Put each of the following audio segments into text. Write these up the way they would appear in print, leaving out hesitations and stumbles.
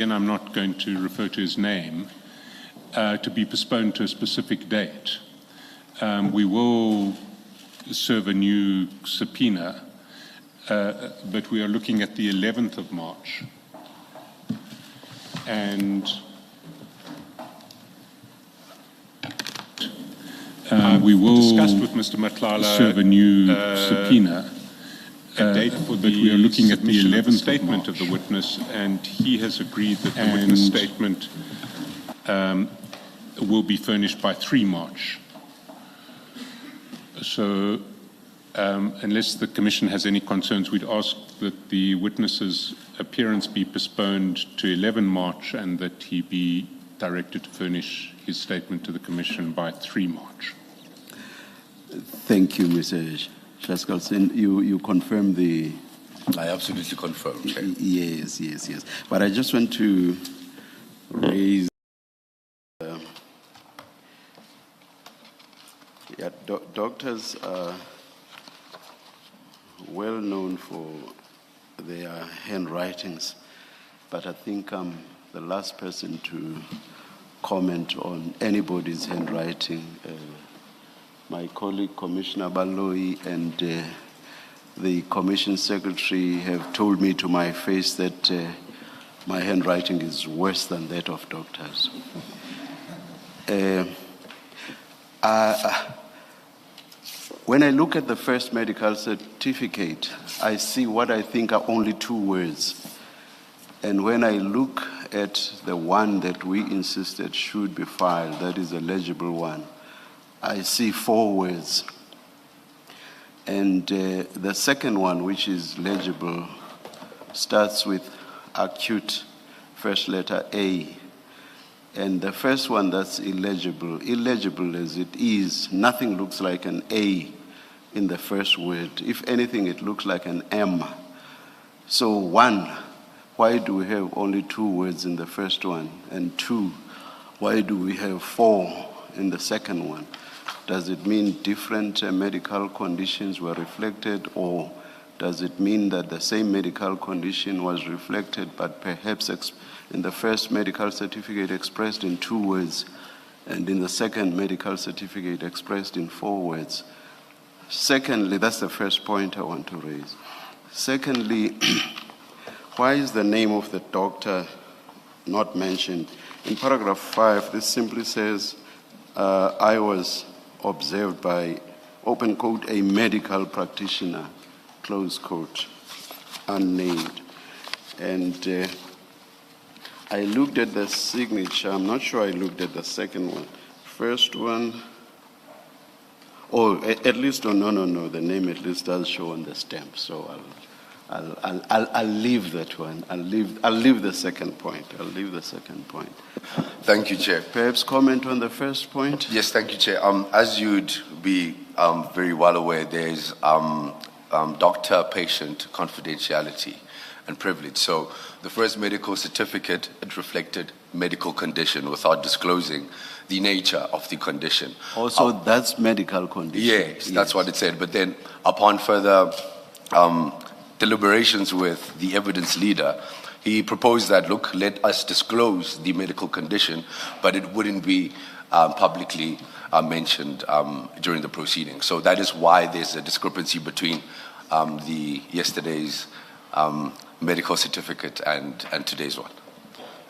and I'm not going to refer to his name, to be postponed to a specific date. We will serve a new subpoena, but we are looking at the 11th of March. And we will discuss with Mr. Matlala serve a new subpoena. Date for but we are looking at the 11th statement of the witness, and he has agreed that the witness statement will be furnished by 3 March. So unless the Commission has any concerns, we'd ask that the witness's appearance be postponed to 11 March and that he be directed to furnish his statement to the Commission by 3 March. Thank you, Mr. Shaskalson. You confirm the... I absolutely confirm, Chair. Yes. But I just want to raise... doctors are well known for their handwritings, but I think I'm the last person to comment on anybody's handwriting. My colleague, Commissioner Baloyi, and the Commission Secretary have told me to my face that my handwriting is worse than that of doctors. When I look at the first medical certificate, I see what I think are only 2 words. And when I look at the one that we insisted should be filed, that is a legible one, I see 4 words. And the second one, which is legible, starts with acute, first letter A. And the first one, that's illegible as it is, nothing looks like an A in the first word. If anything, it looks like an M. So 1, why do we have only 2 words in the first one? And 2, why do we have 4 in the second one? Does it mean different medical conditions were reflected, or does it mean that the same medical condition was reflected, but perhaps in the first medical certificate expressed in 2 words, and in the second medical certificate expressed in 4 words? Secondly, that's the first point I want to raise. Secondly, why is the name of the doctor not mentioned? In paragraph 5, this simply says, I was observed by, open quote, a medical practitioner, close quote, unnamed. And I looked at the signature. I'm not sure I looked at the second one. First one, at least, no, the name at least does show on the stamp. So I'll leave that one. I'll leave the second point. Thank you, Chair. Perhaps comment on the first point? Yes, thank you, Chair. As you'd be very well aware, there's doctor-patient confidentiality and privilege. So the first medical certificate, it reflected medical condition without disclosing the nature of the condition. Also, that's medical condition. Yes, that's what it said. But then upon further deliberations with the evidence leader, he proposed that, look, let us disclose the medical condition, but it wouldn't be publicly mentioned during the proceedings. So that is why there's a discrepancy between yesterday's medical certificate and today's one.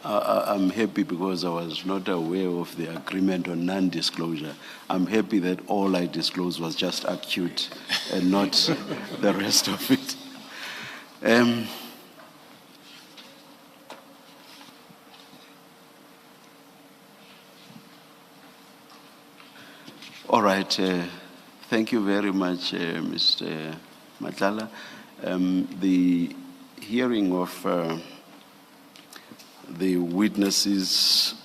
I'm happy because I was not aware of the agreement on non-disclosure. I'm happy that all I disclosed was just acute and not the rest of it. All right. Thank you very much, Mr. Matlala. The hearing of the witnesses'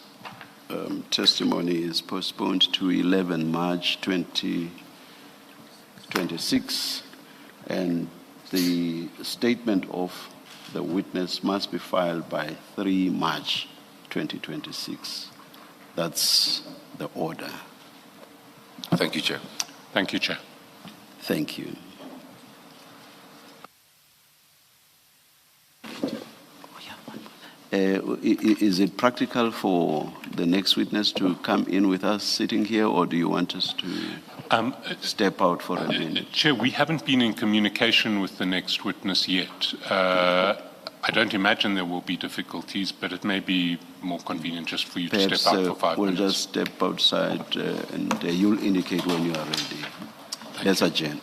testimony is postponed to 11 March 2026, and the statement of the witness must be filed by 3 March 2026. That's the order. Thank you, Chair. Thank you, Chair. Thank you. Is it practical for the next witness to come in with us sitting here, or do you want us to step out for a minute? Chair, we haven't been in communication with the next witness yet. I don't imagine there will be difficulties, but it may be more convenient just for you to Perhaps step out for 5 we'll minutes. just step outside and you'll indicate when you are ready. Let's adjourn.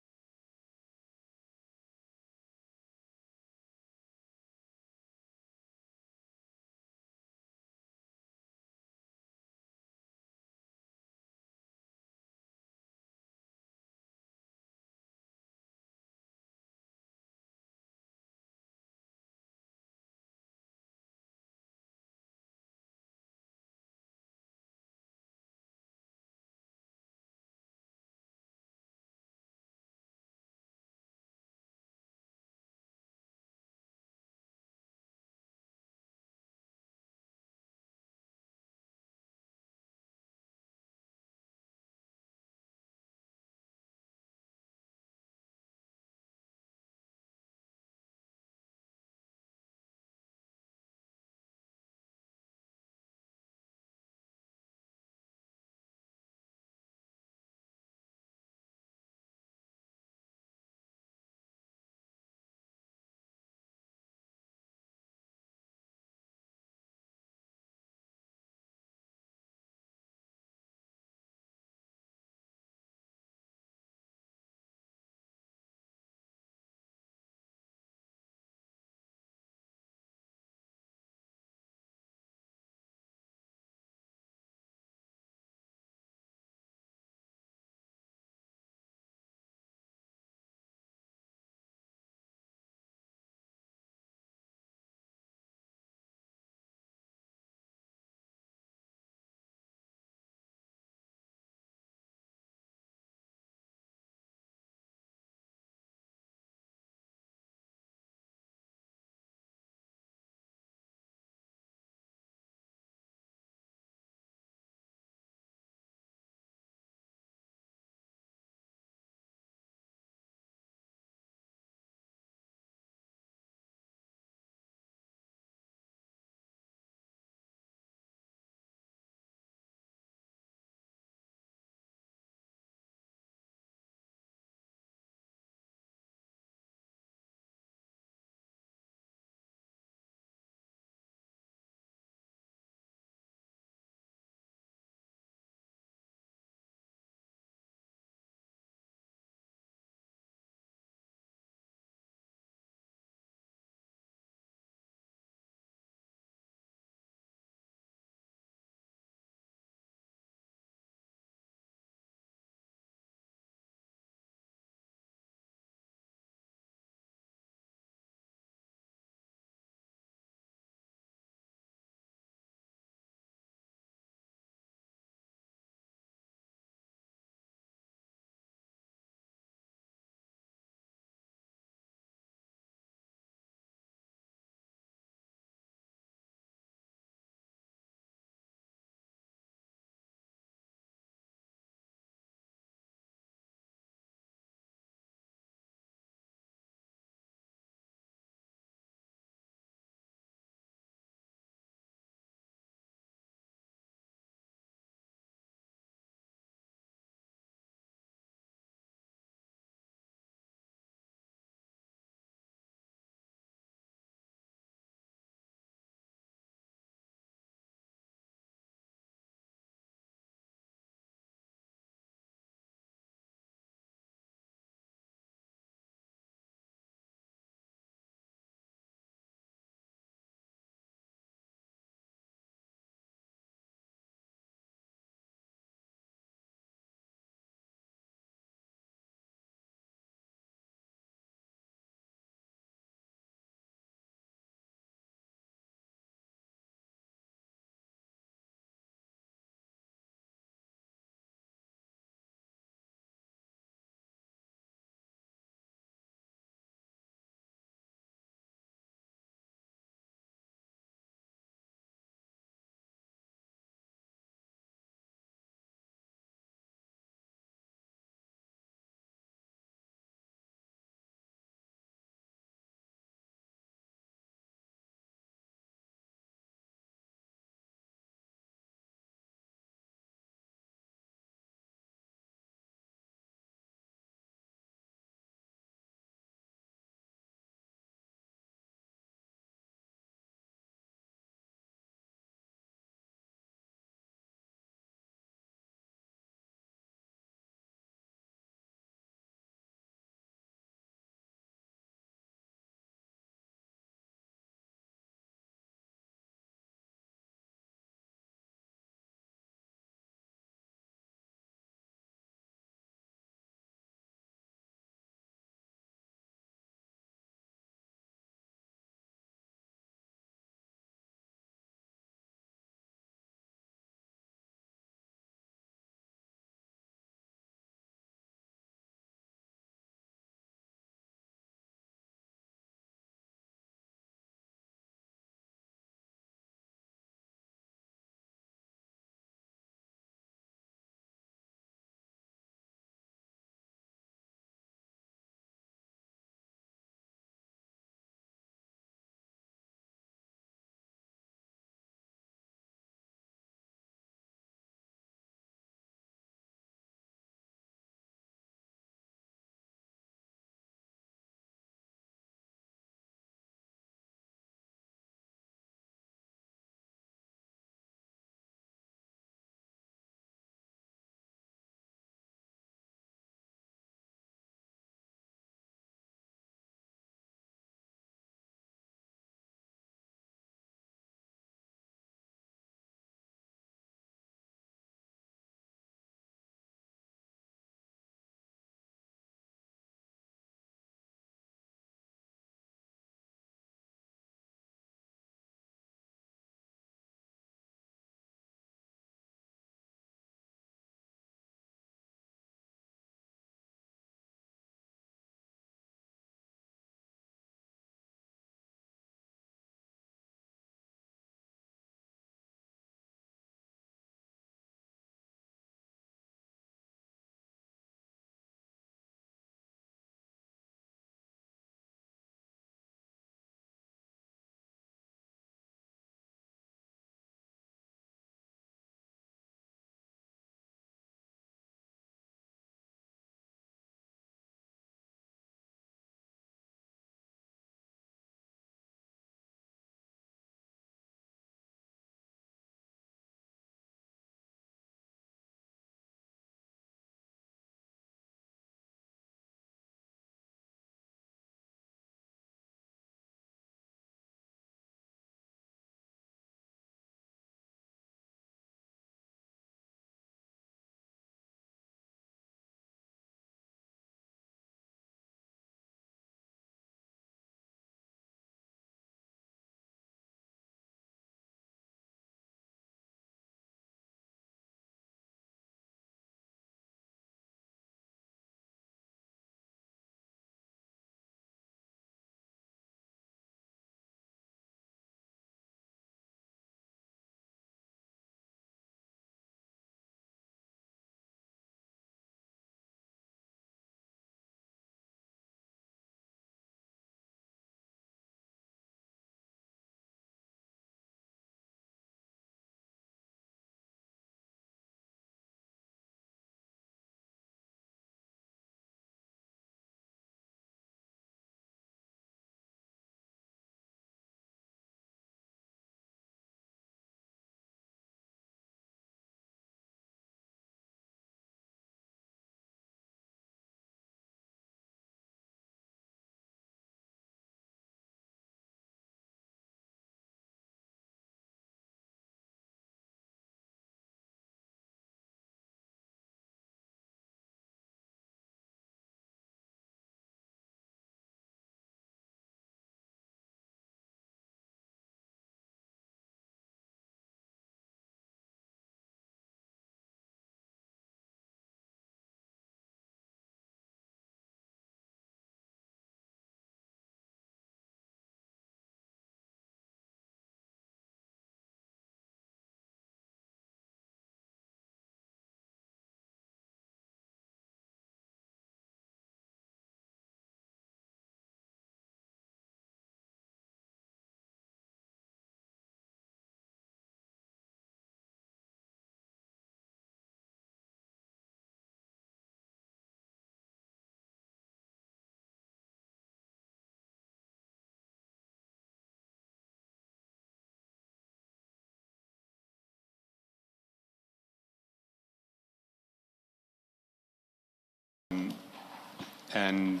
And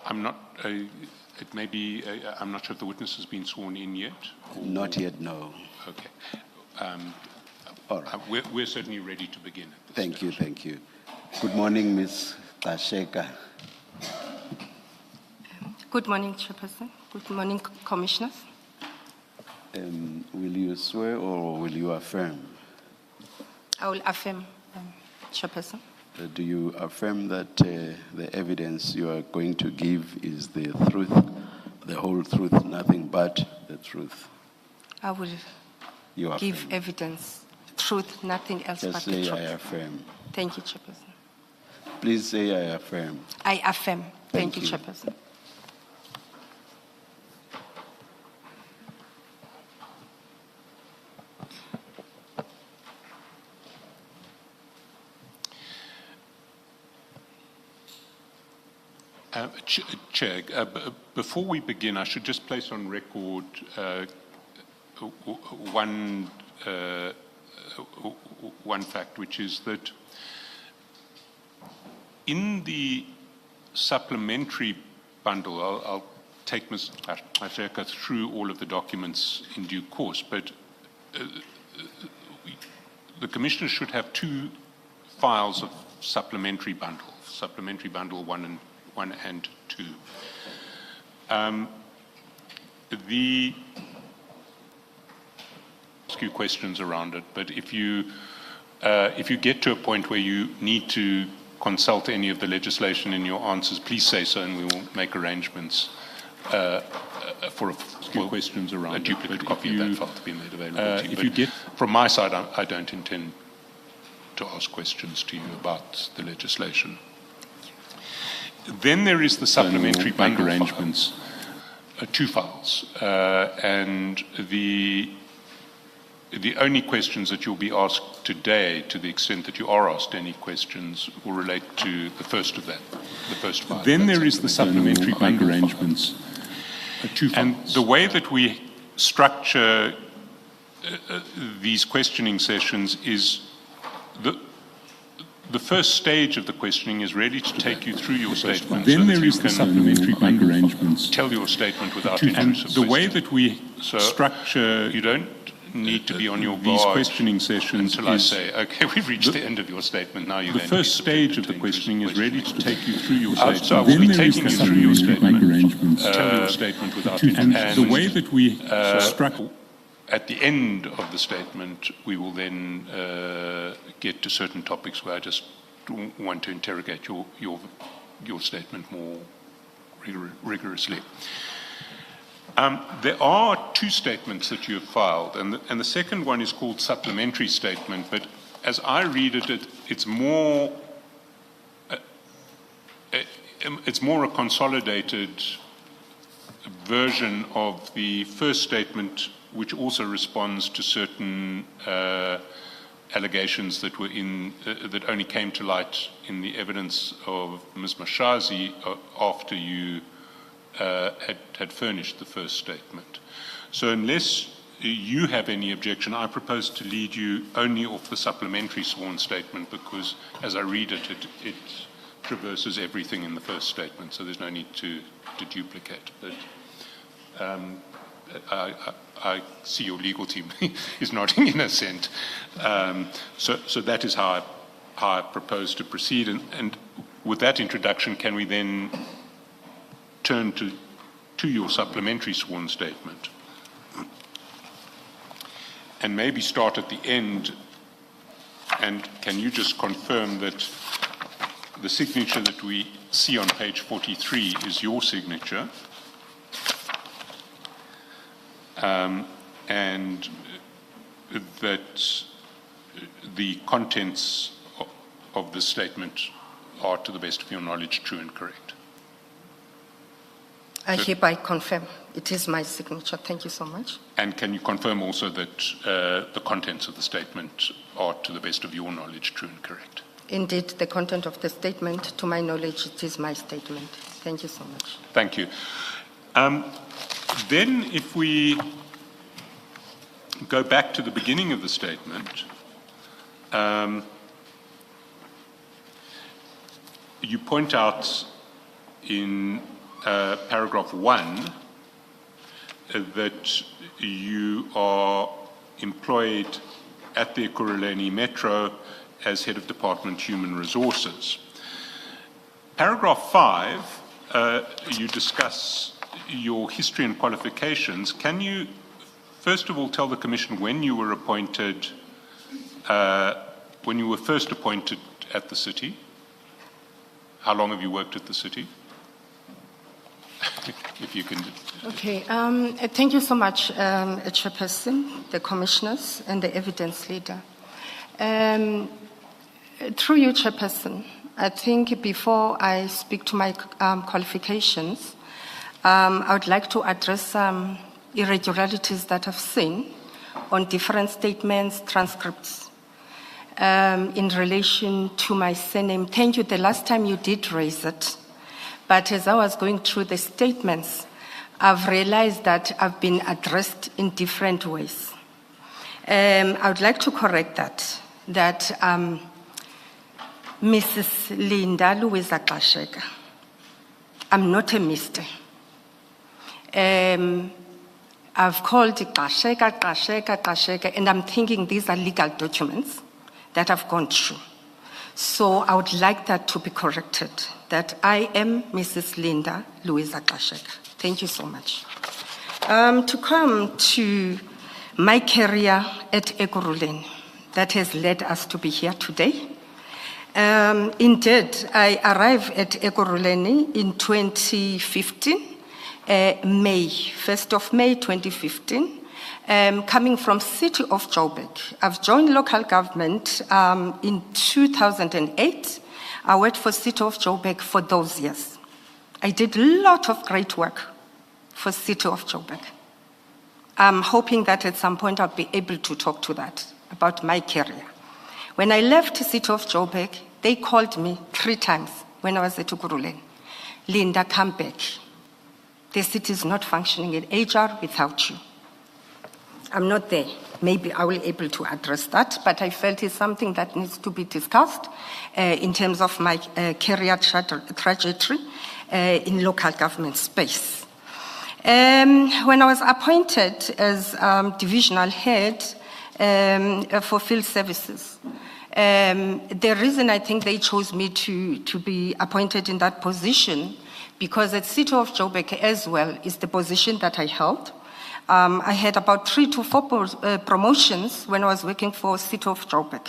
I'm not, it may be, I'm not sure if the witness has been sworn in yet. Not yet, no. Okay. All right. We're certainly ready to begin. At this Thank you, stage. thank you. Good morning, Ms. Kasheka. Good morning, Chairperson. Good morning, Commissioners. Will you swear or will you affirm? I will affirm, Chairperson. Do you affirm that the evidence you are going to give is the truth, the whole truth, nothing but the truth? I will You affirm. give evidence, truth, nothing else Just but say, the I truth. affirm. Thank you, Chairperson. Please say, I affirm. I affirm. Thank you, you. Chairperson. Chair, before we begin, I should just place on record one fact, which is that in the supplementary bundle, I'll take Ms. Asheka through all of the documents in due course, but the Commissioner should have two files of supplementary bundle 1 and 2. The ask you questions around it, but if you get to a point where you need to consult any of the legislation in your answers, please say so, and we will make arrangements for questions around a duplicate copy of that file to be made available to you. From my side, I don't intend to ask questions to you about the legislation. Then there is the supplementary bundle arrangements, two files, and the only questions that you'll be asked today, to the extent that you are asked any questions, will relate to the first of that, the first file. Then there is the supplementary bundle arrangements, two files. And the way that we structure these questioning sessions is the first stage of the questioning is really to take you through your statement. Then there is the supplementary bundle arrangements. Tell your statement without intrusive questions. And the way that we structure, you don't need to be on your guard. These questioning sessions until I say, okay, we've reached the end of your statement. Now you're going to be first stage of the questioning is really to take you through your statement. So I will be taking you through your statement. Tell your statement without intrusive questions. And the way that we structure. At the end of the statement, we will then get to certain topics where I just want to interrogate your statement more rigorously. There are two statements that you have filed, and the second one is called supplementary statement, but as I read it, it's more a consolidated version of the first statement, which also responds to certain allegations that were that only came to light in the evidence of Ms. Mashazi after you had furnished the first statement. So unless you have any objection, I propose to lead you only off the supplementary sworn statement, because as I read it, it traverses everything in the first statement, so there's no need to duplicate. But I see your legal team is nodding in assent. So that is how I propose to proceed. And with that introduction, can we then turn to your supplementary sworn statement? And maybe start at the end. And can you just confirm that the signature that we see on page 43 is your signature? And that the contents of the statement are, to the best of your knowledge, true and correct. I hereby confirm it is my signature. Thank you so much. And can you confirm also that the contents of the statement are, to the best of your knowledge, true and correct? Indeed, the content of the statement, to my knowledge, it is my statement. Thank you so much. Thank you. Then if we go back to the beginning of the statement, you point out in paragraph 1 that you are employed at the Ekurhuleni Metro as Head of Department Human Resources. Paragraph 5, you discuss your history and qualifications. Can you, first of all, tell the Commission when you were appointed, when you were first appointed at the City? How long have you worked at the City? If you can. Okay, thank you so much, Chairperson, the Commissioners, and the Evidence Leader. Through you, Chairperson, I think before I speak to my qualifications, I would like to address some irregularities that I've seen on different statements, transcripts, in relation to my surname. Thank you. The last time you did raise it, but as I was going through the statements, I've realized that I've been addressed in different ways. I would like to correct that Mrs. Linda Louisa Kasheka, I'm not a mister. I've called Kasheka, and I'm thinking these are legal documents that I've gone through. So I would like that to be corrected, that I am Mrs. Linda Louisa Kasheka. Thank you so much. To come to my career at Ekurhuleni, that has led us to be here today. Indeed, I arrived at Ekurhuleni in 2015, May, 1st of May 2015, coming from City of Joburg. I've joined local government in 2008. I worked for City of Joburg for those years. I did a lot of great work for City of Joburg. I'm hoping that at some point I'll be able to talk to that, about my career. When I left City of Joburg, they called me 3 times when I was at Ekurhuleni. Linda, come back. The city is not functioning in HR without you. I'm not there. Maybe I will be able to address that, but I felt it's something that needs to be discussed in terms of my career trajectory in local government space. When I was appointed as divisional head for field services, the reason I think they chose me to be appointed in that position, because at City of Joburg as well is the position that I held. I had about 3 to 4 promotions when I was working for City of Joburg.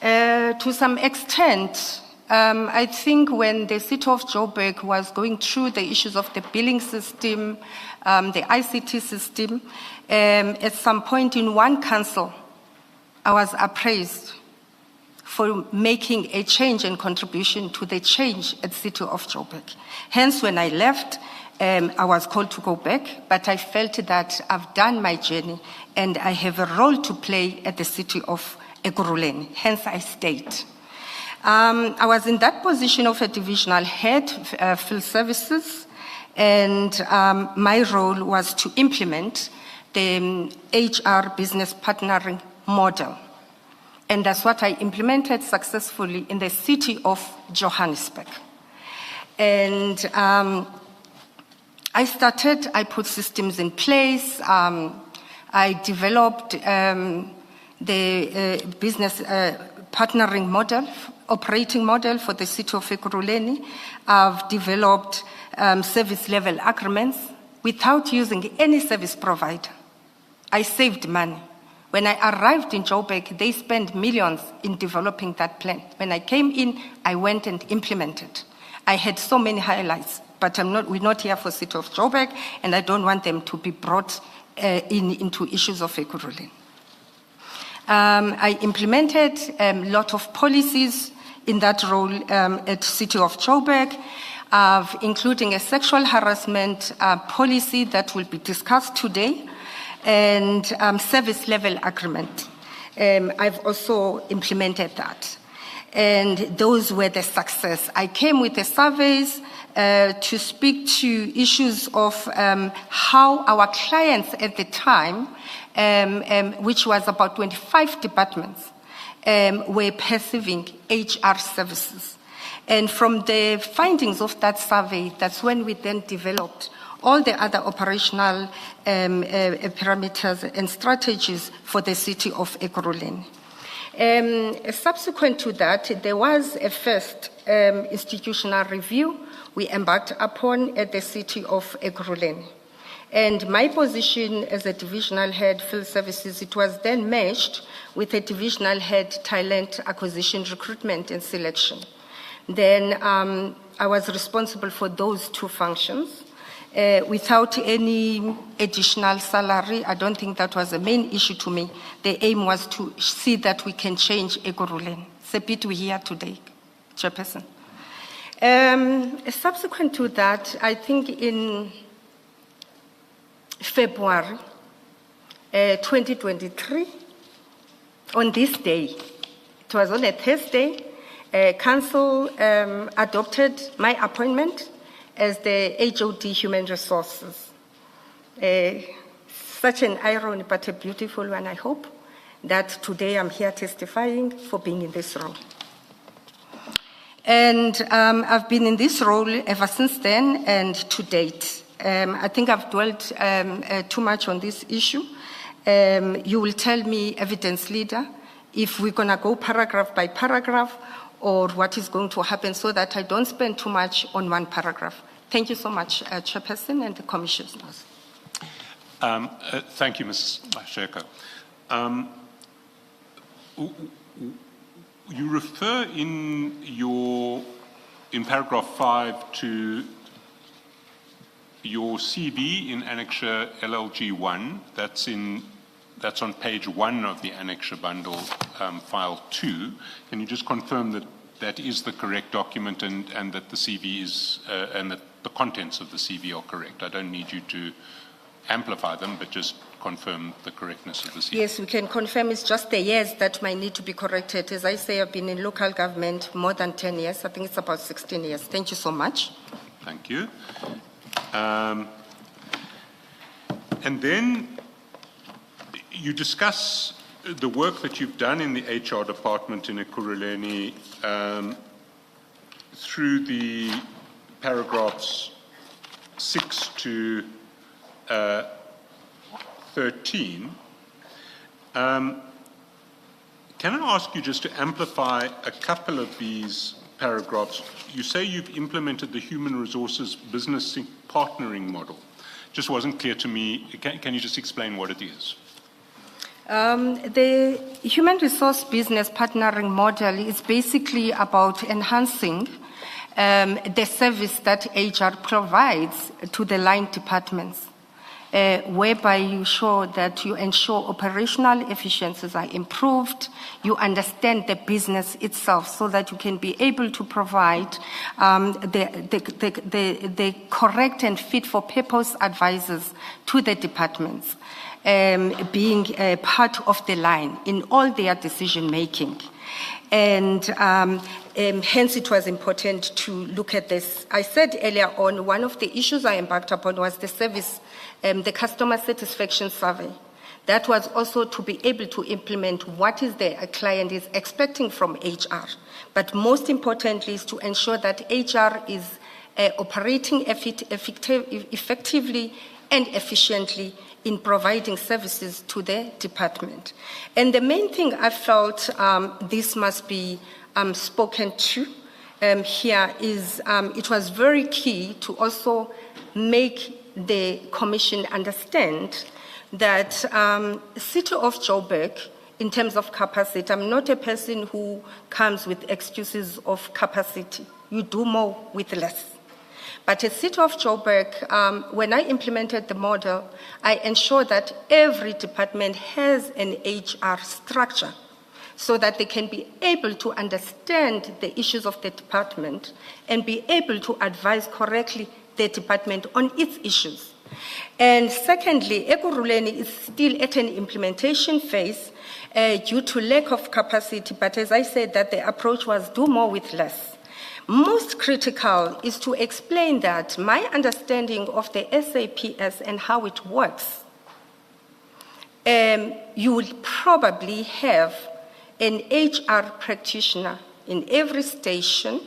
To some extent, I think when the City of Joburg was going through the issues of the billing system, the ICT system, at some point in one council, I was appraised for making a change and contribution to the change at City of Joburg. Hence, when I left, I was called to go back, but I felt that I've done my journey and I have a role to play at the City of Ekurhuleni. Hence, I stayed. I was in that position of a divisional head, field services, and my role was to implement the HR business partnering model. And that's what I implemented successfully in the city of Johannesburg. And I put systems in place. I developed the business partnering model, operating model for the city of Ekurhuleni. I've developed service level agreements without using any service provider. I saved money. When I arrived in Joburg, they spent millions in developing that plan. When I came in, I went and implemented. I had so many highlights, but we're not here for City of Joburg, and I don't want them to be brought into issues of Ekurhuleni. I implemented a lot of policies in that role at City of Joburg, including a sexual harassment policy that will be discussed today, and service level agreement. I've also implemented that. And those were the success. I came with the surveys to speak to issues of how our clients at the time, which was about 25 departments, were perceiving HR services. And from the findings of that survey, that's when we then developed all the other operational parameters and strategies for the city of Ekurhuleni. Subsequent to that, there was a first institutional review we embarked upon at the city of Ekurhuleni. And my position as a divisional head, field services, it was then merged with a divisional head, talent acquisition, recruitment, and selection. Then I was responsible for those two functions. Without any additional salary, I don't think that was a main issue to me. The aim was to see that we can change Ekurhuleni. It's a bit we hear today, Chairperson. Subsequent to that, I think in February 2023, on this day, it was on a Thursday, Council adopted my appointment as the HOD Human Resources. Such an irony, but a beautiful one, I hope, that today I'm here testifying for being in this role. And I've been in this role ever since then and to date. I think I've dwelt too much on this issue. You will tell me, evidence leader, if we're gonna go paragraph by paragraph or what is going to happen so that I don't spend too much on one paragraph. Thank you so much, Chairperson and the commissioners. Thank you, Ms. Masheko. You refer in paragraph 5 to your CV in Annexure LLG1. That's on page 1 of the Annexure bundle, file 2. Can you just confirm that that is the correct document and that the CV is and that the contents of the CV are correct? I don't need you to amplify them, but just confirm the correctness of the CV. Yes, we can confirm it's just the years that might need to be corrected. As I say, I've been in local government more than 10 years. I think it's about 16 years. Thank you so much. Thank you. And then you discuss the work that you've done in the HR department in Ekurhuleni through the paragraphs 6 to 13. Can I ask you just to amplify a couple of these paragraphs? You say you've implemented the human resources business partnering model. Just wasn't clear to me. Can you just explain what it is? The human resource business partnering model is basically about enhancing the service that HR provides to the line departments, whereby you ensure operational efficiencies are improved, you understand the business itself so that you can be able to provide the correct and fit for purpose advisors to the departments, being a part of the line in all their decision making. And hence it was important to look at this. I said earlier on, one of the issues I embarked upon was the service, the customer satisfaction survey. That was also to be able to implement what is the client is expecting from HR. But most importantly is to ensure that HR is operating effectively and efficiently in providing services to the department. And the main thing I felt this must be spoken to here is it was very key to also make the Commission understand that City of Joburg, in terms of capacity, I'm not a person who comes with excuses of capacity. You do more with less. But at City of Joburg, when I implemented the model, I ensured that every department has an HR structure so that they can be able to understand the issues of the department and be able to advise correctly the department on its issues. And secondly, Ekurhuleni is still at an implementation phase due to lack of capacity, but as I said, that the approach was do more with less. Most critical is to explain that my understanding of the SAPS and how it works, you will probably have an HR practitioner in every station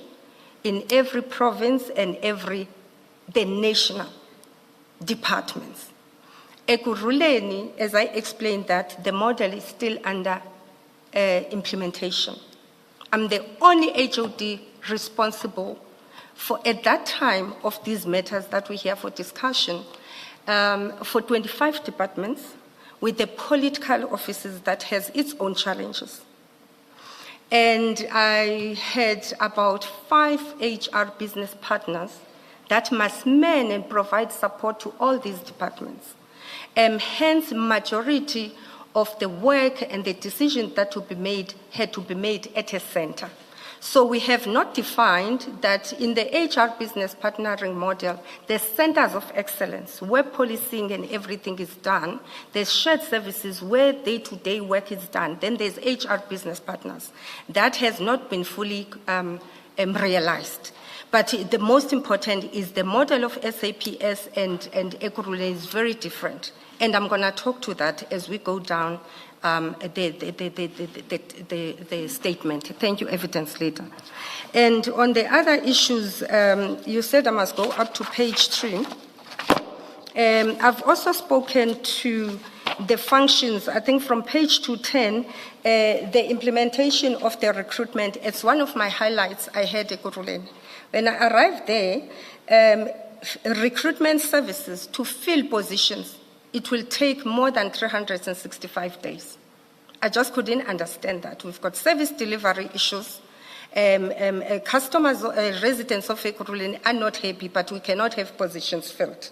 in every province and the national departments. Ekurhuleni, as I explained that, the model is still under implementation. I'm the only HOD responsible for, at that time, of these matters that we have for discussion, for 25 departments, with the political offices that has its own challenges. And I had about 5 HR business partners that must man and provide support to all these departments. Hence, majority of the work and the decisions that to be made had to be made at a center. So we have not defined that in the HR business partnering model, there's centers of excellence where policing and everything is done. There's shared services where day-to-day work is done. Then there's HR business partners. That has not been fully realized. But the most important is the model of SAPS and Ekurhuleni is very different. And I'm going to talk to that as we go down the statement. Thank you, evidence leader. And on the other issues, you said I must go up to page 3. I've also spoken to the functions, I think from page 210, the implementation of the recruitment. It's one of my highlights I had at Ekurhuleni. When I arrived there, recruitment services to fill positions, it will take more than 365 days. I just couldn't understand that. We've got service delivery issues. Customers, residents of Ekurhuleni are not happy, but we cannot have positions filled.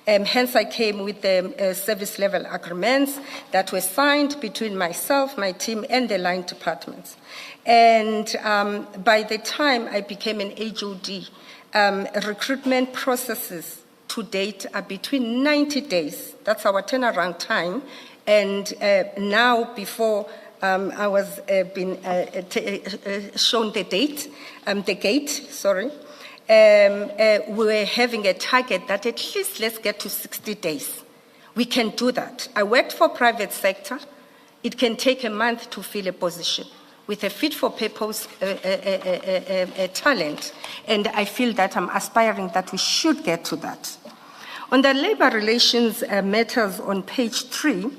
Hence, I came with the service level agreements that were signed between myself, my team, and the line departments. And by the time I became an HOD, recruitment processes to date are between 90 days. That's our turnaround time. And now, before I was shown the gate, we were having a target that at least let's get to 60 days. We can do that. I worked for private sector. It can take a month to fill a position with a fit-for-purpose talent. And I feel that I'm aspiring that we should get to that. On the labor relations matters on page 3,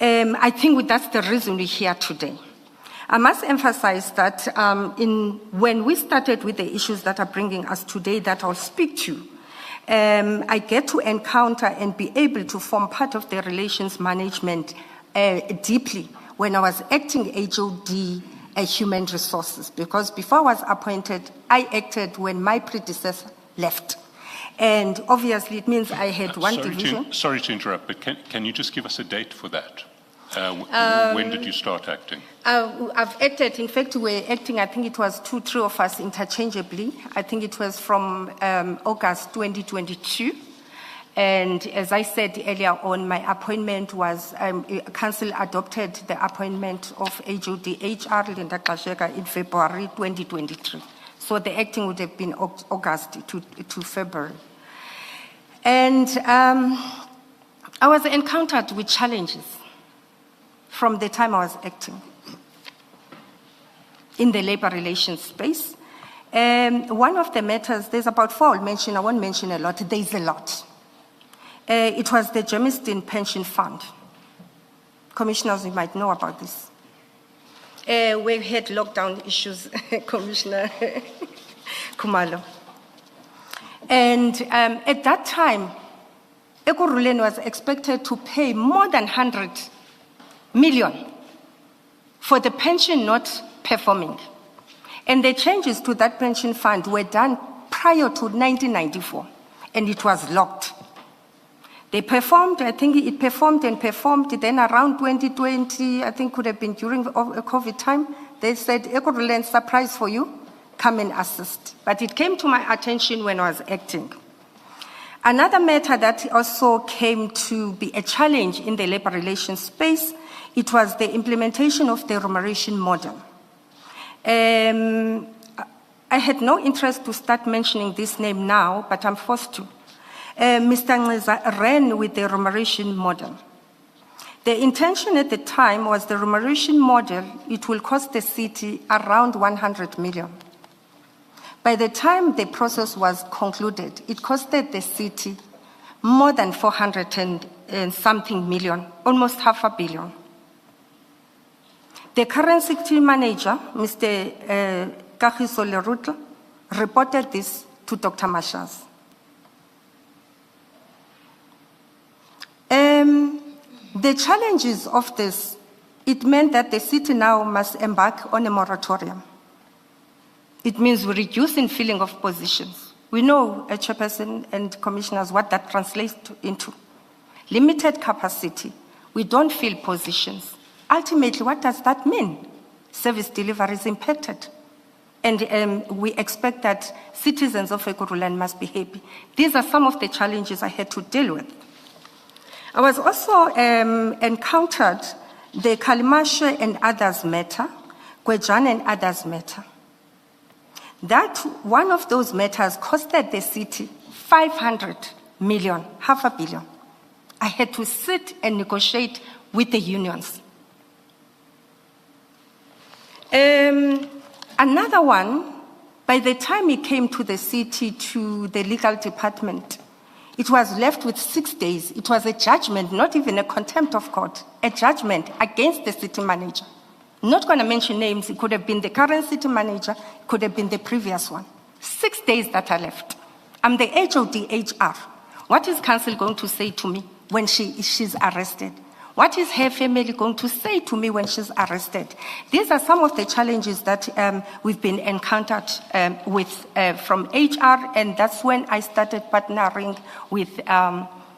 I think that's the reason we're here today. I must emphasize that when we started with the issues that are bringing us today that I'll speak to, I get to encounter and be able to form part of the relations management deeply when I was acting HOD human resources, because before I was appointed, I acted when my predecessor left. And obviously it means I had one division. Sorry to interrupt, but can you just give us a date for that? When did you start acting? I've acted, in fact, we were acting, I think it was 2-3 of us interchangeably. I think it was from August 2022. And as I said earlier on, my appointment was, council adopted the appointment of HOD HR Linda Kasheka in February 2023. So the acting would have been August to February. And I was encountered with challenges from the time I was acting in the labor relations space. One of the matters, there's about 4 I'll mention, I won't mention a lot, there's a lot. It was the Germiston Pension Fund. Commissioners, you might know about this. We had lockdown issues, Commissioner Khumalo. And at that time, Ekurhuleni was expected to pay more than 100 million for the pension not performing. And the changes to that pension fund were done prior to 1994, and it was locked. They performed, I think it performed and performed. Then around 2020, I think could have been during COVID time, they said, Ekurhuleni, surprise for you, come and assist. But it came to my attention when I was acting. Another matter that also came to be a challenge in the labor relations space, it was the implementation of the remuneration model. I had no interest to start mentioning this name now, but I'm forced to. Mr. Ngeza ran with the remuneration model. The intention at the time was the remuneration model, it will cost the city around 100 million. By the time the process was concluded, it costed the city more than 400 and something million, almost $500 million. The current city manager, Mr. Kagiso Leruto, reported this to Dr. Mashas. The challenges of this, it meant that the city now must embark on a moratorium. It means we reduce in filling of positions. We know, Chairperson and Commissioners, what that translates into. Limited capacity. We don't fill positions. Ultimately, what does that mean? Service delivery is impacted. And we expect that citizens of Ekurhuleni must be happy. These are some of the challenges I had to deal with. I was also encountered the Kalimashe and others matter, Gwejan and others matter. That one of those matters costed the city 500 million, $500 million. I had to sit and negotiate with the unions. Another one, by the time it came to the city, to the legal department, it was left with 6 days. It was a judgment, not even a contempt of court, a judgment against the city manager. I'm not going to mention names. It could have been the current city manager, it could have been the previous one. 6 days that are left. I'm the HOD HR. What is council going to say to me when she's arrested? What is her family going to say to me when she's arrested? These are some of the challenges that we've been encountered with from HR, and that's when I started partnering with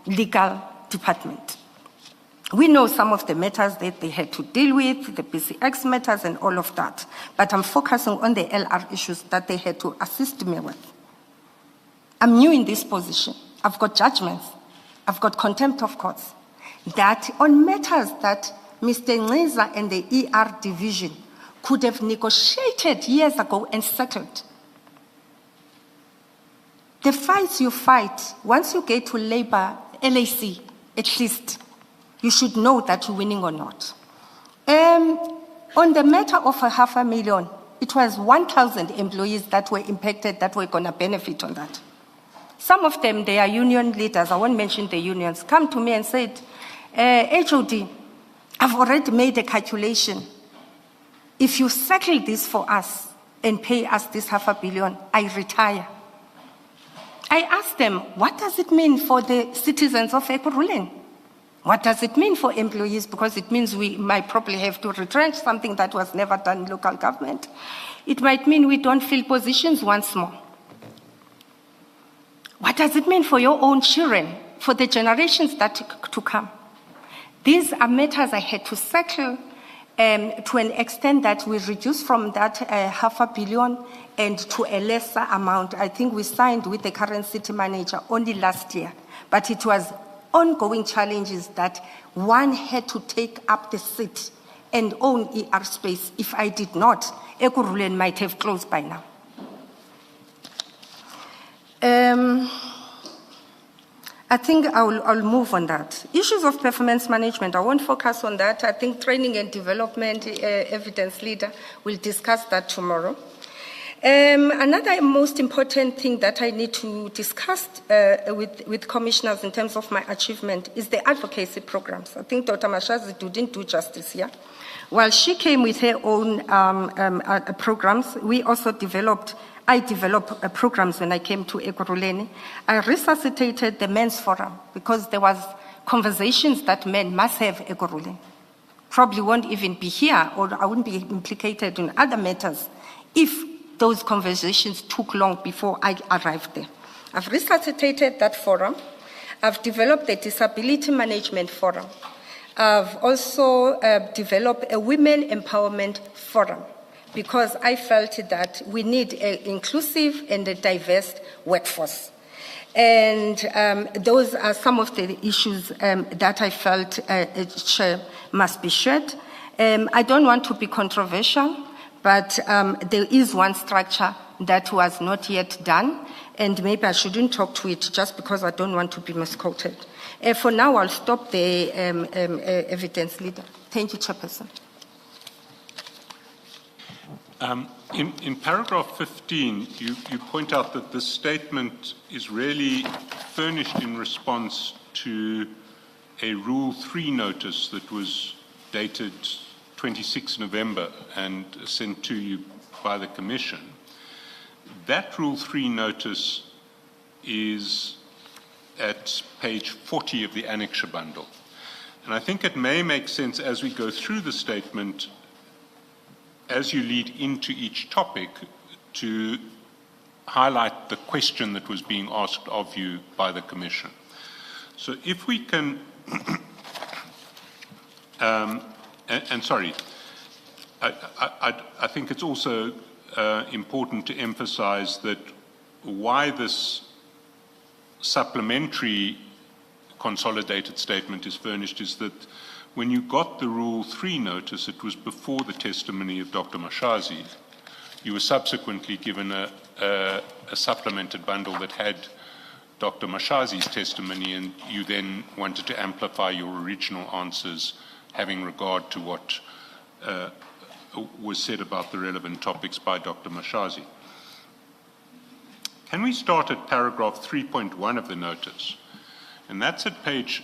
legal department. We know some of the matters that they had to deal with, the PCX matters and all of that, but I'm focusing on the LR issues that they had to assist me with. I'm new in this position. I've got judgments. I've got contempt of courts. That on matters that Mr. Ngiza and the ER division could have negotiated years ago and settled. The fights you fight, once you get to labor, LAC, at least, you should know that you're winning or not. On the matter of $500 million, it was 1,000 employees that were impacted that were going to benefit on that. Some of them, they are union leaders, I won't mention the unions, come to me and said, HOD, I've already made a calculation. If you settle this for us and pay us this $500 million, I retire. I asked them, what does it mean for the citizens of Ekurhuleni? What does it mean for employees? Because it means we might probably have to retrench something that was never done in local government. It might mean we don't fill positions once more. What does it mean for your own children, for the generations that to come? These are matters I had to settle to an extent that we reduced from that $500 million and to a lesser amount. I think we signed with the current city manager only last year, but it was ongoing challenges that one had to take up the seat and own ER space. If I did not, Ekurhuleni might have closed by now. I think I'll move on that. Issues of performance management, I won't focus on that. I think training and development, evidence leader, will discuss that tomorrow. Another most important thing that I need to discuss with commissioners in terms of my achievement is the advocacy programs. I think Dr. Mashazi didn't do justice here. While she came with her own programs, I developed programs when I came to Ekurhuleni. I resuscitated the men's forum because there was conversations that men must have Ekurhuleni. Probably won't even be here, or I wouldn't be implicated in other matters if those conversations took long before I arrived there. I've resuscitated that forum. I've developed the disability management forum. I've also developed a women empowerment forum, because I felt that we need an inclusive and a diverse workforce. And those are some of the issues that I felt must be shared. I don't want to be controversial, but there is one structure that was not yet done, and maybe I shouldn't talk to it just because I don't want to be misquoted. For now, I'll stop the evidence leader. Thank you, Chairperson. In paragraph 15, you point out that this statement is really furnished in response to a Rule 3 notice that was dated 26 November and sent to you by the Commission. That Rule 3 notice is at page 40 of the annexure bundle. And I think it may make sense as we go through the statement, as you lead into each topic, to highlight the question that was being asked of you by the Commission. So if we can, sorry, I think it's also important to emphasize that why this supplementary consolidated statement is furnished is that when you got the Rule 3 notice, it was before the testimony of Dr. Mashazi. You were subsequently given a supplemented bundle that had Dr. Mashazi's testimony, and you then wanted to amplify your original answers having regard to what was said about the relevant topics by Dr. Mashazi. Can we start at paragraph 3.1 of the notice? And that's at page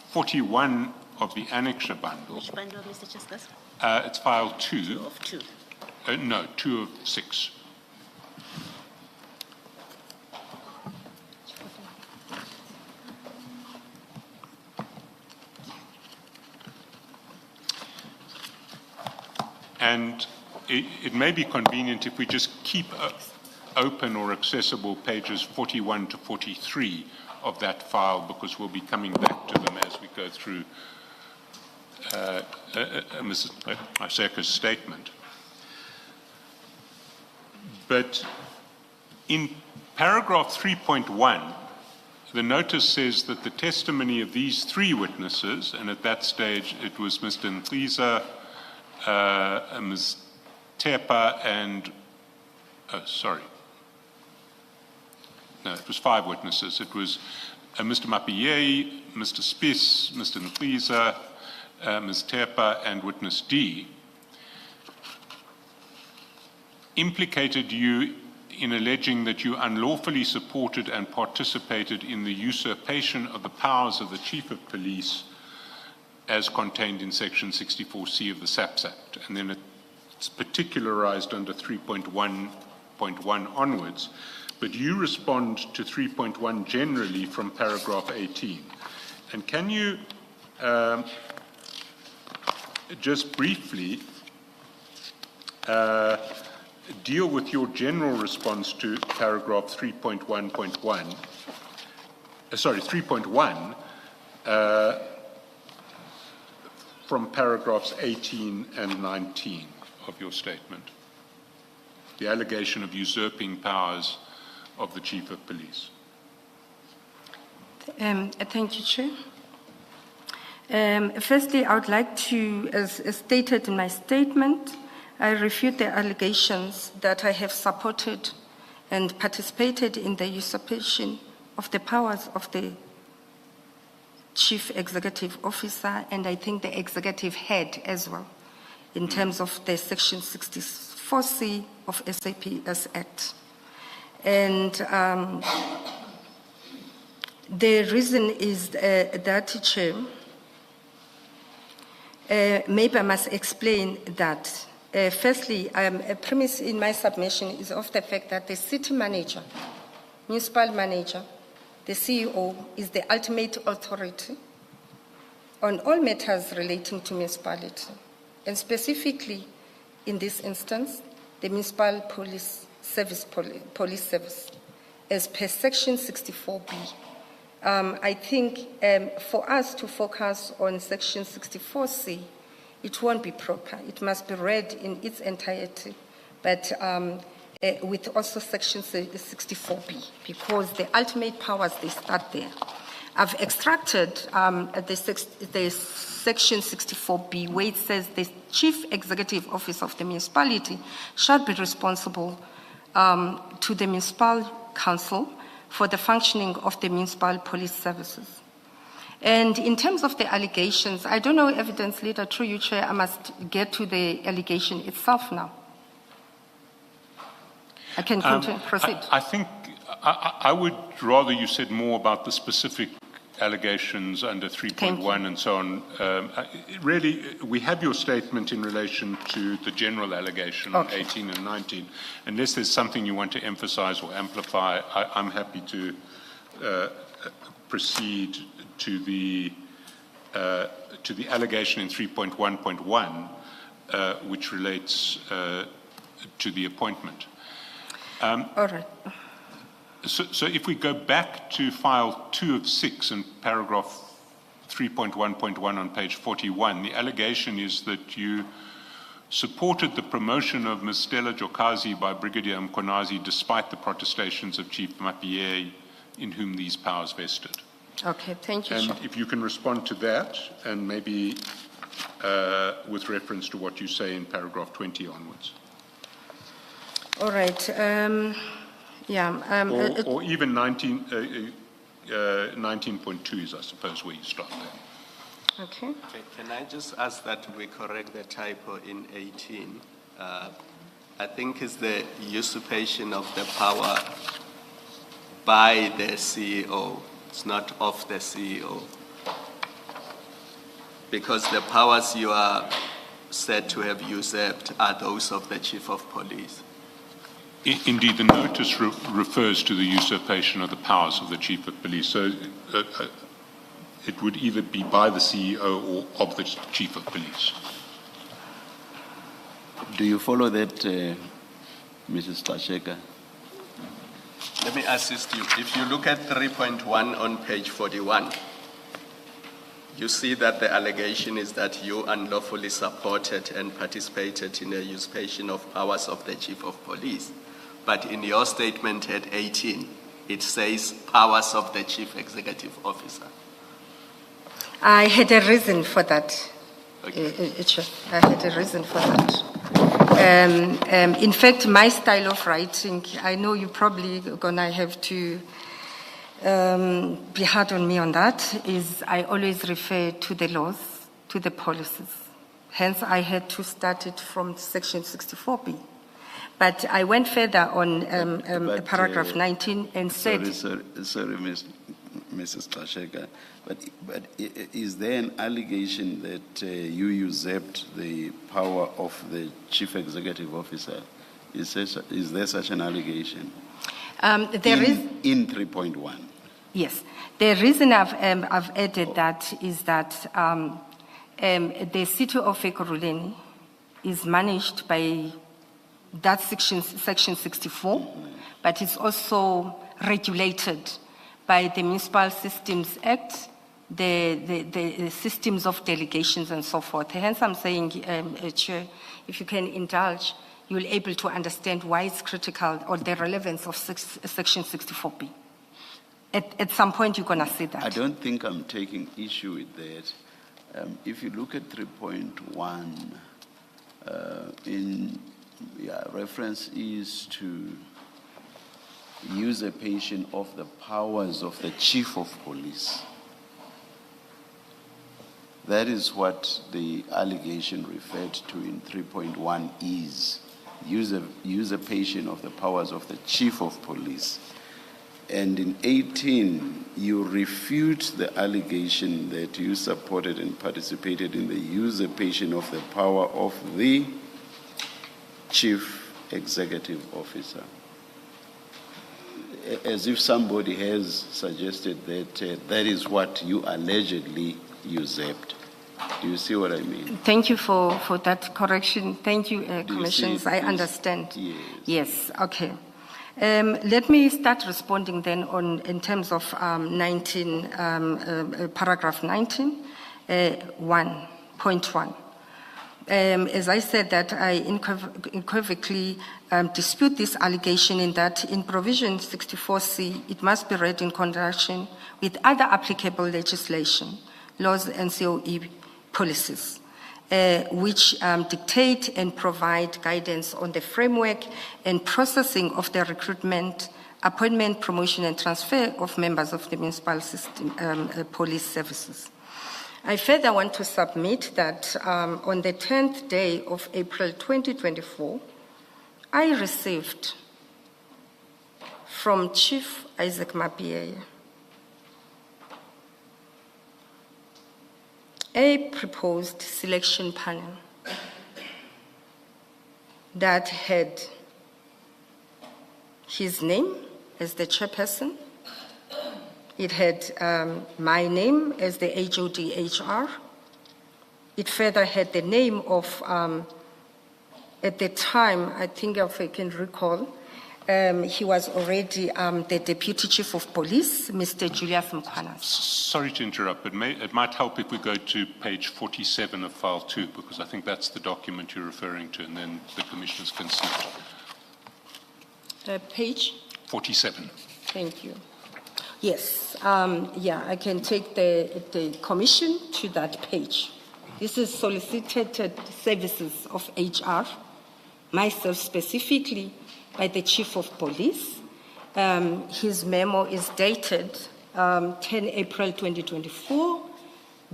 41 of the annexure bundle. Which bundle, Mr. Justice? It's file 2. 2 of 2. No, 2 of 6. And it may be convenient if we just keep open or accessible pages 41 to 43 of that file, because we'll be coming back to them as we go through Mrs. Iseka's statement. But in paragraph 3.1, the notice says that the testimony of these 3 witnesses, and at that stage it was Mr. Nkliza, Ms. Tepa, and, no, it was 5 witnesses. It was Mr. Mapiyei, Mr. Spies, Mr. Nkliza, Ms. Tepa, and witness D, implicated you in alleging that you unlawfully supported and participated in the usurpation of the powers of the Chief of Police as contained in Section 64C of the SAPS Act. And then it's particularized under 3.1.1 onwards. But you respond to 3.1 generally from paragraph 18. And can you just briefly deal with your general response to paragraph 3.1.1, 3.1, from paragraphs 18 and 19 of your statement? The allegation of usurping powers of the Chief of Police. Thank you, Chair. Firstly, I would like to, as stated in my statement, I refute the allegations that I have supported and participated in the usurpation of the powers of the Chief Executive Officer, and I think the Executive Head as well, in terms of the Section 64C of SAPS Act. And the reason is that, Chair, maybe I must explain that. Firstly, a premise in my submission is of the fact that the city manager, municipal manager, the CEO, is the ultimate authority on all matters relating to municipality, and specifically, in this instance, the municipal police service, as per Section 64B. I think for us to focus on Section 64C, it won't be proper. It must be read in its entirety, but with also Section 64B, because the ultimate powers, they start there. I've extracted the Section 64B, where it says the Chief Executive Officer of the municipality shall be responsible to the municipal council for the functioning of the municipal police services. And in terms of the allegations, I don't know, evidence leader, through you, Chair, I must get to the allegation itself now. I can continue, proceed. I think I would rather you said more about the specific allegations under 3.1 and so on. Really, we have your statement in relation to the general allegation on 18 and 19. Unless there's something you want to emphasize or amplify, I'm happy to proceed to the allegation in 3.1.1, which relates to the appointment. All right. So if we go back to file 2 of 6 and paragraph 3.1.1 on page 41, the allegation is that you supported the promotion of Ms. Stella Jokazi by Brigadier Mkonazi despite the protestations of Chief Mapie, in whom these powers vested. Okay, thank you. And if you can respond to that, and maybe with reference to what you say in paragraph 20 onwards. All right. Or even 19.2 is, I suppose, where you start there. Okay. Can I just ask that we correct the typo in 18? I think it's the usurpation of the power by the CEO. It's not of the CEO. Because the powers you are said to have usurped are those of the Chief of Police. Indeed, the notice refers to the usurpation of the powers of the Chief of Police. So it would either be by the CEO or of the Chief of Police. Do you follow that, Mrs. Tlasheka? Let me assist you. If you look at 3.1 on page 41, you see that the allegation is that you unlawfully supported and participated in the usurpation of powers of the Chief of Police. But in your statement at 18, it says powers of the Chief Executive Officer. I had a reason for that. Okay. I had a reason for that. In fact, my style of writing, I know you're probably gonna have to be hard on me on that, is I always refer to the laws, to the policies. Hence, I had to start it from section 64B. But I went further on paragraph 19 and said... Sorry, Mrs. Tlasheka, but is there an allegation that you usurped the power of the Chief Executive Officer? Is there such an allegation? There is... In 3.1? Yes. The reason I've added that is that the city of Ekurhuleni is managed by that section 64, but it's also regulated by the Municipal Systems Act, the systems of delegations and so forth. Hence, I'm saying, Chair, if you can indulge, you'll be able to understand why it's critical or the relevance of section 64B. At some point, you're going to see that. I don't think I'm taking issue with that. If you look at 3.1, reference is to usurpation of the powers of the Chief of Police. That is what the allegation referred to in 3.1 is, usurpation of the powers of the Chief of Police. And in 18, you refute the allegation that you supported and participated in the usurpation of the power of the Chief Executive Officer. As if somebody has suggested that that is what you allegedly usurped. Do you see what I mean? Thank you for that correction. Thank you, Commissioners. I understand. Yes. Okay. Let me start responding then in terms of 19, paragraph 19, 1.1. As I said that I unequivocally dispute this allegation in that in provision 64C, it must be read in conjunction with other applicable legislation, laws and COE policies, which dictate and provide guidance on the framework and processing of the recruitment, appointment, promotion and transfer of members of the municipal system, police services. I further want to submit that on the 10th day of April 2024, I received from Chief Isaac Mabandla. A proposed selection panel that had his name as the chairperson. It had my name as the HOD-HR. It further had the name of, at the time, I think if I can recall, he was already the Deputy Chief of Police, Mr. Julius Mkhwana. Sorry to interrupt, but it might help if we go to page 47 of file 2, because I think that's the document you're referring to, and then the commissioners can see it. Page? 47. Thank you. Yes, yeah, I can take the commission to that page. This is solicited services of HR, myself specifically, by the Chief of Police. His memo is dated 10 April 2024,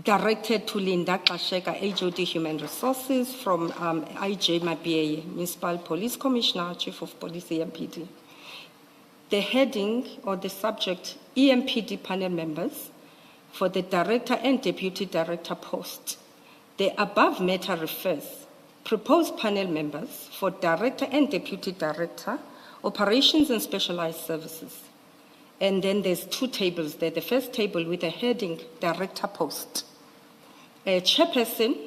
directed to Linda Kasheka, HOD Human Resources, from IJ Mabandla, Municipal Police Commissioner, Chief of Police, EMPD. The heading or the subject, EMPD panel members for the Director and Deputy Director post. The above matter refers proposed panel members for Director and Deputy Director, Operations and Specialized Services. And then there's two tables there. The first table with the heading Director post. Chairperson,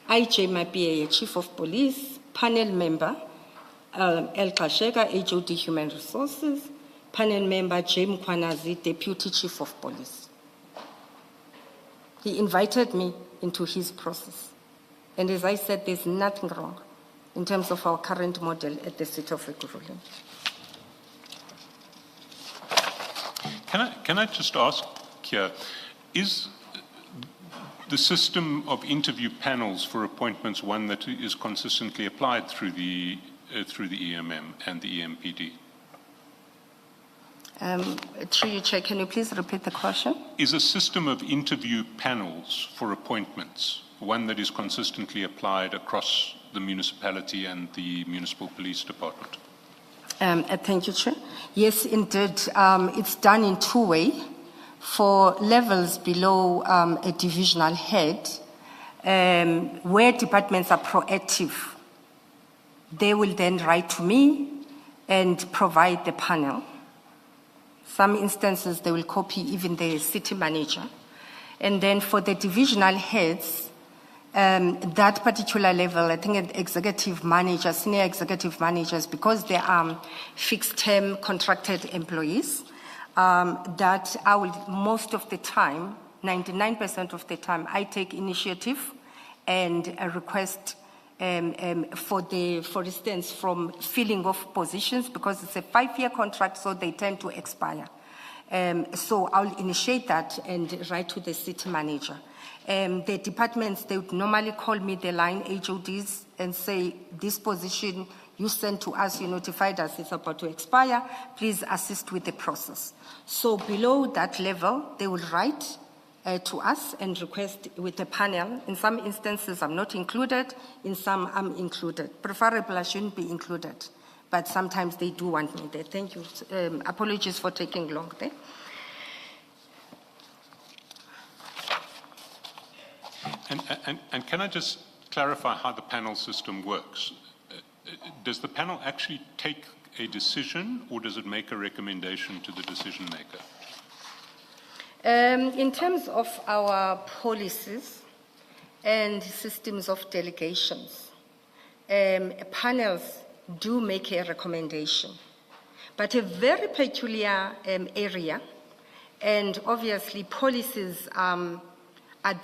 IJ Mabandla, Chief of Police, panel member, El Kasheka, HOD Human Resources, panel member, J. Mkhwana, Deputy Chief of Police. He invited me into his process. And as I said, there's nothing wrong in terms of our current model at the City of Ekurhuleni. Can I just ask here, is the system of interview panels for appointments one that is consistently applied through the EMM and the EMPD? Through you, Chair, can you please repeat the question? Is a system of interview panels for appointments one that is consistently applied across the municipality and the municipal police department? Thank you, Chair. Yes, indeed. It's done in two ways. For levels below a divisional head, where departments are proactive, they will then write to me and provide the panel. Some instances, they will copy even the city manager. And then for the divisional heads, that particular level, I think executive managers, senior executive managers, because they are fixed-term contracted employees, that I will, most of the time, 99% of the time, I take initiative and request for instance, from filling of positions, because it's a 5-year contract, so they tend to expire. So I'll initiate that and write to the city manager. The departments, they would normally call me the line HODs and say, this position you sent to us, you notified us it's about to expire, please assist with the process. So below that level, they will write to us and request with a panel. In some instances, I'm not included. In some, I'm included. Preferably, I shouldn't be included. But sometimes they do want me there. Thank you. Apologies for taking long there. And can I just clarify how the panel system works? Does the panel actually take a decision, or does it make a recommendation to the decision maker? In terms of our policies and systems of delegations, panels do make a recommendation, but a very peculiar area, and obviously policies are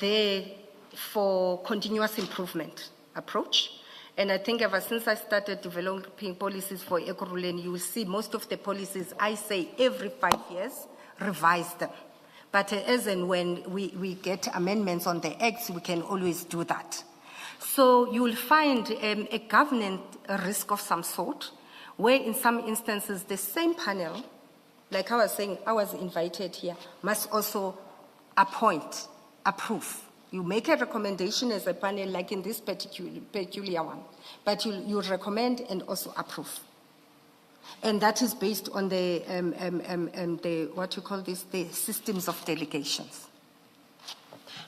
there for continuous improvement approach. And I think ever since I started developing policies for Ekurhuleni, you will see most of the policies, I say every 5 years, revise them. But as and when we get amendments on the acts, we can always do that. So you will find a governance risk of some sort, where in some instances the same panel, like I was saying, I was invited here, must also appoint, approve. You make a recommendation as a panel, like in this peculiar one, but you recommend and also approve. And that is based on the what you call this, the systems of delegations.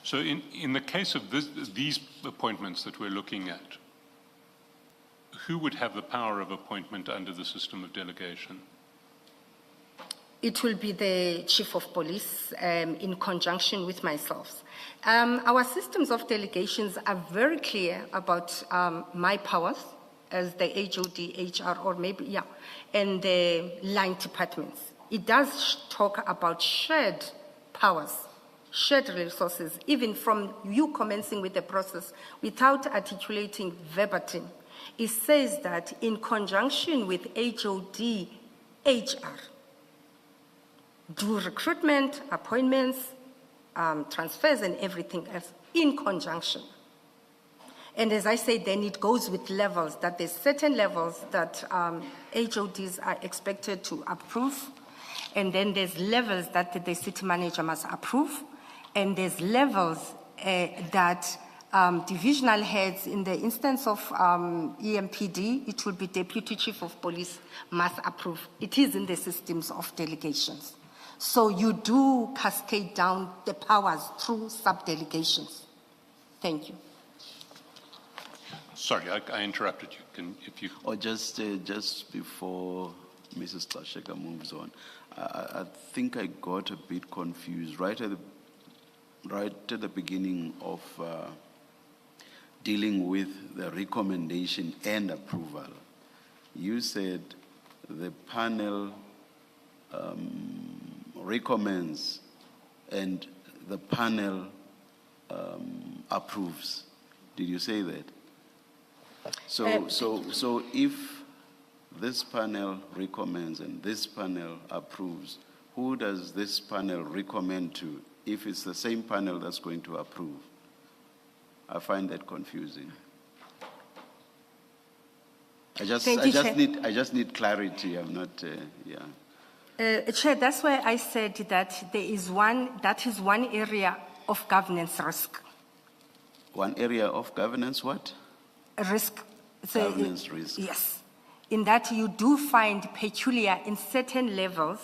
So in the case of these appointments that we're looking at, who would have the power of appointment under the system of delegation? It will be the chief of police in conjunction with myself. Our systems of delegations are very clear about my powers as the HOD, HR, or maybe, yeah, and the line departments. It does talk about shared powers, shared resources, even from you commencing with the process without articulating verbatim. It says that in conjunction with HOD, HR, do recruitment, appointments, transfers, and everything else in conjunction. And as I say, then it goes with levels, that there's certain levels that HODs are expected to approve, and then there's levels that the city manager must approve, and there's levels that divisional heads, in the instance of EMPD, it will be Deputy Chief of Police must approve. It is in the systems of delegations. So you do cascade down the powers through sub-delegations. Thank you. Sorry, I interrupted you. If you... Or just before Mrs. Tlasheka moves on, I think I got a bit confused right at the beginning of dealing with the recommendation and approval. You said the panel recommends and the panel approves. Did you say that? So if this panel recommends and this panel approves, who does this panel recommend to if it's the same panel that's going to approve? I find that confusing. I just need clarity. I'm not, Chair, that's why I said that that is one area of governance risk. One area of governance what? Risk. Governance risk. Yes. In that you do find peculiar in certain levels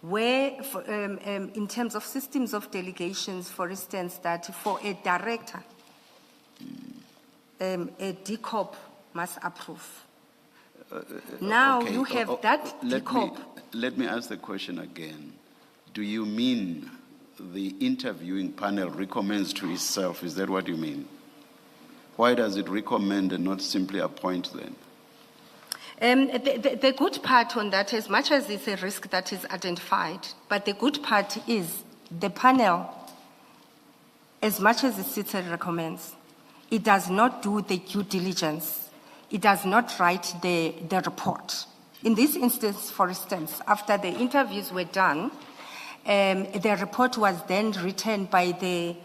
where, in terms of systems of delegations, for instance, that for a director, a DCOP must approve. Now okay. you have that DCOP. Let me ask the question again. Do you mean the interviewing panel recommends to itself? Is that what you mean? Why does it recommend and not simply appoint then? The good part on that, as much as it's a risk that is identified, but the good part is the panel, as much as the city recommends, it does not do the due diligence. It does not write the report. In this instance, for instance, after the interviews were done, the report was then written by the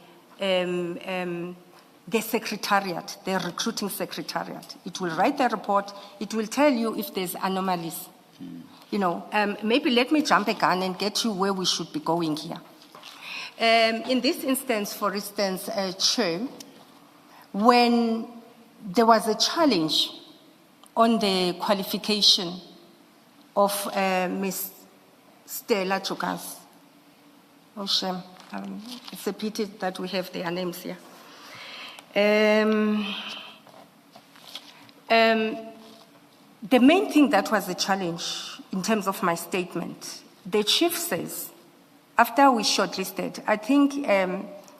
secretariat, the recruiting secretariat. It will write the report. It will tell you if there's anomalies. You know, maybe let me jump a gun and get you where we should be going here. In this instance, for instance, Chair, when there was a challenge on the qualification of Ms. Stella Chukas. Oh, shame. It's a pity that we have their names here. The main thing that was a challenge in terms of my statement, the chief says, after we shortlisted, I think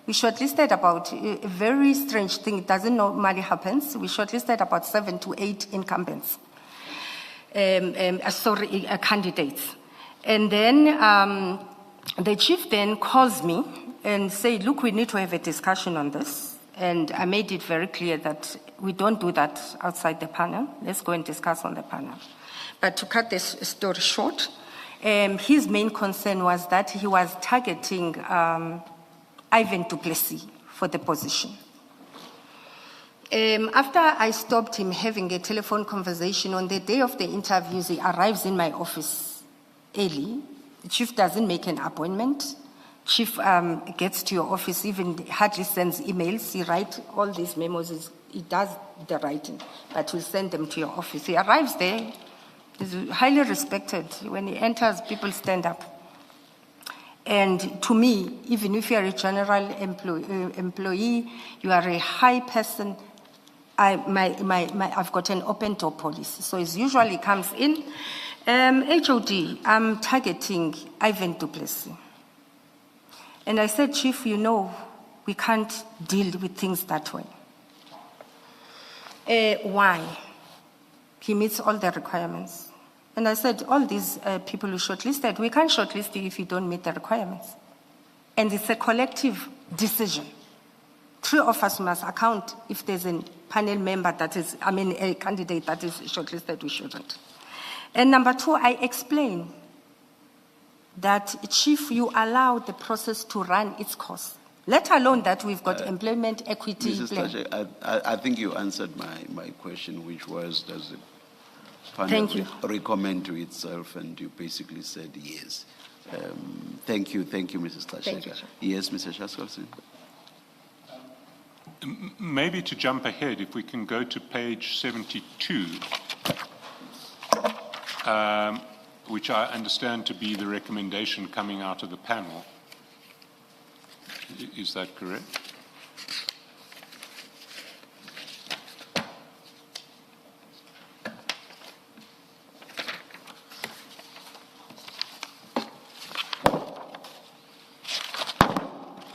we shortlisted about a very strange thing. It doesn't normally happen. We shortlisted about 7 to 8 incumbents. Candidates. And then the chief then calls me and said, look, we need to have a discussion on this. And I made it very clear that we don't do that outside the panel. Let's go and discuss on the panel. But to cut this story short, his main concern was that he was targeting Ivan du Plessis for the position. After I stopped him having a telephone conversation on the day of the interviews, he arrives in my office early. The chief doesn't make an appointment. Chief gets to your office, even hardly sends emails. He writes all these memos. He does the writing, but will send them to your office. He arrives there, He's highly respected. When he enters, people stand up. And to me, even if you are a general employee, you are a high person, I've got an open door policy. So it usually comes in. HOD, I'm targeting Ivan du Plessis. And I said, Chief, you know, we can't deal with things that way. Why? He meets all the requirements. And I said, all these people who shortlisted, we can't shortlist you if you don't meet the requirements. And it's a collective decision. 3 of us must account if there's a panel member that is, a candidate that is shortlisted, we shouldn't. And number 2, I explain that, Chief, you allow the process to run its course. Let alone that we've got employment equity Mrs. plan. Tashe, I think you answered my question, which was, does the panel Thank you. recommend to itself? And you basically said yes. Thank you, Mrs. Tashe. Thank you, Chair. Yes, Mr. Shaskovsky. Maybe to jump ahead, if we can go to page 72, which I understand to be the recommendation coming out of the panel. Is that correct?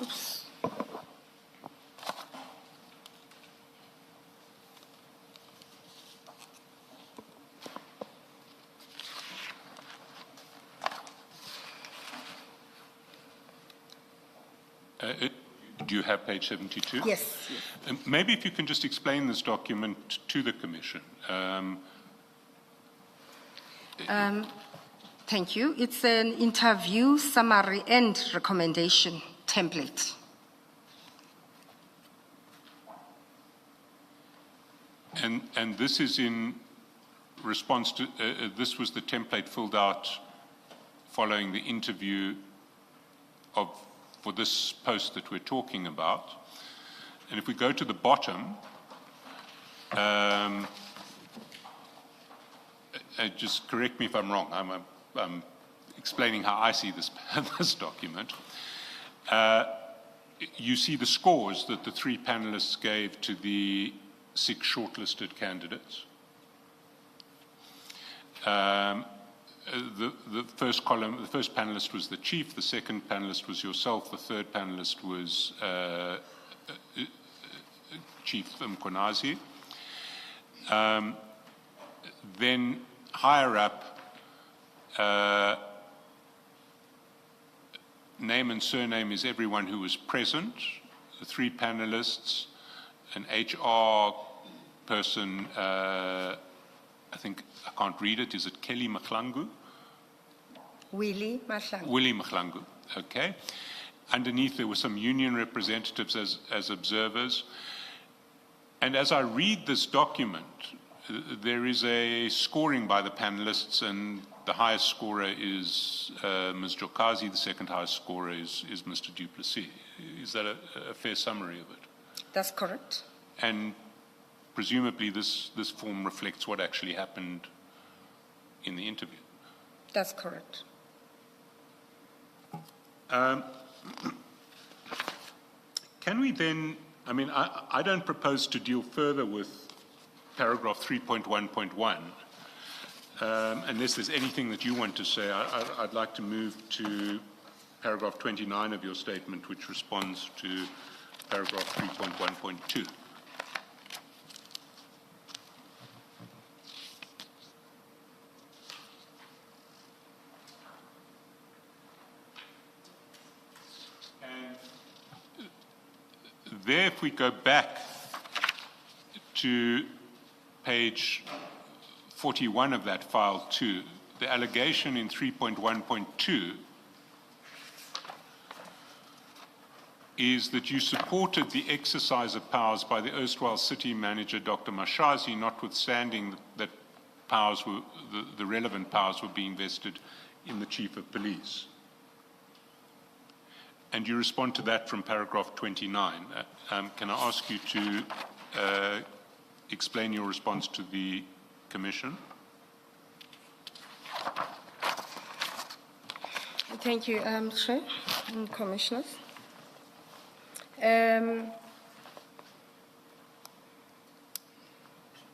Oops. Do you have page 72? Yes. Maybe if you can just explain this document to the Commission. Thank you. It's an interview summary and recommendation template. And this is in response to, this was the template filled out following the interview for this post that we're talking about. And if we go to the bottom, just correct me if I'm wrong, I'm explaining how I see this, this document. You see the scores that the 3 panelists gave to the 6 shortlisted candidates. The first column, the first panelist was the chief, the second panelist was yourself, the third panelist was Chief Mkonazi. Then higher up, name and surname is everyone who was present, the 3 panelists, an HR person, I think, I can't read it. Is it Kelly Mahlangu? Willie Mahlangu. Willie Mahlangu, okay. Underneath there were some union representatives as observers. And as I read this document, there is a scoring by the panelists, and the highest scorer is Ms. Jokazi, the second highest scorer is Mr. du Plessis. Is that a fair summary of it? That's correct. And presumably this form reflects what actually happened in the interview. That's correct. Can we then, I don't propose to deal further with paragraph 3.1.1, unless there's anything that you want to say. I'd like to move to paragraph 29 of your statement, which responds to paragraph 3.1.2. There, if we go back to page 41 of that file too, the allegation in 3.1.2 is that you supported the exercise of powers by the erstwhile city manager, Dr. Mashazi, notwithstanding that powers were, the relevant powers were being vested in the chief of police. And you respond to that from paragraph 29. Can I ask you to explain your response to the Commission? Thank you, Chair and Commissioners.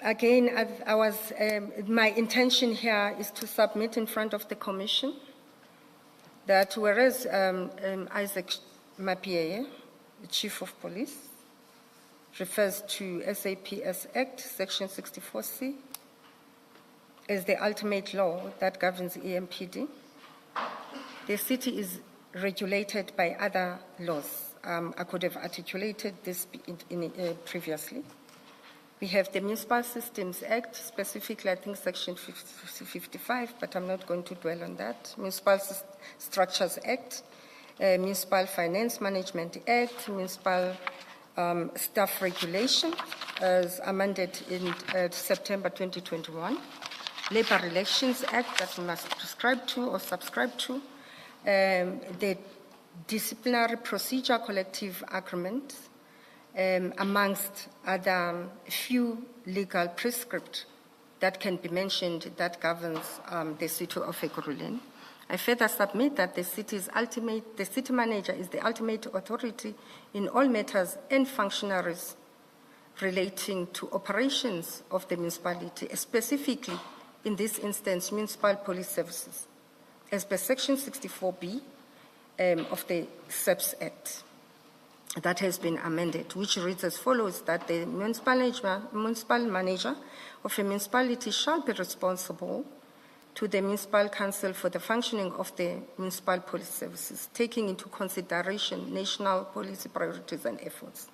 Again, my intention here is to submit in front of the Commission that whereas Isaac Mapieye, the Chief of Police, refers to SAPS Act, Section 64C, as the ultimate law that governs EMPD, the city is regulated by other laws. I could have articulated this previously. We have the Municipal Systems Act, specifically I think Section 55, but I'm not going to dwell on that. Municipal Structures Act, Municipal Finance Management Act, Municipal Staff Regulation, as amended in September 2021, Labor Relations Act that we must prescribe to or subscribe to, the Disciplinary Procedure Collective Agreement, amongst other few legal prescript that can be mentioned that governs the city of Ekurhuleni. I further submit that the city manager is the ultimate authority in all matters and functionaries relating to operations of the municipality, specifically in this instance, municipal police services, as per Section 64B of the SAPS Act that has been amended, which reads as follows, that the municipal manager of a municipality shall be responsible to the municipal council for the functioning of the municipal police services, taking into consideration national policy priorities and efforts.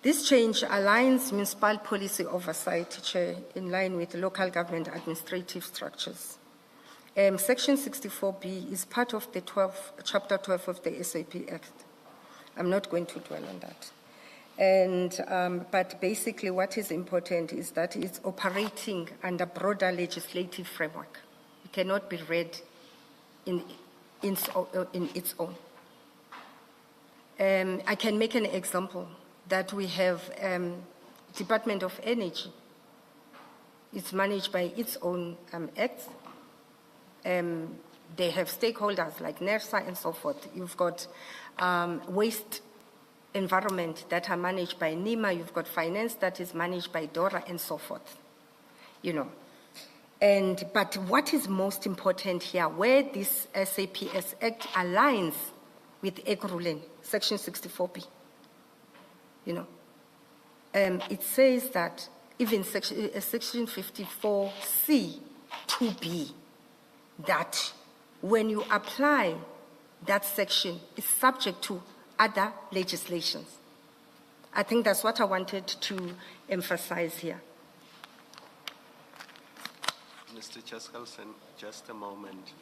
This change aligns municipal policy oversight, Chair, in line with local government administrative structures. Section 64B is part of the Chapter 12 of the SAP Act. I'm not going to dwell on that. But basically what is important is that it's operating under broader legislative framework. It cannot be read in its own. I can make an example that we have Department of Energy. It's managed by its own acts. They have stakeholders like NERSA and so forth. You've got waste environment that are managed by NEMA. You've got finance that is managed by DORA and so forth. You know. But what is most important here, where this SAPS Act aligns with Ekurhuleni, Section 64B, you know, it says that even Section 54C 2B, that when you apply that section, it's subject to other legislations. I think that's what I wanted to emphasize here. Mr. Chaskalson, just a moment.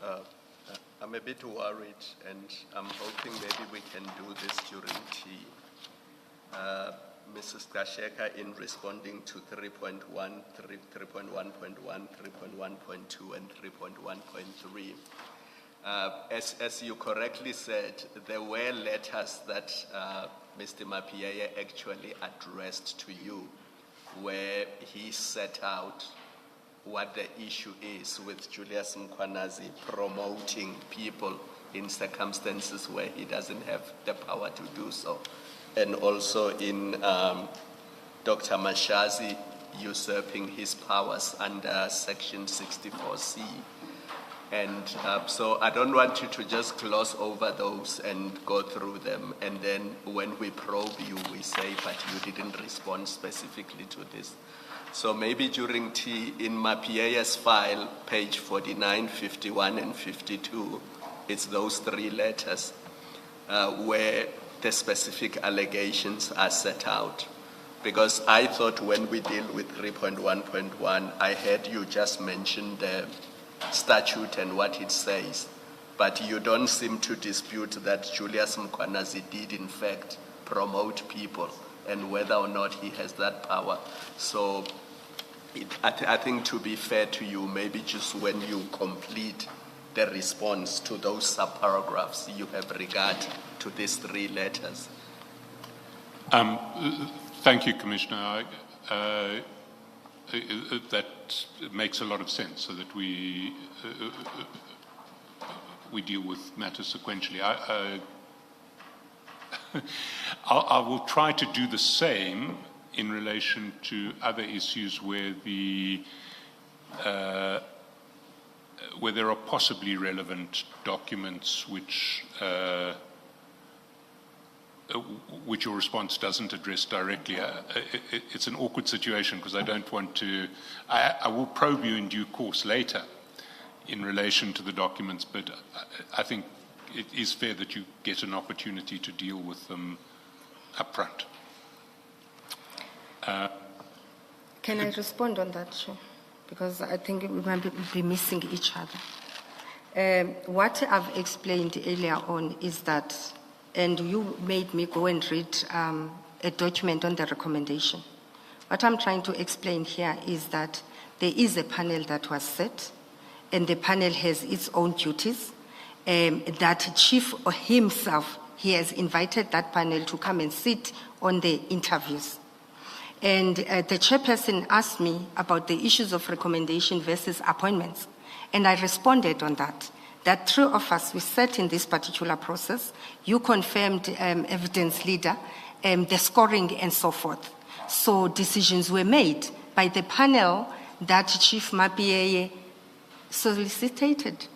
I'm a bit worried, and I'm hoping maybe we can do this during tea. Mrs. Kasheka, in responding to 3.1, 3.1.1, 3.1.2, and 3.1.3, as you correctly said, there were letters that Mr. Mapieye actually addressed to you, where he set out what the issue is with Julius Mkhwanazi promoting people in circumstances where he doesn't have the power to do so. And also in Dr. Mashazi usurping his powers under Section 64C. And so I don't want you to just gloss over those and go through them. And then when we probe you, we say, but you didn't respond specifically to this. So maybe during tea, in Mapiye's file, page 49, 51, and 52, it's those three letters where the specific allegations are set out. Because I thought when we deal with 3.1.1, I heard you just mention the statute and what it says, but you don't seem to dispute that Julius Mkhwanazi did in fact promote people and whether or not he has that power. So I think to be fair to you, maybe just when you complete the response to those subparagraphs, you have regard to these three letters. Thank you, Commissioner. That makes a lot of sense, so that we we deal with matters sequentially. I will try to do the same in relation to other issues where where there are possibly relevant documents which your response doesn't address directly. It's an awkward situation because I don't want to. I will probe you in due course later in relation to the documents, but I think it is fair that you get an opportunity to deal with them up front. Can I respond on that, Chair? Because I think we might be missing each other. What I've explained earlier on is that, and you made me go and read a document on the recommendation. What I'm trying to explain here is that there is a panel that was set, and the panel has its own duties. That chief himself, he has invited that panel to come and sit on the interviews. And the chairperson asked me about the issues of recommendation versus appointments. And I responded on that three of us, we sat in this particular process. You confirmed evidence leader, the scoring and so forth. So decisions were made by the panel that Chief Mapie solicited.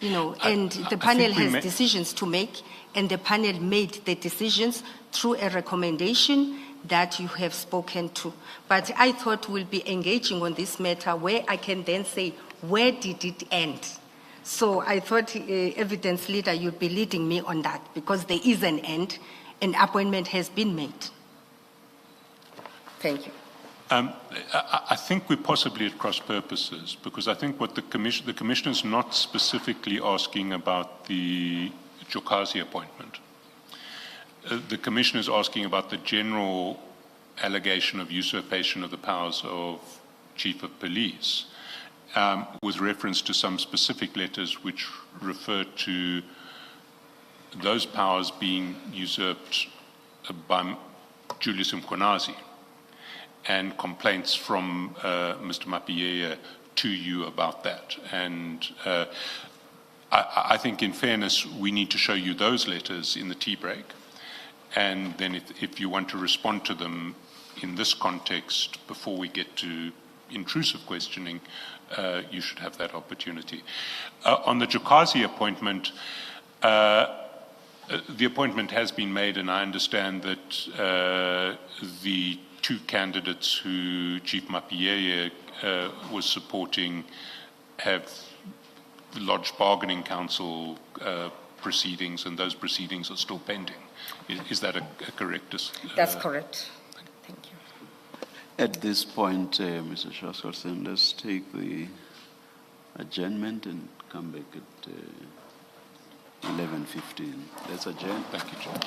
And the panel has decisions to make, and the panel made the decisions through a recommendation that you have spoken to. But I thought we'll be engaging on this matter where I can then say, where did it end? So I thought, evidence leader, you'd be leading me on that because there is an end, an appointment has been made. Thank you. I think we're possibly at cross purposes because I think what the commission is not specifically asking about the Jokazi appointment. The commission is asking about the general allegation of usurpation of the powers of chief of police with reference to some specific letters which refer to those powers being usurped by Julius Mkhwanazi and complaints from Mr. Mapie to you about that. And I think in fairness, we need to show you those letters in the tea break. And then if you want to respond to them in this context before we get to intrusive questioning, you should have that opportunity. On the Jokazi appointment, the appointment has been made, and I understand that the two candidates who Chief Mapie was supporting have lodged bargaining council proceedings, and those proceedings are still pending. Is that a correct? That's correct. Thank you. At this point, Mr. Shaskarsen, let's take the adjournment and come back at 11:15. Let's adjourn. Thank you, Chair.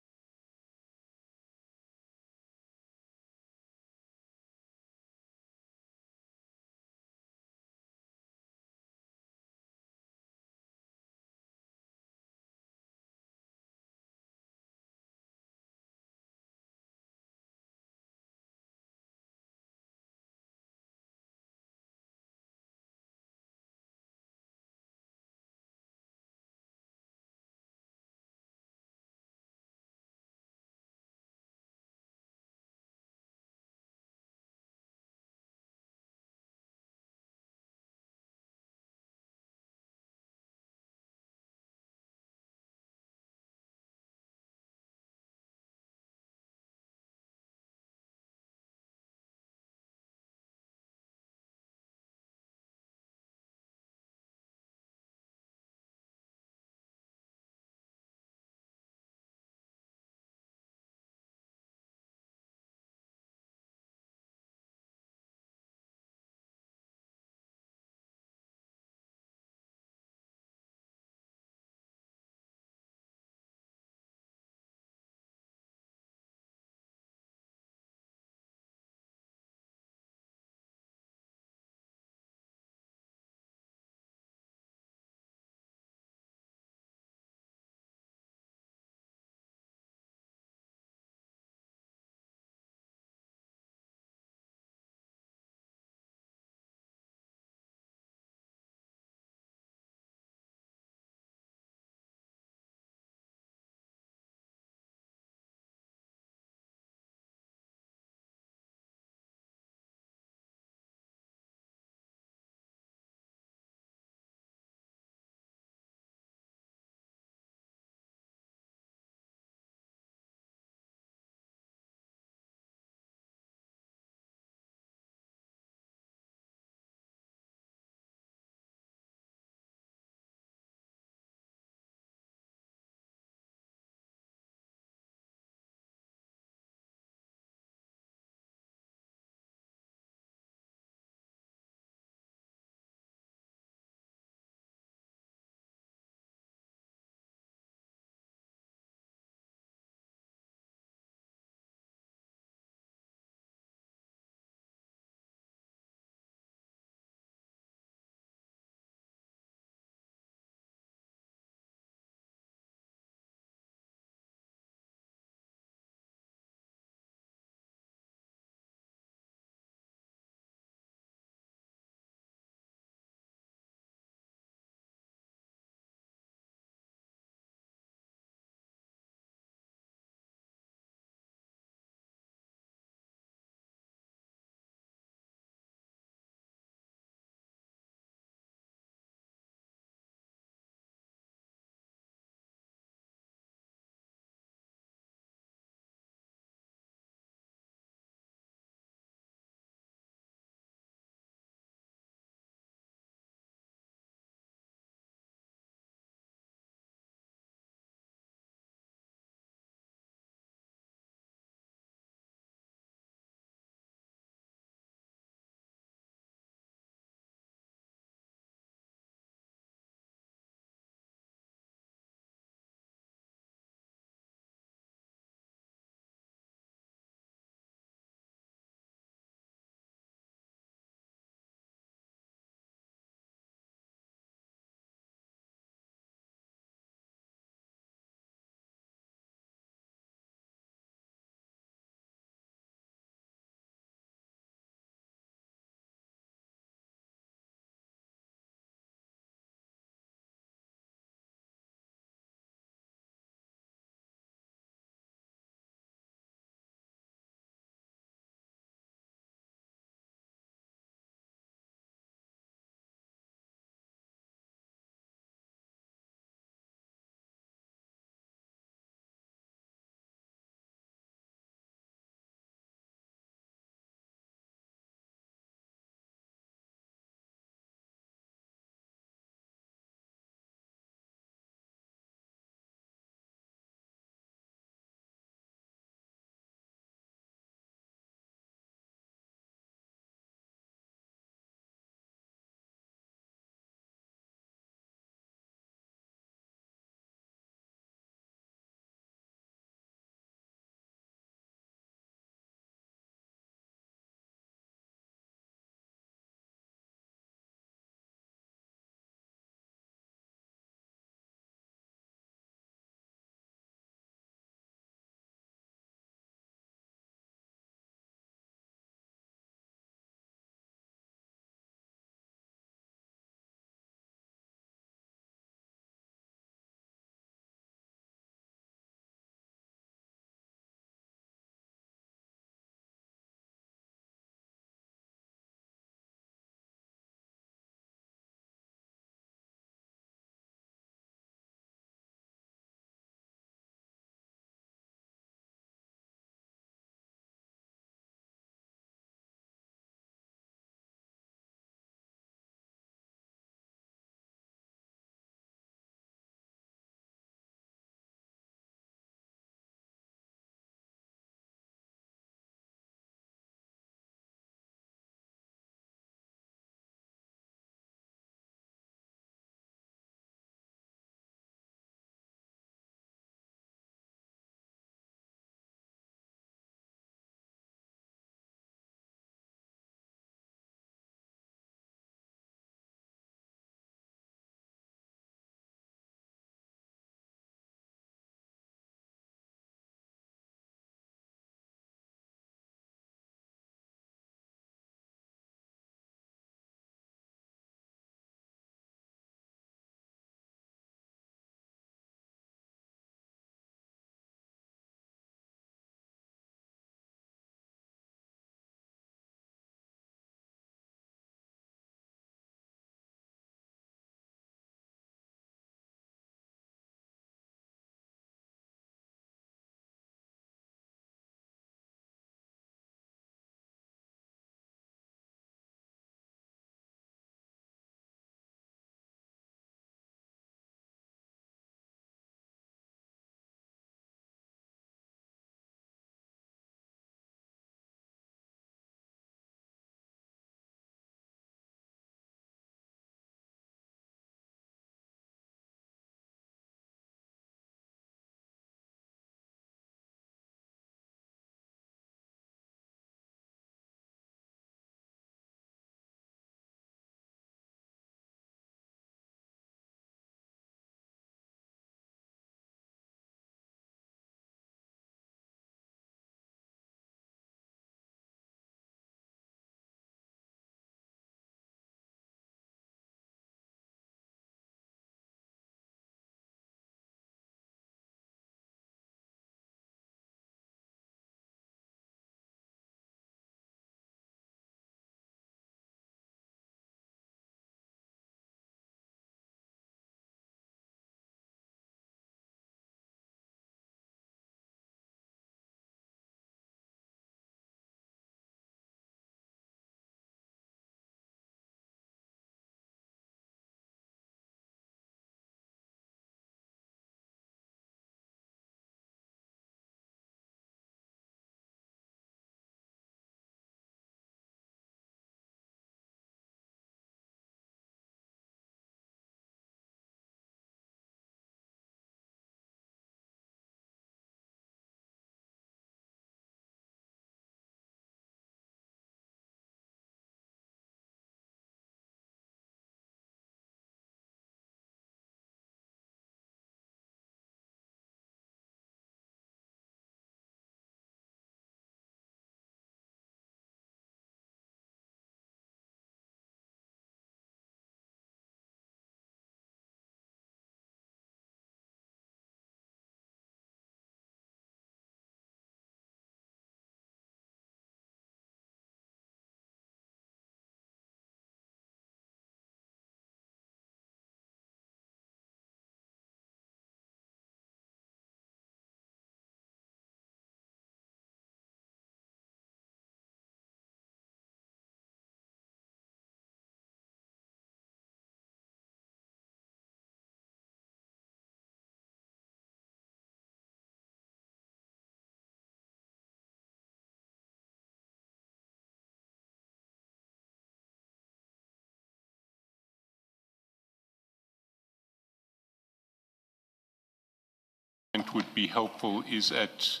would be helpful is at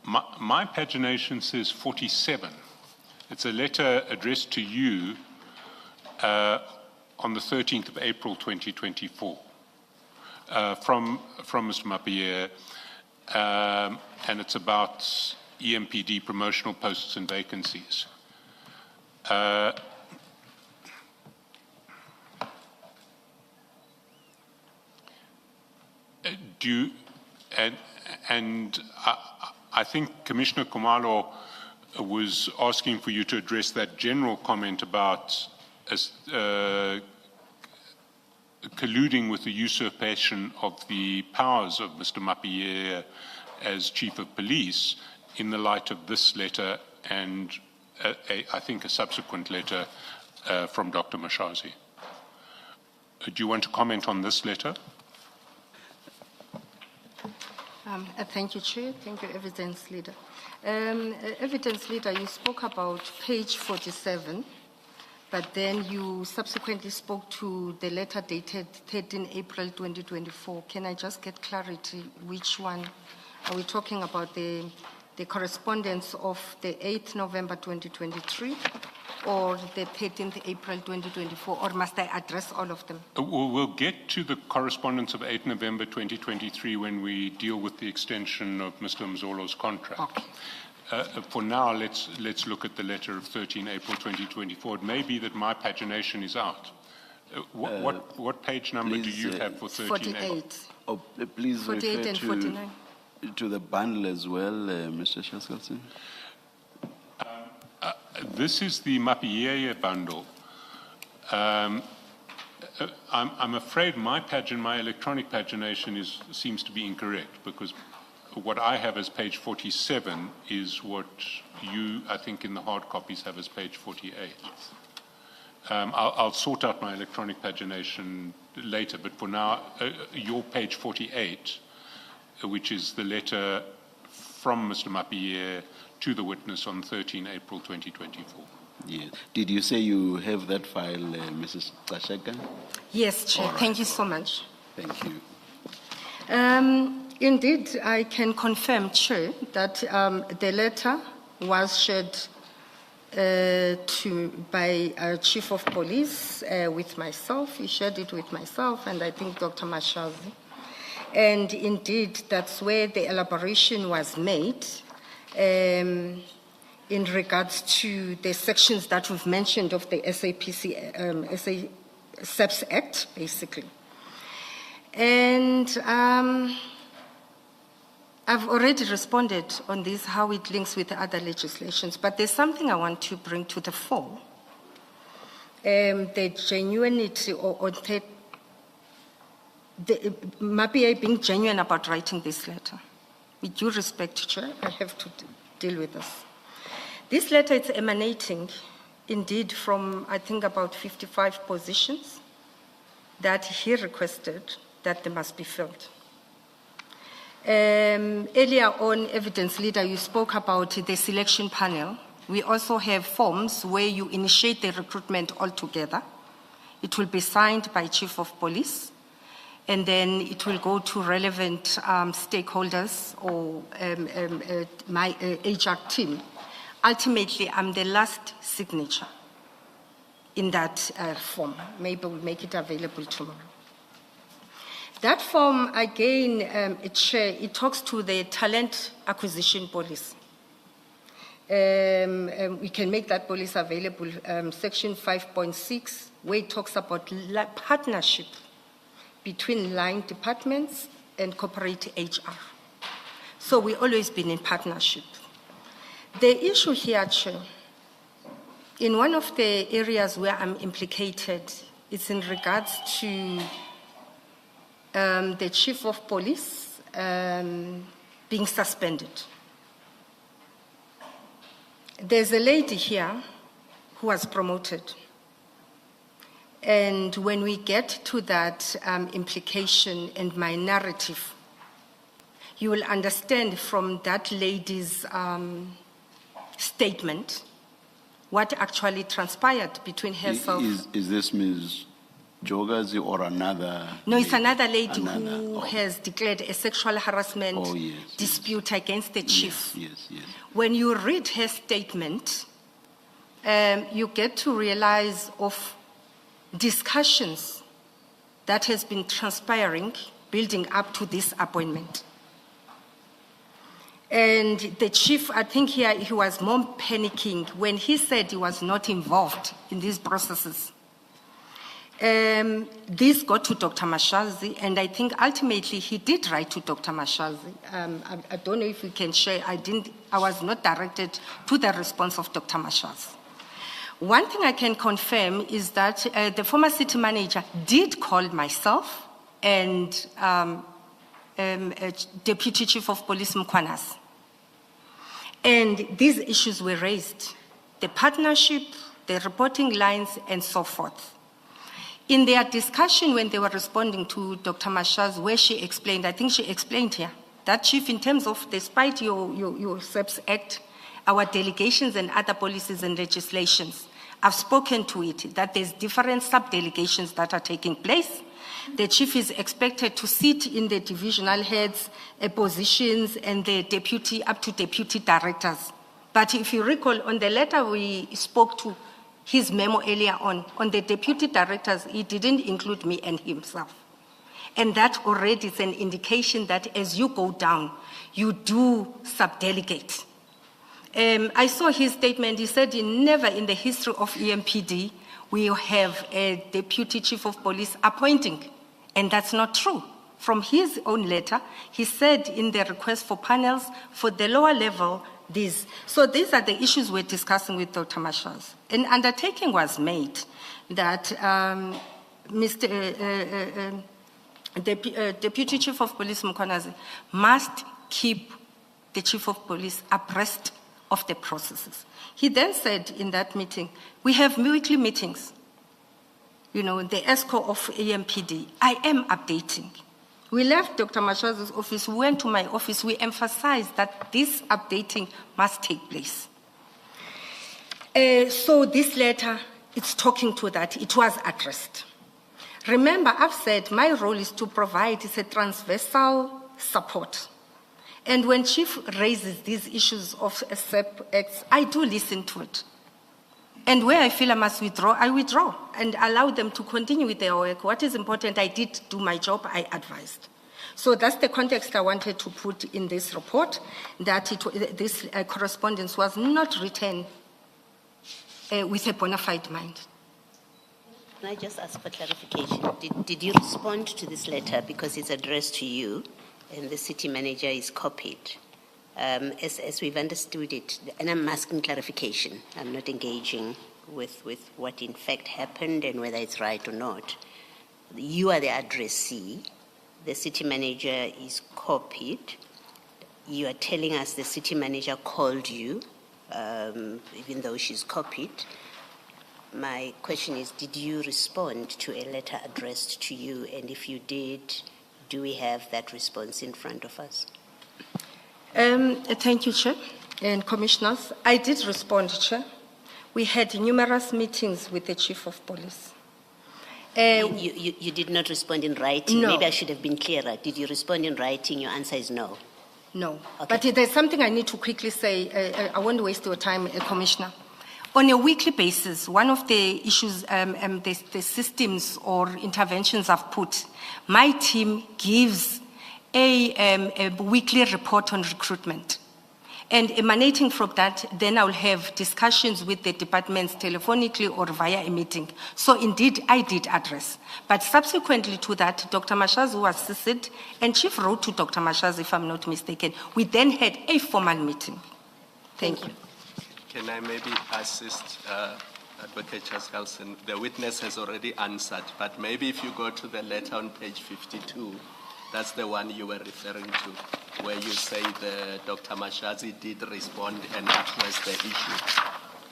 my pagination says 47. It's a letter addressed to you on the 13th of April 2024 from Mr. Mapie, and it's about EMPD promotional posts and vacancies. I think Commissioner Kumalo was asking for you to address that general comment about colluding with the usurpation of the powers of Mr. Mapie as Chief of Police in the light of this letter and I think a subsequent letter from Dr. Mashazi. Do you want to comment on this letter? Thank you, Chair. Thank you, Evidence Leader. Evidence Leader, you spoke about page 47, but then you subsequently spoke to the letter dated 13 April 2024. Can I just get clarity which one? Are we talking about the correspondence of the 8th November 2023 or the 13th April 2024, or must I address all of them? We'll get to the correspondence of 8 November 2023 when we deal with the extension of Mr. Mzolo's contract. Okay. For now, let's look at the letter of 13 April 2024. It may be that my pagination is out. What page number do you have for 13 April? 48. Oh, please 48 refer and 49. to the bundle as well, Mr. Shaskalson. This is the Mapie bundle. I'm afraid my electronic pagination seems to be incorrect because what I have as page 47 is what you, I think, in the hard copies have as page 48. I'll sort out my electronic pagination later, but for now, your page 48, which is the letter from Mr. Mapie to the witness on 13 April 2024. Yes. Did you say you have that file, Mrs. Tasheka? Yes, Chair. Right. Thank you so much. Thank you. Indeed, I can confirm, Chair, that the letter was shared by our Chief of Police with myself. He shared it with myself and I think Dr. Mashazi. And indeed, that's where the elaboration was made in regards to the sections that we've mentioned of the SAPS Act, basically. And I've already responded on this, how it links with other legislations, but there's something I want to bring to the fore. The genuinity or the Mapie being genuine about writing this letter. With due respect, Chair, I have to deal with this. This letter is emanating, indeed, from, I think, about 55 positions that he requested that they must be filled. Earlier on, Evidence Leader, you spoke about the selection panel. We also have forms where you initiate the recruitment altogether. It will be signed by Chief of Police, and then it will go to relevant stakeholders or my HR team. Ultimately, I'm the last signature in that form. Maybe we'll make it available tomorrow. That form, again, it talks to the talent acquisition policy. We can make that policy available, section 5.6, where it talks about partnership between line departments and corporate HR. So we've always been in partnership. The issue here, Chair, in one of the areas where I'm implicated, is in regards to the Chief of Police being suspended. There's a lady here who was promoted. And when we get to that implication and my narrative, you will understand from that lady's statement what actually transpired between herself. Is this Ms. Jogazi or another? No, it's lady? another lady Another, who oh. has declared a sexual harassment Oh, yes, dispute against the chief. Yes, yes. When you read her statement, you get to realize of discussions that has been transpiring, building up to this appointment. And the chief, I think here he was more panicking when he said he was not involved in these processes. This got to Dr. Mashazi, and I think ultimately he did write to Dr. Mashazi. I don't know if we can share. I was not directed to the response of Dr. Mashazi. One thing I can confirm is that the former city manager did call myself and Deputy Chief of Police Mkwanas. And these issues were raised, the partnership, the reporting lines, and so forth. In their discussion when they were responding to Dr. Mashaz, where she explained, I think she explained here, that chief, in terms of, despite your SEPS Act, our delegations and other policies and legislations, I've spoken to it, that there's different sub-delegations that are taking place. The chief is expected to sit in the divisional heads positions and the deputy, up to deputy directors. But if you recall, on the letter we spoke to, his memo earlier on the deputy directors, he didn't include me and himself. And that already is an indication that as you go down, you do sub-delegate. I saw his statement. He said never in the history of EMPD will have a deputy chief of police appointing. And that's not true. From his own letter, he said in the request for panels for the lower level, these. So these are the issues we're discussing with Dr. Mashaz. An undertaking was made that Deputy Chief of Police Mkonazi must keep the Chief of Police abreast of the processes. He then said in that meeting, we have weekly meetings. You know, the ESCO of EMPD, I am updating. We left Dr. Mashaz's office, we went to my office, we emphasized that this updating must take place. So this letter, it's talking to that, it was addressed. Remember, I've said my role is to provide, it's a transversal support. And when Chief raises these issues of SEPX, I do listen to it. And where I feel I must withdraw, I withdraw and allow them to continue with their work. What is important, I did do my job, I advised. So that's the context I wanted to put in this report, that this correspondence was not written with a bona fide mind. Can I just ask for clarification? Did you respond to this letter because it's addressed to you and the city manager is copied? As we've understood it, and I'm asking clarification, I'm not engaging with what in fact happened and whether it's right or not. You are the addressee, the city manager is copied, you are telling us the city manager called you, even though she's copied. My question is, did you respond to a letter addressed to you? And if you did, do we have that response in front of us? Thank you, Chair and Commissioners. I did respond, Chair. We had numerous meetings with the Chief of Police. You did not respond in writing? No. Maybe I should have been clearer. Did you respond in writing? Your answer is no. No. Okay. But there's something I need to quickly say. I won't waste your time, Commissioner. On a weekly basis, one of the issues, the systems or interventions I've put, my team gives a weekly report on recruitment. And emanating from that, then I'll have discussions with the departments telephonically or via a meeting. So indeed, I did address. But subsequently to that, Dr. Mashaz was assisted, and Chief wrote to Dr. Mashaz, if I'm not mistaken. We then had a formal meeting. Thank you. Can I maybe assist Advocate Chaskalson? The witness has already answered, but maybe if you go to the letter on page 52, that's the one you were referring to, where you say the Dr. Mashazi did respond and address the issue.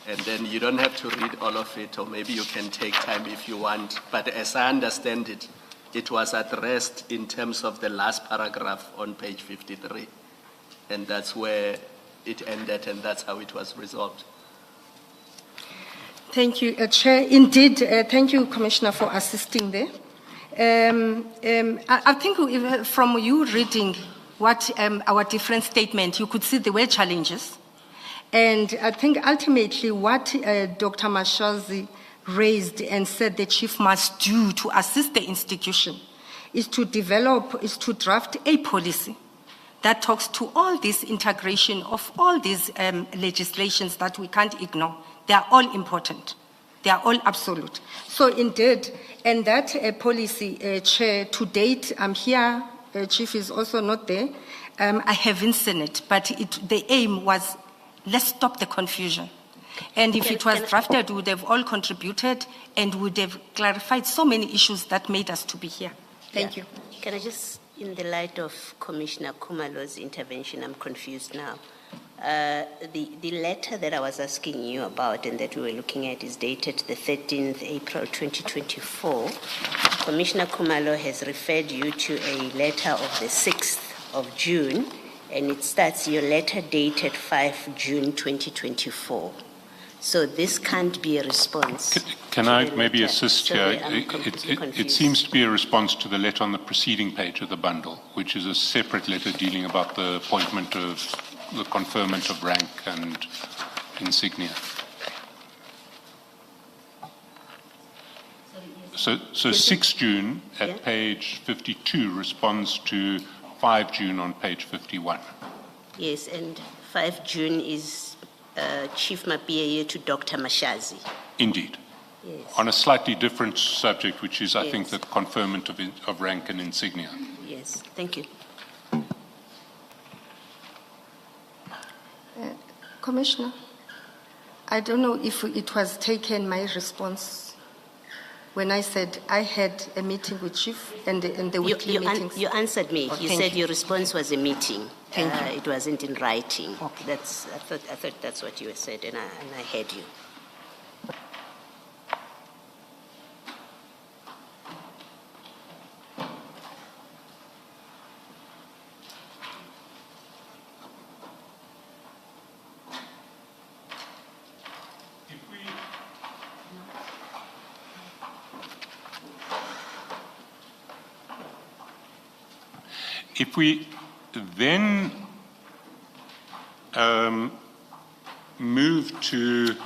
And then you don't have to read all of it, or maybe you can take time if you want. But as I understand it, it was addressed in terms of the last paragraph on page 53. And that's where it ended, and that's how it was resolved. Thank you, Chair. Indeed, thank you, Commissioner, for assisting there. I think from you reading what our different statement, you could see there were challenges. And I think ultimately what Dr. Mashazi raised and said the chief must do to assist the institution is to draft a policy that talks to all this integration of all these legislations that we can't ignore. They are all important. They are all absolute. So indeed, and that policy, Chair, to date, I'm here, Chief is also not there, I haven't seen it, but the aim was, let's stop the confusion. And if it was drafted, we would have all contributed and would have clarified so many issues that made us to be here. Thank you. Can I just, in the light of Commissioner Kumalo's intervention, I'm confused now. The letter that I was asking you about and that we were looking at is dated the 13th April 2024. Commissioner Kumalo has referred you to a letter of the 6th of June, and it starts your letter dated 5 June 2024. So this can't be a response. Can I maybe assist Sorry, here? I'm completely It confused. seems to be a response to the letter on the preceding page of the bundle, which is a separate letter dealing about the appointment of the conferment of rank and insignia. So 6 June at page 52 responds to 5 June on page 51. Yes, and 5 June is Chief Mabandla to Dr. Mashazi. Indeed. Yes. On a slightly different subject, which is, I think, Yes. the conferment of rank and insignia. Yes, thank you. Commissioner, I don't know if it was taken, my response, when I said I had a meeting with Chief and the weekly meetings. You answered me. Oh, You thank said you. your response was a meeting. Thank you. It wasn't in writing. Okay. I thought that's what you said, and I heard you. If we then move to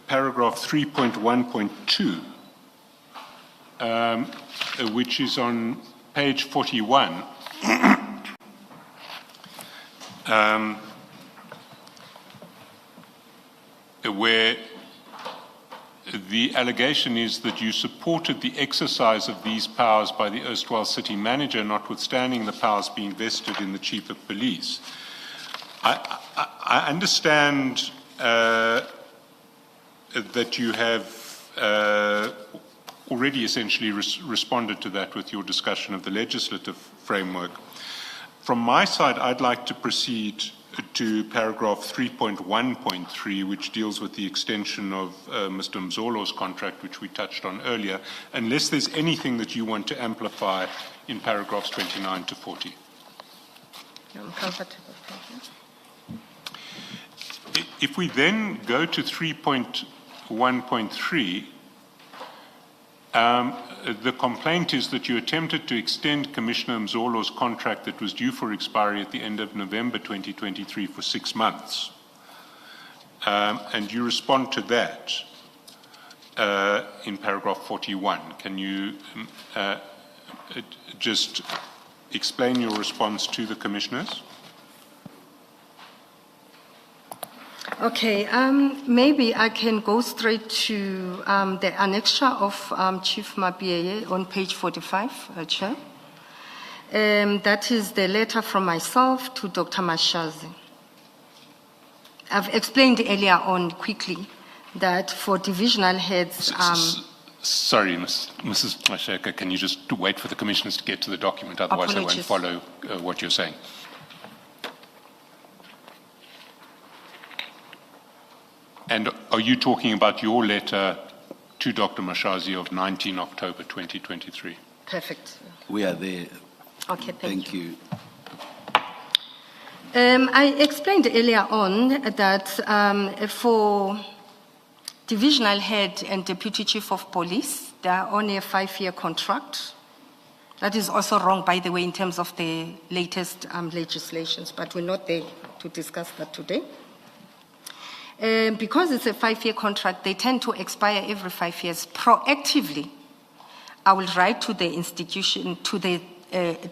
paragraph 3.1.2, which is on page 41, where the allegation is that you supported the exercise of these powers by the erstwhile city manager, notwithstanding the powers being vested in the chief of police. I understand that you have already essentially responded to that with your discussion of the legislative framework. From my side, I'd like to proceed to paragraph 3.1.3, which deals with the extension of Mr. Mzolo's contract, which we touched on earlier, unless there's anything that you want to amplify in paragraphs 29 to 40. I'm comfortable. Thank you. If we then go to 3.1.3, the complaint is that you attempted to extend Commissioner Mzolo's contract that was due for expiry at the end of November 2023 for 6 months. And you respond to that in paragraph 41. Can you just explain your response to the commissioners? Okay, maybe I can go straight to the annexure of Chief Mabandla on page 45, Chair. That is the letter from myself to Dr. Mashazi. I've explained earlier on quickly that for divisional heads... Sorry, Mrs. Mashaka, can you just wait for the commissioners to get to the document? Otherwise, Apologies. I won't follow what you're saying. And are you talking about your letter to Dr. Mashazi of 19 October 2023? Perfect. We are there. Okay, thank you. Thank you. I explained earlier on that for divisional head and deputy chief of police, they are on a 5-year contract. That is also wrong, by the way, in terms of the latest legislations, but we're not there to discuss that today. Because it's a 5-year contract, they tend to expire every 5 years. Proactively, I will write to the institution, to the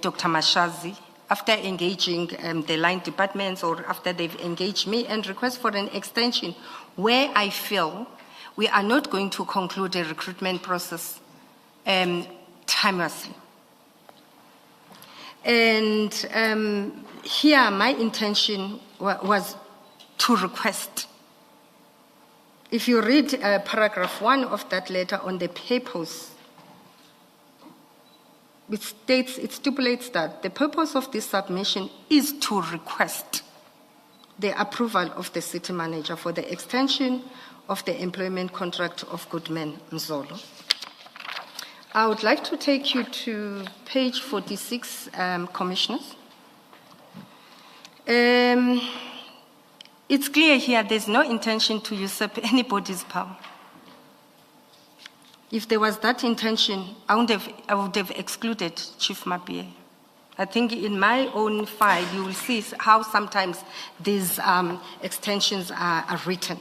Dr. Mashazi, after engaging the line departments or after they've engaged me, and request for an extension where I feel we are not going to conclude a recruitment process timelessly. And here my intention was to request. If you read paragraph 1 of that letter on the purpose, it stipulates that the purpose of this submission is to request the approval of the city manager for the extension of the employment contract of Goodman Mzolo. I would like to take you to page 46, Commissioners. It's clear here there's no intention to usurp anybody's power. If there was that intention, I would have excluded Chief Mabie. I think in my own file, you will see how sometimes these extensions are written.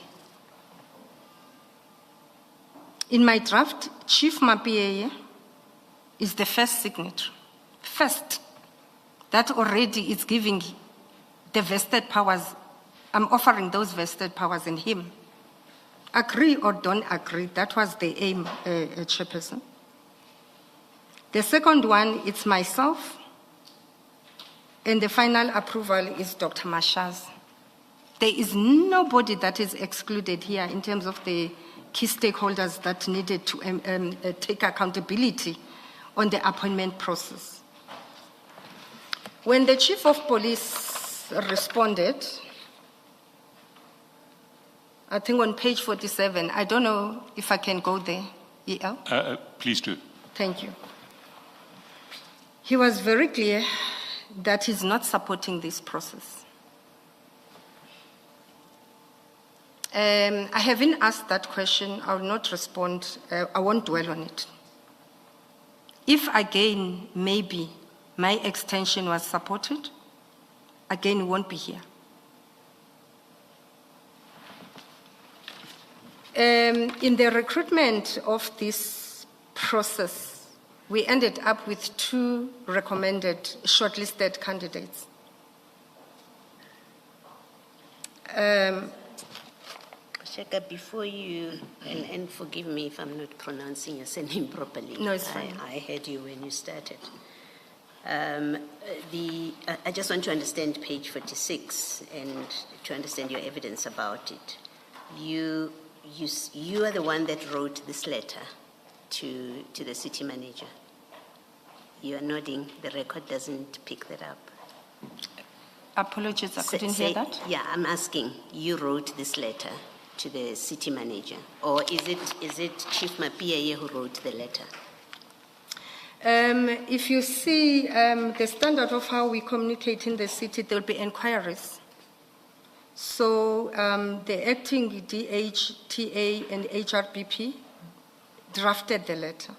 In my draft, Chief Mabie is the first signature. First, that already is giving the vested powers. I'm offering those vested powers in him. Agree or don't agree, that was the aim, Chairperson. The second one, it's myself, and the final approval is Dr. Mashaz. There is nobody that is excluded here in terms of the key stakeholders that needed to take accountability on the appointment process. When the Chief of Police responded, I think on page 47, I don't know if I can go there, EL? Please do. Thank you. He was very clear that he's not supporting this process. I haven't asked that question. I will not respond. I won't dwell on it. If again, maybe my extension was supported, again, we won't be here. In the recruitment of this process, we ended up with 2 recommended shortlisted candidates. Shaka, before you, and forgive me if I'm not pronouncing your surname properly. No, it's fine. I heard you when you started. I just want to understand page 46 and to understand your evidence about it. You are the one that wrote this letter to the city manager. You are nodding. The record doesn't pick that up. Apologies, I couldn't hear that. Yeah, I'm asking. You wrote this letter to the city manager, or is it Chief Mapia who wrote the letter? If you see the standard of how we communicate in the city, there will be inquiries. So the acting DHTA and HRBP drafted the letter.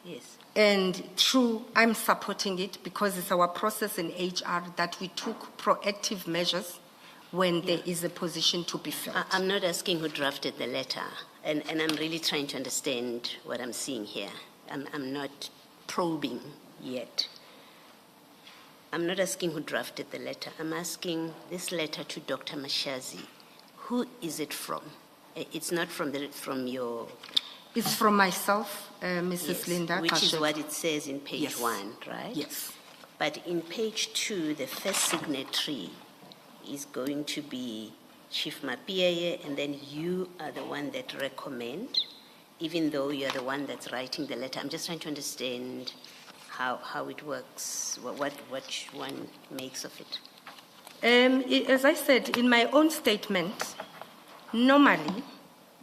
Yes. And true, I'm supporting it because it's our process in HR that we took proactive measures when there is a position to be filled. I'm not asking who drafted the letter, and I'm really trying to understand what I'm seeing here. I'm not probing yet. I'm not asking who drafted the letter. I'm asking this letter to Dr. Mashazi. Who is it from? It's not from your... It's from myself, Mrs. Yes, Linda which Kashev. is what it says in page Yes. 1, right? Yes. But in page 2, the first signatory is going to be Chief Mapia, and then you are the one that recommend, even though you're the one that's writing the letter. I'm just trying to understand how it works, what one makes of it. As I said, in my own statement, normally,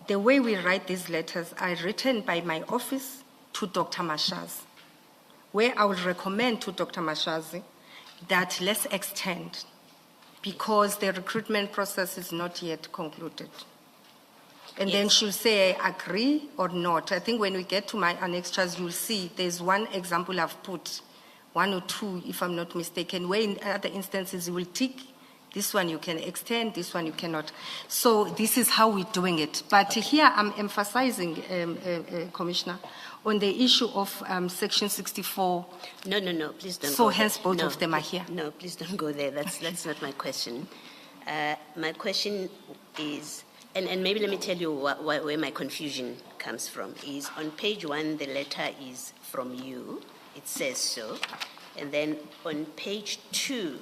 the way we write these letters are written by my office to Dr. Mashaz, where I will recommend to Dr. Mashazi, that let's extend because the recruitment process is not yet concluded. And then she'll say, I agree or not. I think when we get to my annexures, you'll see there's one example I've put, 1 or 2, if I'm not mistaken, where in other instances you will tick, this one you can extend, this one you cannot. So this is how we're doing it. But here I'm emphasizing, Commissioner, on the issue of Section 64. No, please don't So go hence there. both No, of them are here. No, please don't go there. That's not my question. My question is, and maybe let me tell you where my confusion comes from, is on page 1, the letter is from you. It says so. And then on page 2,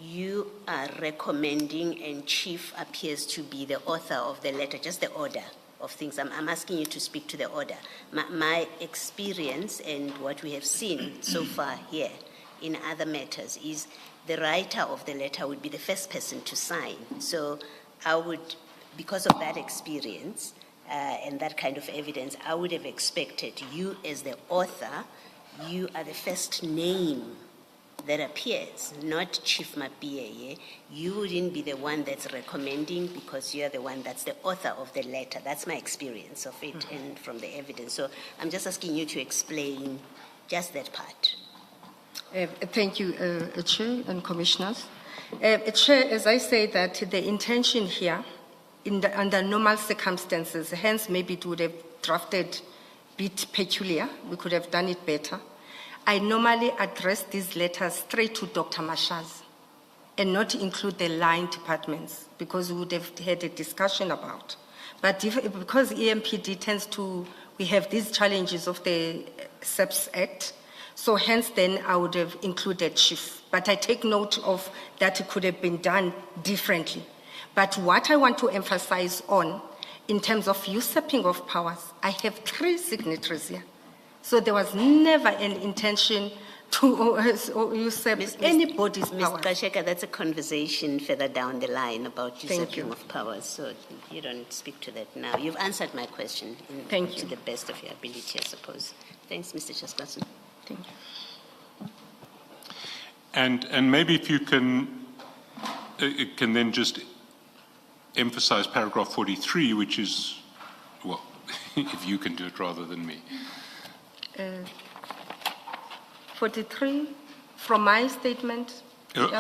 you are recommending, and Chief appears to be the author of the letter, just the order of things. I'm asking you to speak to the order. My experience and what we have seen so far here in other matters is the writer of the letter would be the first person to sign. So I would, because of that experience and that kind of evidence, I would have expected you as the author, you are the first name that appears, not Chief Mabie. You wouldn't be the one that's recommending because you are the one that's the author of the letter. That's my experience of it and from the evidence. So I'm just asking you to explain just that part. Thank you, Chair and Commissioners. Chair, as I say that the intention here, under normal circumstances, hence maybe it would have drafted a bit peculiar, we could have done it better. I normally address these letters straight to Dr. Mashaz and not include the line departments because we would have had a discussion about. But because EMPD tends to, we have these challenges of the SEPS Act, so hence then I would have included Chief. But I take note of that it could have been done differently. But what I want to emphasize on, in terms of usurping of powers, I have 3 signatories here. So there was never an intention to usurp anybody's power. Ms. Kasheka, that's a conversation further down the line about usurping of powers, so you don't speak to that now. You've answered my question to the best of your ability, I suppose. Thanks, Mr. Chasplason. Thank you. And maybe if you can then just emphasize paragraph 43, which is, well, if you can do it rather than me. 43, from my statement?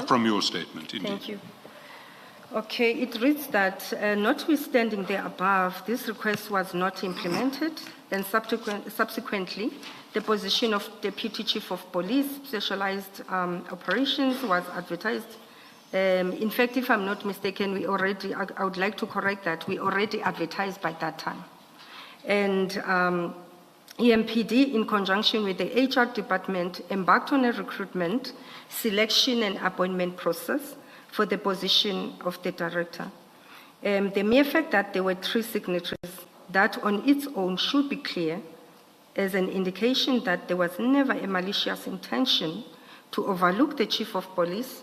From your statement, indeed. Thank you. Okay, it reads that notwithstanding the above, this request was not implemented, and subsequently, the position of Deputy Chief of Police, Specialized Operations was advertised. In fact, if I'm not mistaken, I would like to correct that, we already advertised by that time. And EMPD, in conjunction with the HR department, embarked on a recruitment, selection, and appointment process for the position of the director. The mere fact that there were 3 signatories, that on its own should be clear as an indication that there was never a malicious intention to overlook the Chief of Police,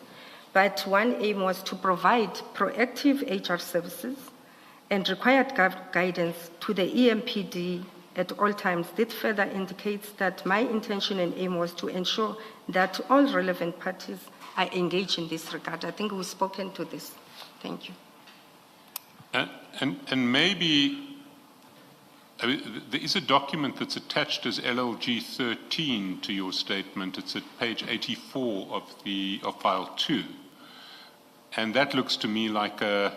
but one aim was to provide proactive HR services and required guidance to the EMPD at all times. That further indicates that my intention and aim was to ensure that all relevant parties are engaged in this regard. I think we've spoken to this. Thank you. And maybe, I mean, there is a document that's attached as LLG 13 to your statement. It's at page 84 of file 2. And that looks to me like a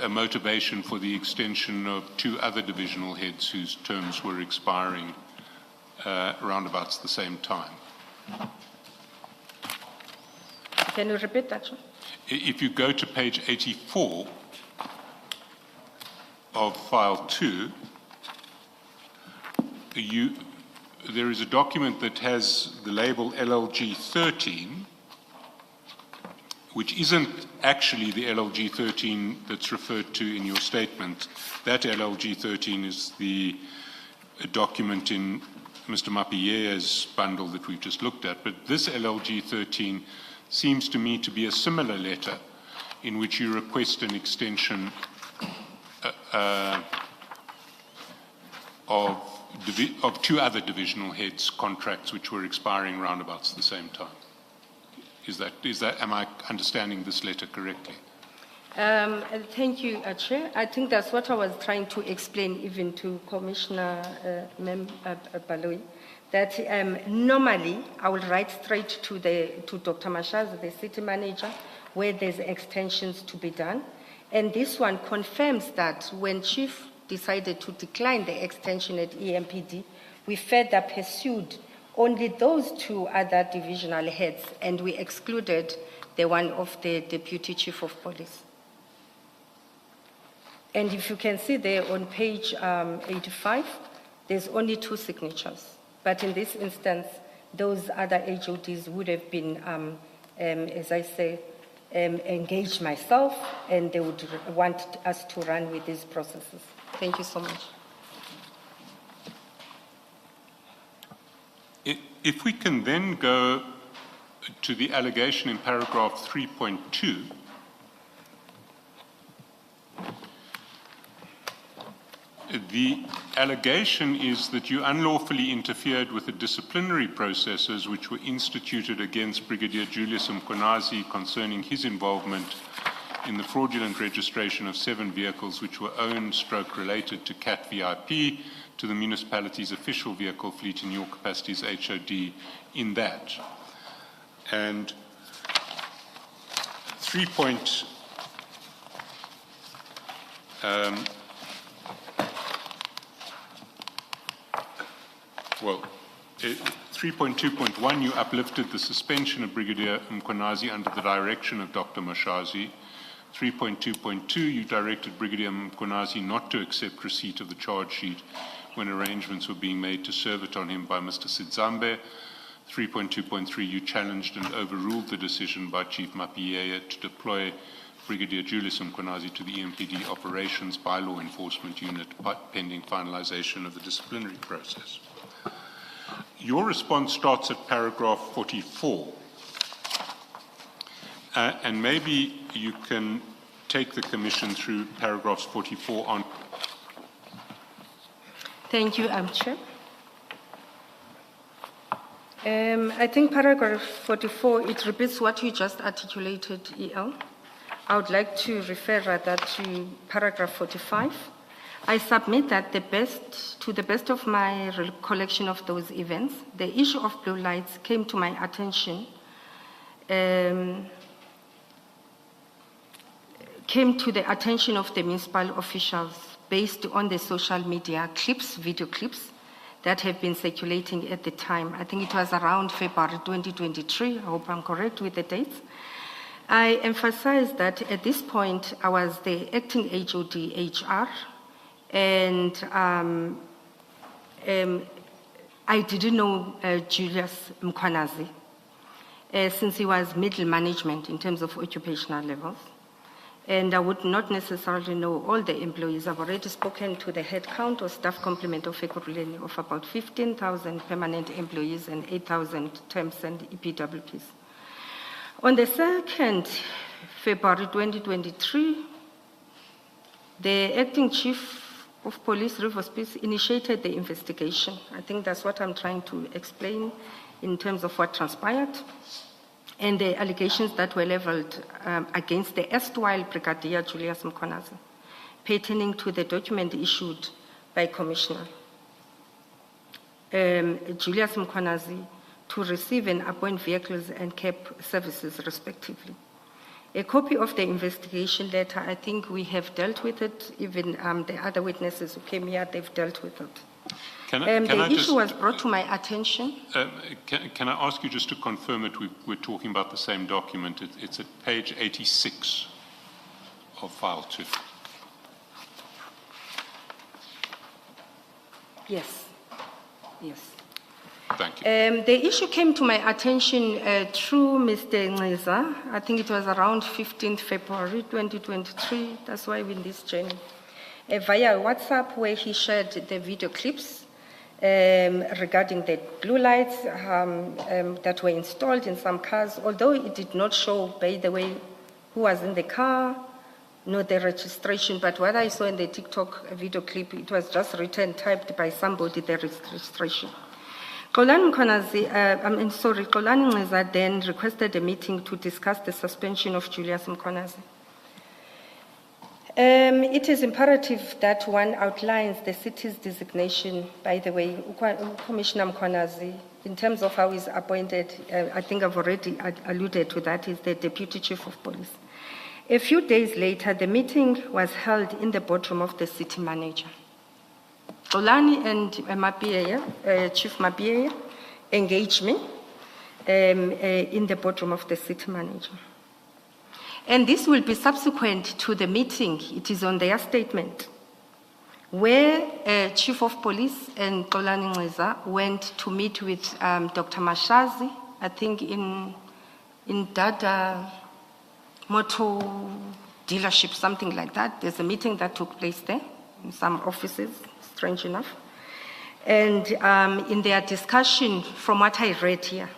motivation for the extension of 2 other divisional heads whose terms were expiring roundabouts the same time. Can you repeat that, sir? If you go to page 84 of file 2, there is a document that has the label LLG 13, which isn't actually the LLG 13 that's referred to in your statement. That LLG 13 is the document in Mr. Mapie's bundle that we've just looked at. But this LLG 13 seems to me to be a similar letter in which you of two other divisional heads' contracts which were expiring roundabouts at the same time. Is that, am I understanding this letter correctly? Thank you, Chair. I think that's what I was trying to explain even to Commissioner Baloyi, that normally I will write straight to Dr. Mashaz, the city manager, where there's extensions to be done. And this one confirms that when Chief decided to decline the extension at EMPD, we further pursued only those two other divisional heads, and we excluded the one of the Deputy Chief of Police. And if you can see there on page 85, there's only 2 signatures. But in this instance, those other HODs would have been, as I say, engaged myself, and they would want us to run with these processes. Thank you so much. If we can then go to the allegation in paragraph 3.2, the allegation is that you unlawfully interfered with the disciplinary processes which were instituted against Brigadier Julius Mkhwanazi concerning his involvement in the fraudulent registration of 7 vehicles which were owned / related to CAT VIP to the municipality's official vehicle fleet in your capacity as HOD in that. And 3.2.1, you uplifted the suspension of Brigadier Mkhwanazi under the direction of Dr. Mashazi. 3.2.2, you directed Brigadier Mkhwanazi not to accept receipt of the charge sheet when arrangements were being made to serve it on him by Mr. Sidzambe. 3.2.3, you challenged and overruled the decision by Chief Mapiyeye to deploy Brigadier Julius Mkhwanazi to the EMPD Operations Bylaw Enforcement Unit pending finalization of the disciplinary process. Your response starts at paragraph 44. And maybe you can take the Commission through paragraphs 44 on. Thank you, Chair. I think paragraph 44, it repeats what you just articulated, EL. I would like to refer rather to paragraph 45. I submit that to the best of my recollection of those events, the issue of blue lights came to my attention came to the attention of the municipal officials based on the social media clips, video clips, that have been circulating at the time. I think it was around February 2023. I hope I'm correct with the dates. I emphasize that at this point, I was the acting HOD HR, and I didn't know Julius Mkhwanazi since he was middle management in terms of occupational levels. And I would not necessarily know all the employees. I've already spoken to the head count or staff complement of Ekurhuleni of about 15,000 permanent employees and 8,000 temps and EPWPs. On the 2nd February 2023, the acting chief of police, Rivers Peace, initiated the investigation. I think that's what I'm trying to explain in terms of what transpired, and the allegations that were leveled against the erstwhile Brigadier Julius Mkhwanazi, pertaining to the document issued by Commissioner Julius Mkhwanazi to receive and appoint vehicles and cab services, respectively. A copy of the investigation letter, I think we have dealt with it. Even the other witnesses who came here, they've dealt with it. The issue was brought to my attention. Can I ask you just to confirm it? We're talking about the same document. It's at page 86 of file 2. Yes. Yes. Thank you. The issue came to my attention through Mr. Nziza. I think it was around 15th February 2023. That's why we're in this journey. Via WhatsApp, where he shared the video clips regarding the blue lights that were installed in some cars, although it did not show, by the way, who was in the car, not the registration, but what I saw in the TikTok video clip, it was just written, typed by somebody, the registration. Xolani Nxiza then requested a meeting to discuss the suspension of Julius Mkhwanazi. It is imperative that one outlines the city's designation. By the way, Commissioner Mkhwanazi, in terms of how he's appointed, I think I've already alluded to that, is the Deputy Chief of Police. A few days later, the meeting was held in the boardroom of the city manager. Xolani and Chief Mabiyeye engaged me in the boardroom of the city manager. And this will be subsequent to the meeting, it is on their statement, where Chief of Police and Xolani Nxiza went to meet with Dr. Mashazi, I think in Dada Motor dealership, something like that. There's a meeting that took place there in some offices, strange enough. And in their discussion, from what I read here,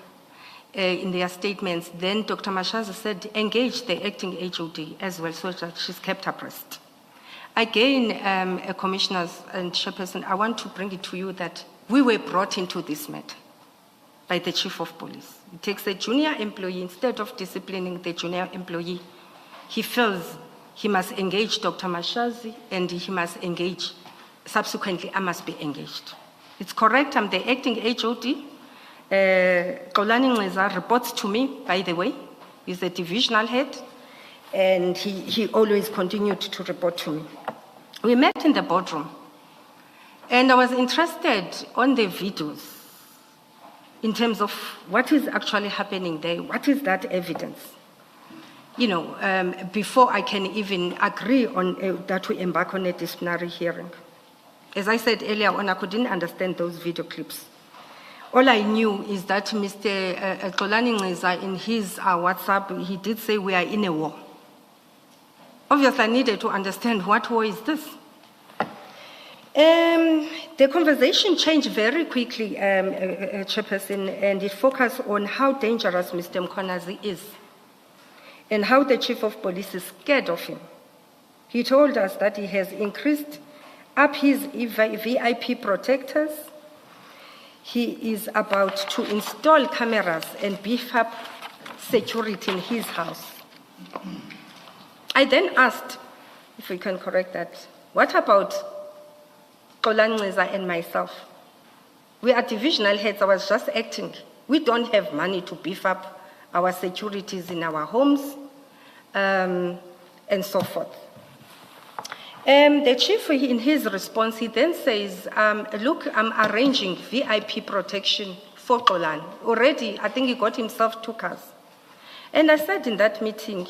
in their statements, then Dr. Mashazi said, engage the acting HOD as well, so that she's kept abreast. Again, commissioners and chairperson, I want to bring it to you that we were brought into this matter by the Chief of Police. It takes a junior employee, instead of disciplining the junior employee, he feels he must engage Dr. Mashazi and he must engage, subsequently I must be engaged. It's correct, I'm the acting HOD. Xolani Nxiza reports to me, by the way. He's a divisional head, and he always continued to report to me. We met in the boardroom, and I was interested on the videos in terms of what is actually happening there, what is that evidence? You know, before I can even agree on that we embark on a disciplinary hearing. As I said earlier on, I couldn't understand those video clips. All I knew is that Mr. Xolani Nxiza, in his WhatsApp, he did say we are in a war. Obviously, I needed to understand what war is this. The conversation changed very quickly, Chairperson, and it focused on how dangerous Mr. Mkhwanazi is and how the Chief of Police is scared of him. He told us that he has increased up his VIP protectors. He is about to install cameras and beef up security in his house. I then asked, if we can correct that, what about Xolani Nxiza and myself? We are divisional heads, I was just acting. We don't have money to beef up our securities in our homes, and so forth. The chief, in his response, he then says, look, I'm arranging VIP protection for Xolani. Already, I think he got himself 2 cars. And I said in that meeting,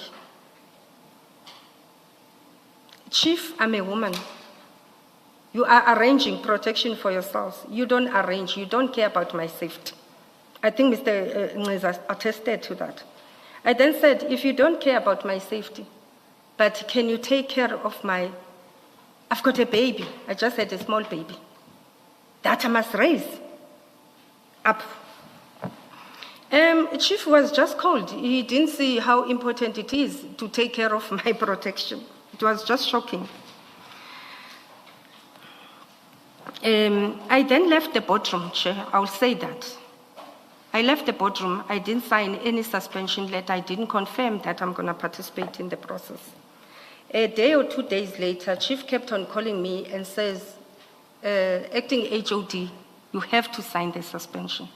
Chief, I'm a woman. You are arranging protection for yourselves. You don't arrange, you don't care about my safety. I think Mr. Nxiza attested to that. I then said, if you don't care about my safety, but can you take care of my, I've got a baby, I just had a small baby, that I must raise up. Chief was just cold. He didn't see how important it is to take care of my protection. It was just shocking. I then left the boardroom, Chair, I'll say that. I left the boardroom, I didn't sign any suspension letter, I didn't confirm that I'm going to participate in the process. A day or 2 days later, Chief kept on calling me and says, acting HOD, you have to sign the suspension.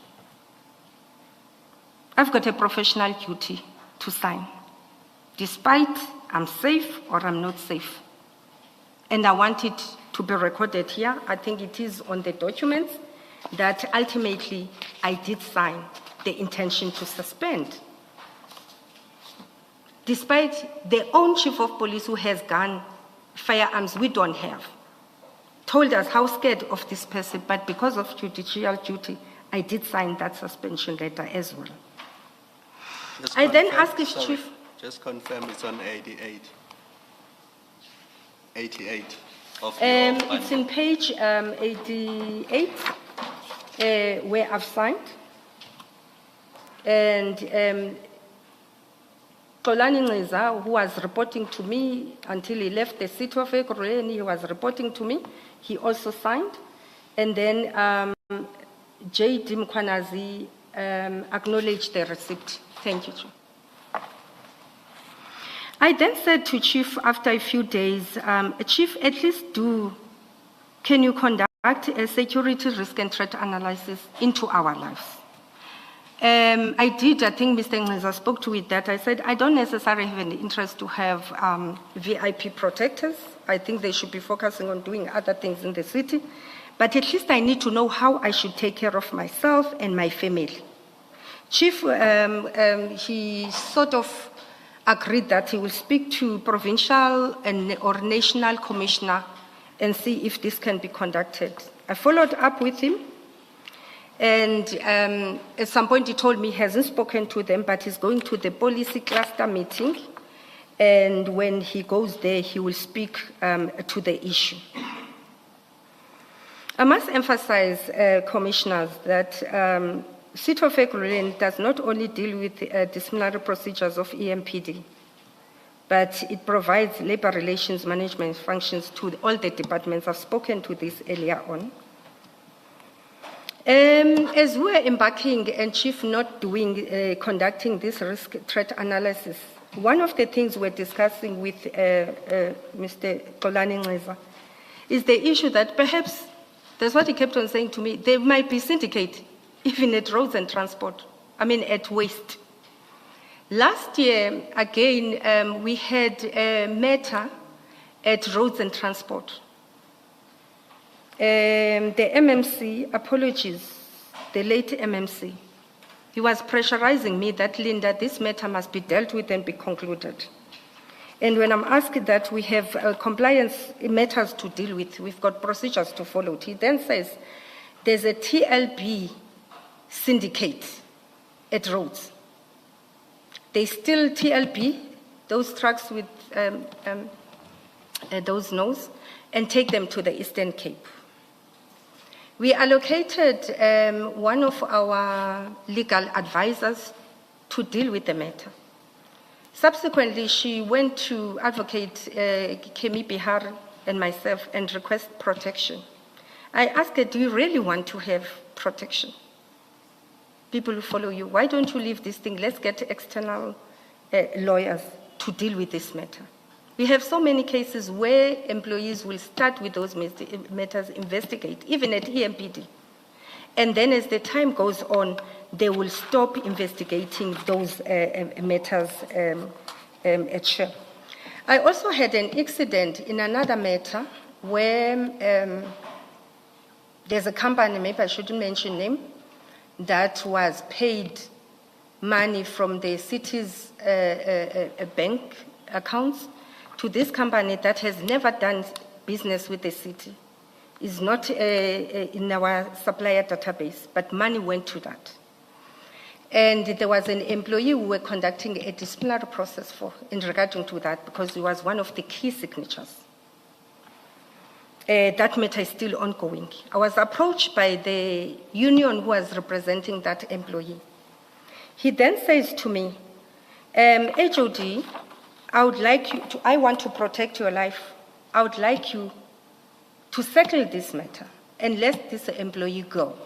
I've got a professional duty to sign, despite I'm safe or I'm not safe. And I want it to be recorded here. I think it is on the documents that ultimately I did sign the intention to suspend. Despite their own chief of police, who has gun, firearms we don't have, told us how scared of this person, but because of judicial duty, I did sign that suspension letter as well. I then asked his chief. Just confirm it's on 88. 88 of your It's in page 88, where I've signed. And Xolani Nxiza, who was reporting to me until he left the city of Ekurhuleni, he was reporting to me. He also signed. And then J.D. Mkhwanazi acknowledged the receipt. Thank you, Chief. I then said to Chief after a few days, Chief, at least can you conduct a security risk and threat analysis into our lives? I did, I think Mr. Nxiza spoke to it, that I said, I don't necessarily have an interest to have VIP protectors. I think they should be focusing on doing other things in the city. But at least I need to know how I should take care of myself and my family. Chief, he sort of agreed that he will speak to provincial or national commissioner and see if this can be conducted. I followed up with him, and at some point he told me he hasn't spoken to them, but he's going to the policy cluster meeting, and when he goes there, he will speak to the issue. I must emphasize, commissioners, that City of Ekurhuleni does not only deal with disciplinary procedures of EMPD, but it provides labor relations management functions to all the departments. I've spoken to this earlier on. As we're embarking and Chief not conducting this risk threat analysis, one of the things we're discussing with Mr. Xolani Nxiza is the issue that perhaps, that's what he kept on saying to me, there might be syndicate even at roads and transport, at waste. Last year, again, we had a matter at roads and transport. The MMC, apologies, the late MMC, he was pressurizing me that, Linda, this matter must be dealt with and be concluded. And when I'm asked that we have compliance matters to deal with, we've got procedures to follow, he then says there's a TLB syndicate at roads. They still TLB those trucks with those nose and take them to the Eastern Cape. We allocated one of our legal advisors to deal with the matter. Subsequently, she went to Advocate Kemi Bihar and myself and request protection. I asked her, do you really want to have protection? People who follow you, why don't you leave this thing? Let's get external lawyers to deal with this matter. We have so many cases where employees will start with those matters, investigate, even at EMPD. And then as the time goes on, they will stop investigating those matters at Shell. I also had an incident in another matter where there's a company, maybe I shouldn't mention name, that was paid money from the city's bank accounts to this company that has never done business with the city. Is not in our supplier database, but money went to that. And there was an employee who were conducting a disciplinary process for in regarding to that because he was one of the key signatures. That matter is still ongoing. I was approached by the union who was representing that employee. He then says to me, HOD, I want to protect your life. I would like you to settle this matter and let this employee go.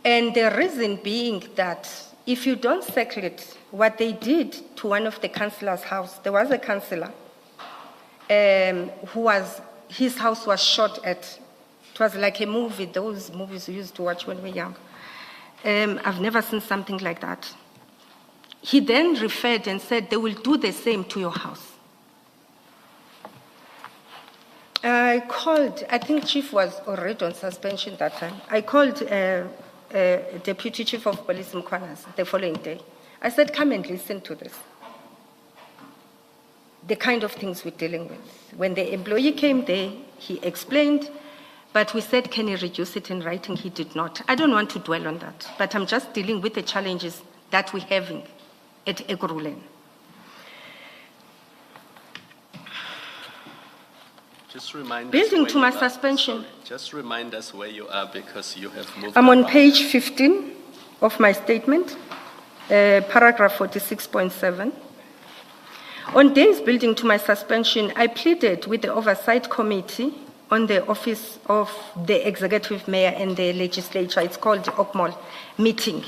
And the reason being that if you don't settle it, what they did to one of the councillor's house, there was a councillor his house was shot at. It was like a movie, those movies we used to watch when we were young. I've never seen something like that. He then referred and said, they will do the same to your house. I called, I think Chief was already on suspension that time. I called Deputy Chief of Police Mkhwanazi the following day. I said, come and listen to this. The kind of things we're dealing with. When the employee came there, he explained, but we said, can you reduce it in writing? He did not. I don't want to dwell on that, but I'm just dealing with the challenges that we're having at Ekurhuleni. Just remind Building us to where my you are. suspension. Sorry. Just remind us where you are because you have moved. I'm on about. page 15 of my statement. paragraph 46.7. On days building to my suspension, I pleaded with the Oversight Committee on the Office of the Executive Mayor and the Legislature, it's called OCMOL meeting,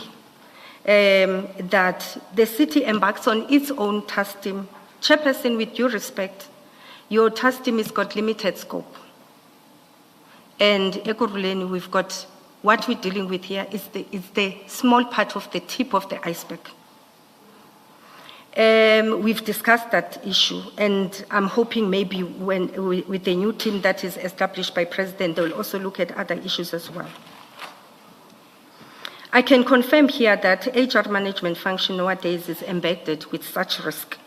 that the city embarks on its own task team. Chairperson, with due respect, your task team has got limited scope. And Ekurhuleni, we've got, what we're dealing with here is the small part of the tip of the iceberg. We've discussed that issue, and I'm hoping maybe with the new team that is established by President, they will also look at other issues as well. I can confirm here that HR management function nowadays is embedded with such risk.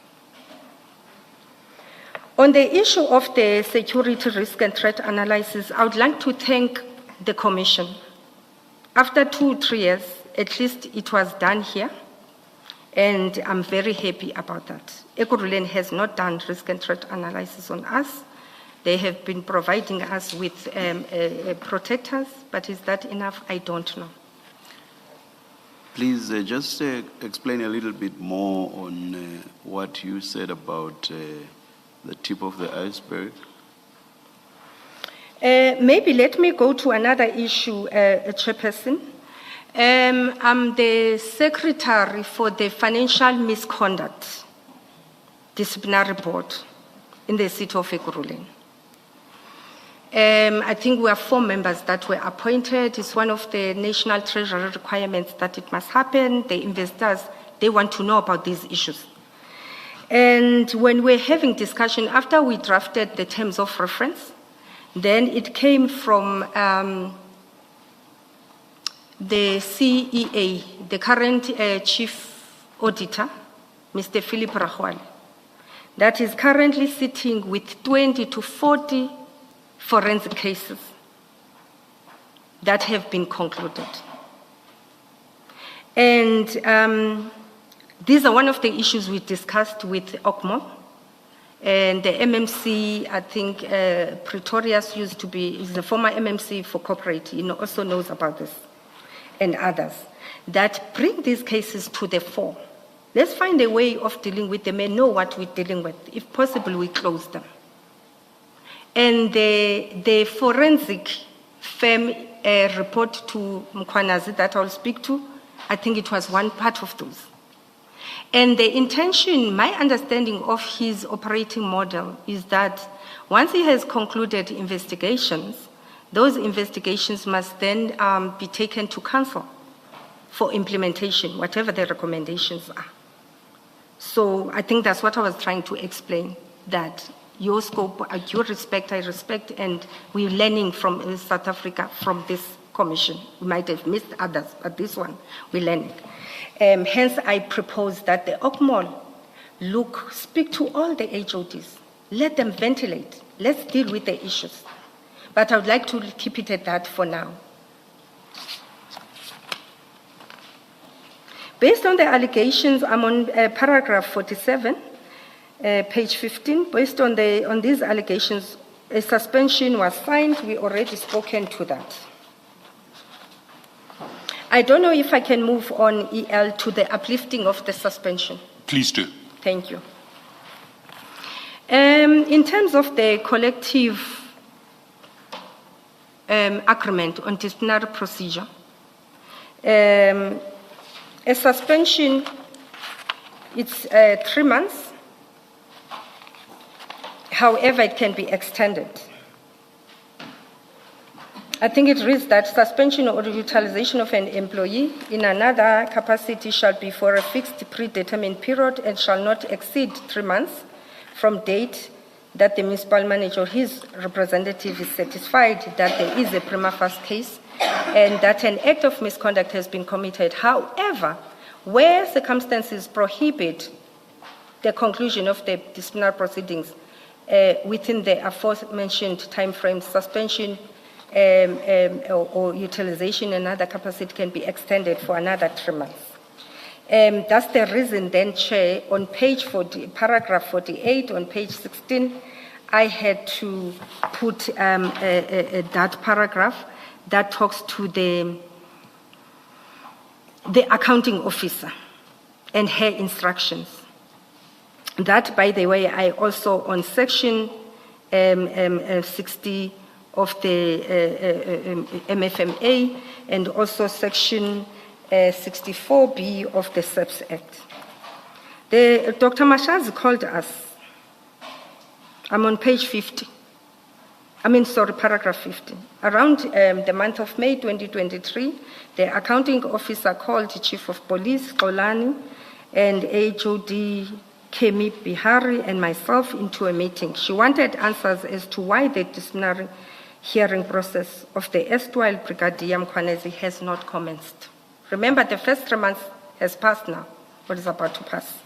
On the issue of the security risk and threat analysis, I would like to thank the Commission. After 2-3 years, at least it was done here. And I'm very happy about that. Ekurhuleni has not done risk and threat analysis on us. They have been providing us with protectors, but is that enough? I don't know. Please just explain a little bit more on what you said about the tip of the iceberg. Maybe let me go to another issue, Chairperson. I'm the secretary for the Financial Misconduct Disciplinary Board in the city of Ekurhuleni. I think we have 4 members that were appointed. It's one of the national treasury requirements that it must happen. The investors, they want to know about these issues. And when we're having discussion, after we drafted the terms of reference, then it came from the CEA, the current chief auditor, Mr. Philip Rahwal, that is currently sitting with 20 to 40 forensic cases that have been concluded. And these are one of the issues we discussed with OCMO. And the MMC, I think Pretoria used to be, is the former MMC for corporate, also knows about this, and others, that bring these cases to the fore. Let's find a way of dealing with them and know what we're dealing with. If possible, we close them. And the forensic firm report to Mkwanazi that I'll speak to, I think it was one part of those. And the intention, my understanding of his operating model is that once he has concluded investigations, those investigations must then be taken to council for implementation, whatever the recommendations are. So I think that's what I was trying to explain, that your scope, your respect, I respect, and we're learning from South Africa from this commission. We might have missed others, but this one, we're learning. Hence, I propose that the OCMOL speak to all the HODs, let them ventilate, let's deal with the issues. But I would like to keep it at that for now. Based on the allegations, I'm on paragraph 47, page 15. Based on these allegations, a suspension was signed. We already spoken to that. I don't know if I can move on, EL, to the uplifting of the suspension. Please do. Thank you. In terms of the collective agreement on disciplinary procedure, a suspension, it's 3 months. However, it can be extended. I think it reads that suspension or utilization of an employee in another capacity shall be for a fixed predetermined period and shall not exceed 3 months from date that the municipal manager or his representative is satisfied that there is a prima facie case and that an act of misconduct has been committed. However, where circumstances prohibit the conclusion of the disciplinary proceedings within the aforementioned time frame, suspension or utilization in another capacity can be extended for another 3 months. That's the reason then, Chair, on page 40, paragraph 48, on page 16, I had to put that paragraph that talks to the accounting officer. and her instructions. That, by the way, I also on section 60 of the MFMA and also section 64B of the SEPS Act. Dr. Mashazi called us. I'm on page 50. Paragraph 50. Around the month of May 2023, the accounting officer called the Chief of Police, Kolani, and HOD Kemi Bihari and myself into a meeting. She wanted answers as to why the disciplinary hearing process of the erstwhile Brigadier Mkhwanezi has not commenced. Remember, the first 3 months has passed now, or is about to pass.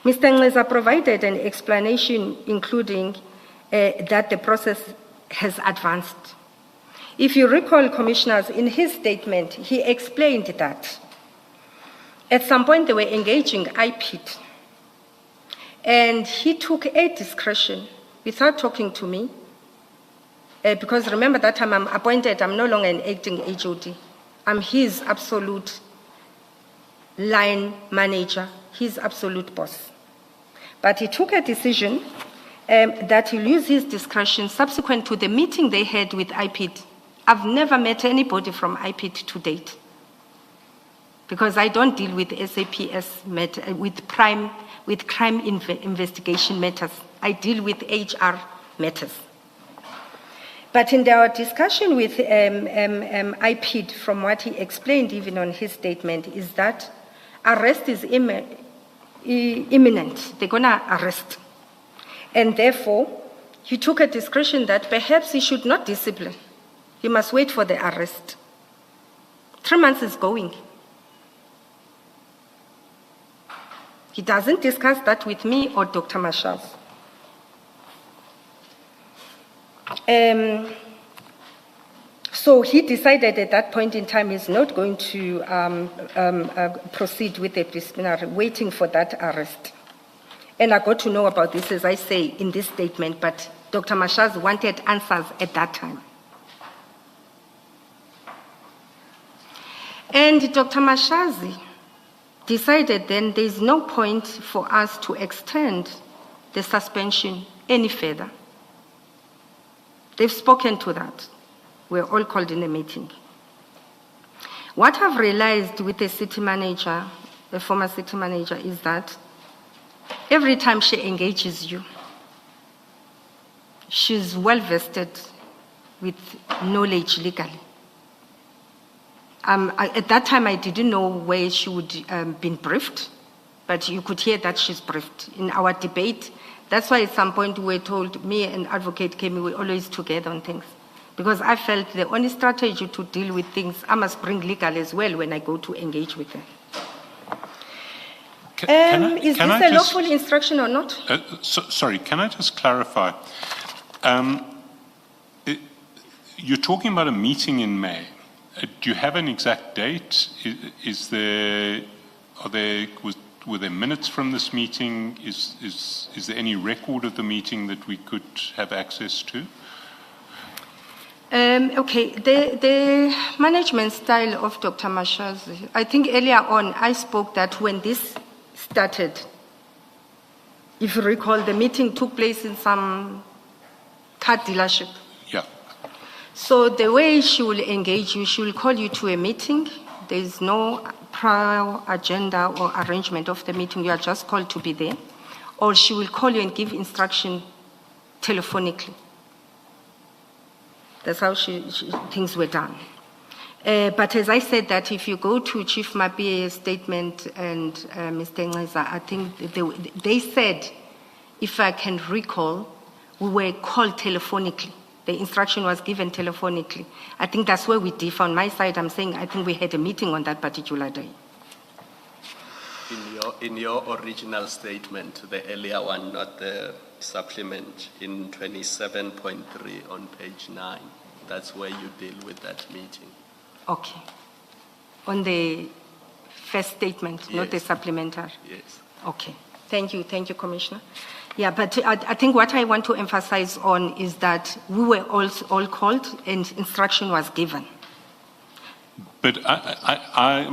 Mr. Ngleza provided an explanation including that the process has advanced. If you recall, Commissioners, in his statement, he explained that at some point they were engaging IPID, and he took a discretion without talking to me, because remember that time I'm appointed, I'm no longer an acting HOD. I'm his absolute line manager, his absolute boss. But he took a decision that he'll use his discretion subsequent to the meeting they had with IPID. I've never met anybody from IPID to date, because I don't deal with SAPS with crime investigation matters. I deal with HR matters. But in our discussion with IPID, from what he explained even on his statement, is that arrest is imminent. They're going to arrest. And therefore, he took a discretion that perhaps he should not discipline. He must wait for the arrest. 3 months is going. He doesn't discuss that with me or Dr. Mashal. So he decided at that point in time he's not going to proceed with the disciplinary, waiting for that arrest. And I got to know about this, as I say, in this statement, but Dr. Mashaz wanted answers at that time. And Dr. Mashazi decided then there's no point for us to extend the suspension any further. They've spoken to that. We're all called in a meeting. What I've realized with the city manager, the former city manager, is that every time she engages you, she's well vested with knowledge legally. At that time, I didn't know where she would been briefed, but you could hear that she's briefed. In our debate, that's why at some point we were told, me and Advocate Kemi, we're always together on things. Because I felt the only strategy to deal with things, I must bring legal as well when I go to engage with them. Is this a lawful instruction or not? Sorry, can I just clarify? You're talking about a meeting in May. Do you have an exact date? Were there minutes from this meeting? Is there any record of the meeting that we could have access to? Okay, the management style of Dr. Mashazi, I think earlier on I spoke that when this started, if you recall, the meeting took place in some car dealership. Yeah. So the way she will engage you, she will call you to a meeting. There is no prior agenda or arrangement of the meeting. You are just called to be there. Or she will call you and give instruction telephonically. That's how things were done. But as I said, that if you go to Chief Mabia's statement and Mr. Ngleza, I think they said, if I can recall, we were called telephonically. The instruction was given telephonically. I think that's where we differ. On my side, I'm saying I think we had a meeting on that particular day. In your original statement, the earlier one, not the supplement, in 27.3 on page 9, that's where you deal with that meeting. Okay. On the first statement, yes. Not the supplementary? Yes. Okay. Thank you, Commissioner. Yeah, but I think what I want to emphasize on is that we were all called and instruction was given. But I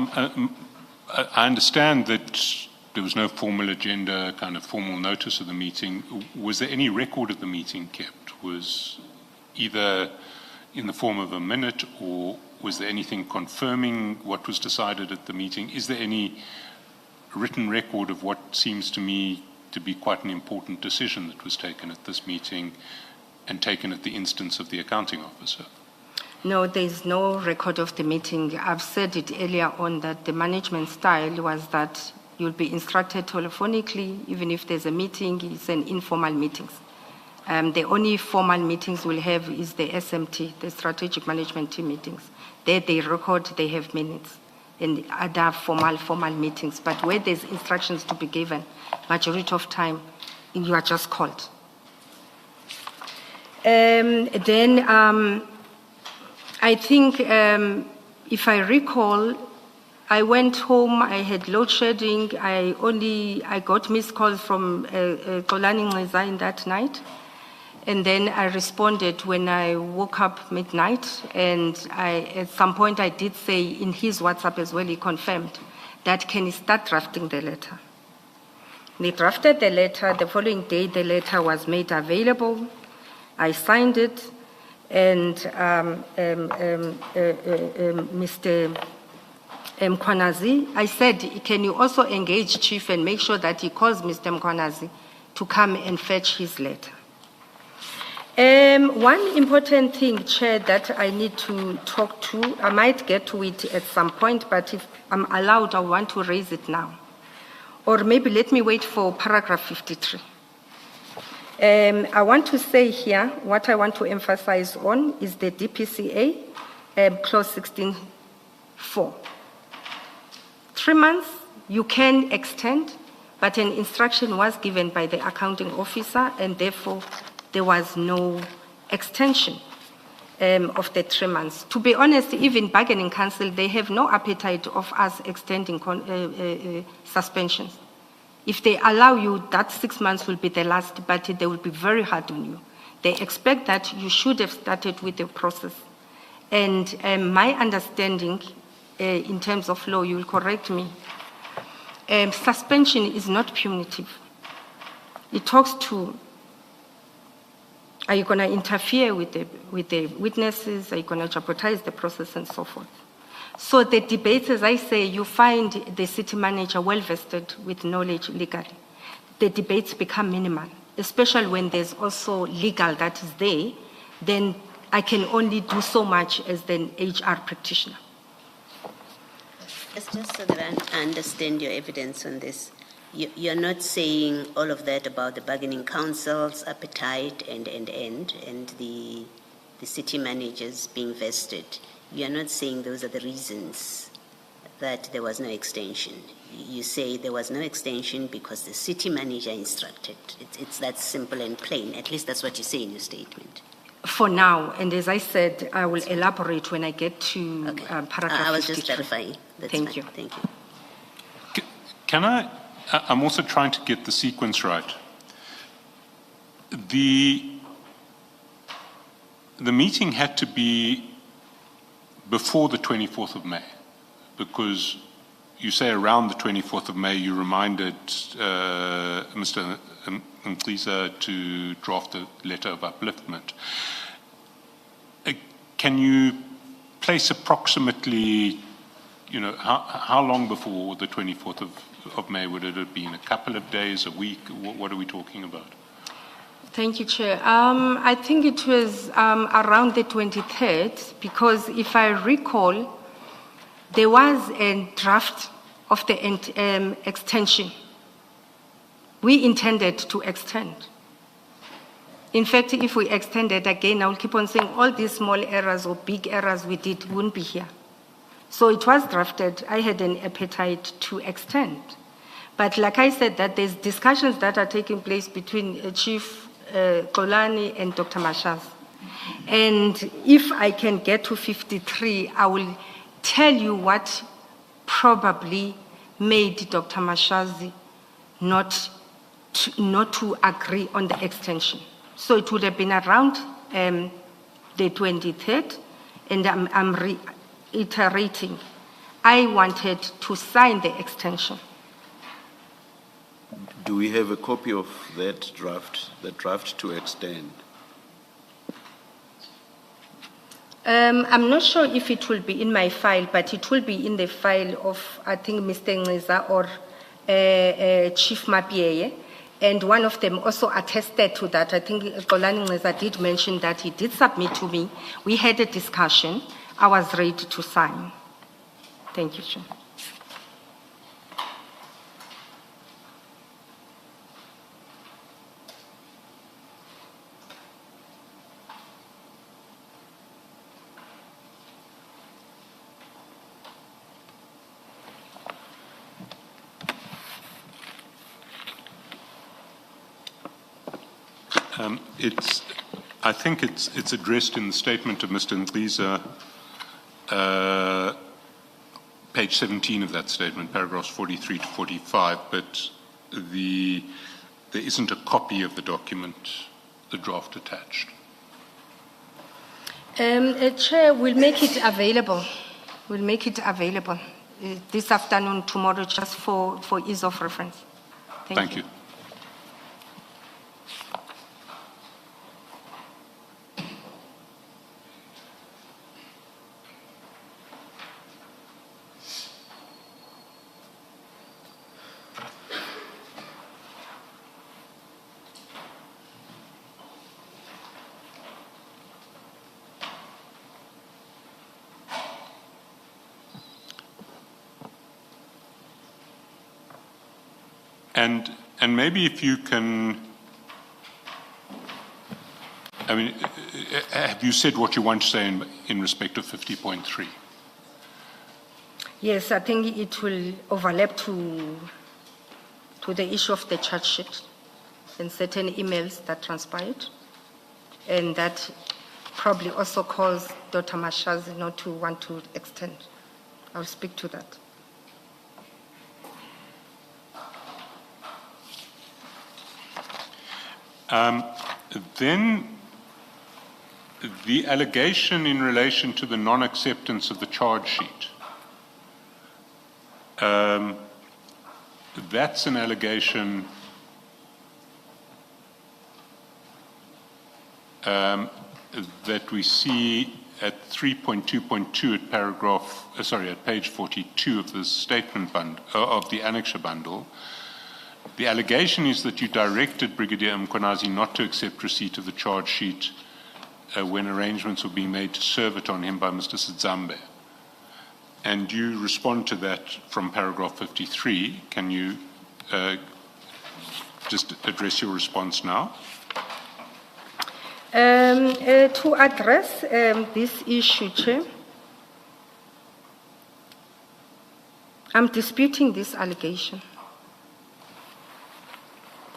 understand that there was no formal agenda, kind of formal notice of the meeting. Was there any record of the meeting kept? Was either in the form of a minute, or was there anything confirming what was decided at the meeting? Is there any written record of what seems to me to be quite an important decision that was taken at this meeting and taken at the instance of the accounting officer? No, there is no record of the meeting. I've said it earlier on that the management style was that you'll be instructed telephonically, even if there's a meeting, it's an informal meetings. The only formal meetings we'll have is the SMT, the Strategic Management Team meetings. There they record, they have minutes, and other formal meetings. But where there's instructions to be given, majority of time, you are just called. I think, if I recall, I went home, I had load shedding, I got missed calls from Xolani Nxizain that night. And then I responded when I woke up midnight, and at some point I did say in his WhatsApp as well, he confirmed that can he start drafting the letter. They drafted the letter. The following day, the letter was made available. I signed it, and Mr. Mkwanazi, I said, can you also engage Chief and make sure that he calls Mr. Mkwanazi to come and fetch his letter? One important thing, Chair, that I need to talk to, I might get to it at some point, but if I'm allowed, I want to raise it now. Or maybe let me wait for paragraph 53. I want to say here, what I want to emphasize on is the DPCA, clause 16.4. 3 months, you can extend, but an instruction was given by the accounting officer, and therefore there was no extension of the 3 months. To be honest, even bargaining council, they have no appetite of us extending suspensions. If they allow you, that 6 months will be the last, but they will be very hard on you. They expect that you should have started with the process. And my understanding, in terms of law, you will correct me, suspension is not punitive. It talks to, are you going to interfere with the witnesses? Are you going to jeopardize the process and so forth? So the debates, as I say, you find the city manager well-vested with knowledge legally. The debates become minimal, especially when there's also legal that is there, then I can only do so much as the HR practitioner. Just so that I understand your evidence on this, you're not saying all of that about the bargaining council's appetite and the city managers being vested. You're not saying those are the reasons that there was no extension. You say there was no extension because the city manager instructed. It's that simple and plain. At least that's what you say in your statement. For now, and as I said, I will elaborate when I get to paragraph 53. I was just clarifying. Thank you. Thank you. Can I'm also trying to get the sequence right. The meeting had to be before the 24th of May, because you say around the 24th of May you reminded Mr. Mkhize to draft a letter of upliftment. Can you place approximately, how long before the 24th of May would it have been? A couple of days, a week? What are we talking about? Thank you, Chair. I think it was around the 23rd, because if I recall, there was a draft of the extension. We intended to extend. In fact, if we extended again, I will keep on saying all these small errors or big errors we did wouldn't be here. So it was drafted. I had an appetite to extend. But like I said, that there's discussions that are taking place between Chief Xolani and Dr. Mashaz. And if I can get to 53, I will tell you what probably made Dr. Mashaz not to agree on the extension. So it would have been around the 23rd, and I'm reiterating, I wanted to sign the extension. Do we have a copy of that draft to extend? I'm not sure if it will be in my file, but it will be in the file of, I think, Mr. Ngiza or Chief Mapieye. And one of them also attested to that. I think Xolani Ngiza did mention that he did submit to me. We had a discussion. I was ready to sign. Thank you, Chair. I think it's addressed in the statement of Mr. Ngiza, page 17 of that statement, paragraphs 43 to 45, but there isn't a copy of the document, the draft attached. Chair, we'll make it available. We'll make it available this afternoon, tomorrow, just for ease of reference. Thank you. And maybe if you can, I mean, have you said what you want to say in respect of 50.3? Yes, I think it will overlap to the issue of the charge sheet and certain emails that transpired, and that probably also caused Dr. Mashazi not to want to extend. I'll speak to that. Then the allegation in relation to the non-acceptance of the charge sheet. That's an allegation that we see at 3.2.2 at at page 42 of the statement of the annexure bundle. The allegation is that you directed Brigadier Mkhwanazi not to accept receipt of the charge sheet when arrangements were being made to serve it on him by Mr. Sidzambe. And you respond to that from paragraph 53. Can you just address your response now? To address this issue, Chair, I'm disputing this allegation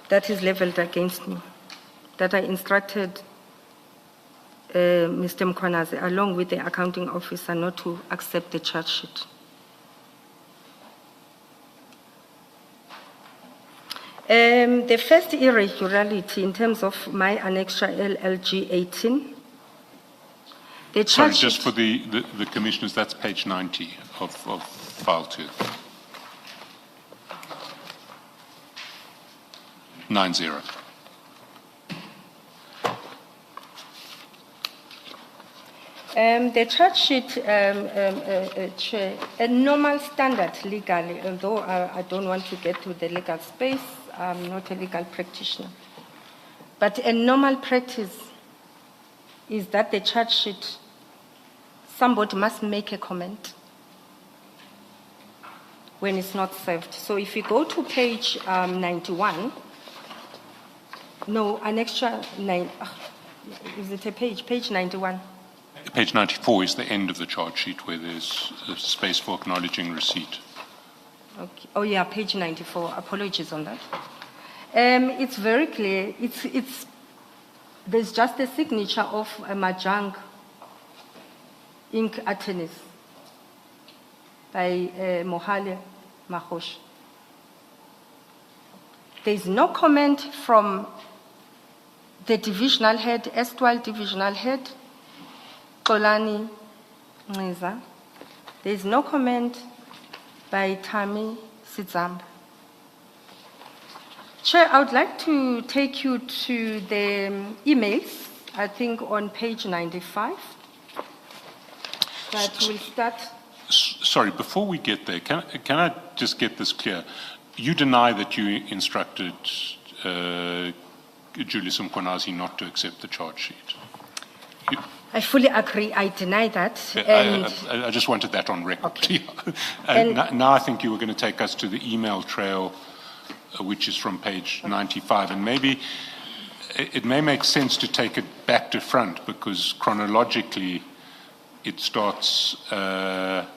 that is leveled against me, that I instructed Mr. Mkhwanazi, along with the accounting officer, not to accept the charge sheet. The first irregularity in terms of my annexure LLG 18, the charge Sorry, just sheet, for the commissioners, that's page 90 of file 2. 90. the charge sheet, Chair, a normal standard legally, although I don't want to get to the legal space, I'm not a legal practitioner, but a normal practice is that the charge sheet, somebody must make a comment when it's not served. So if you go to page 91, no, annexure 9, is it a page? Page 91. Page 94 is the end of the charge sheet where there's a space for acknowledging receipt. Okay. Oh yeah, page 94. Apologies on that. It's very clear. There's just a signature of a Mahjong Inc. attorneys by Mohale Mahosh. There's no comment from the divisional head, erstwhile divisional head, Xolani Ngiza. There's no comment by Tami Sidzambe. Chair, I would like to take you to the emails, I think on page 95. But we'll start. Sorry, before we get there, can I just get this clear? You deny that you instructed Julius Mkhwanazi not to accept the charge sheet? I fully agree. I deny that. And I just wanted that on record. Okay. Now I think you were going to take us to the email trail, which is from page 95. And maybe it may make sense to take it back to front, because chronologically it starts on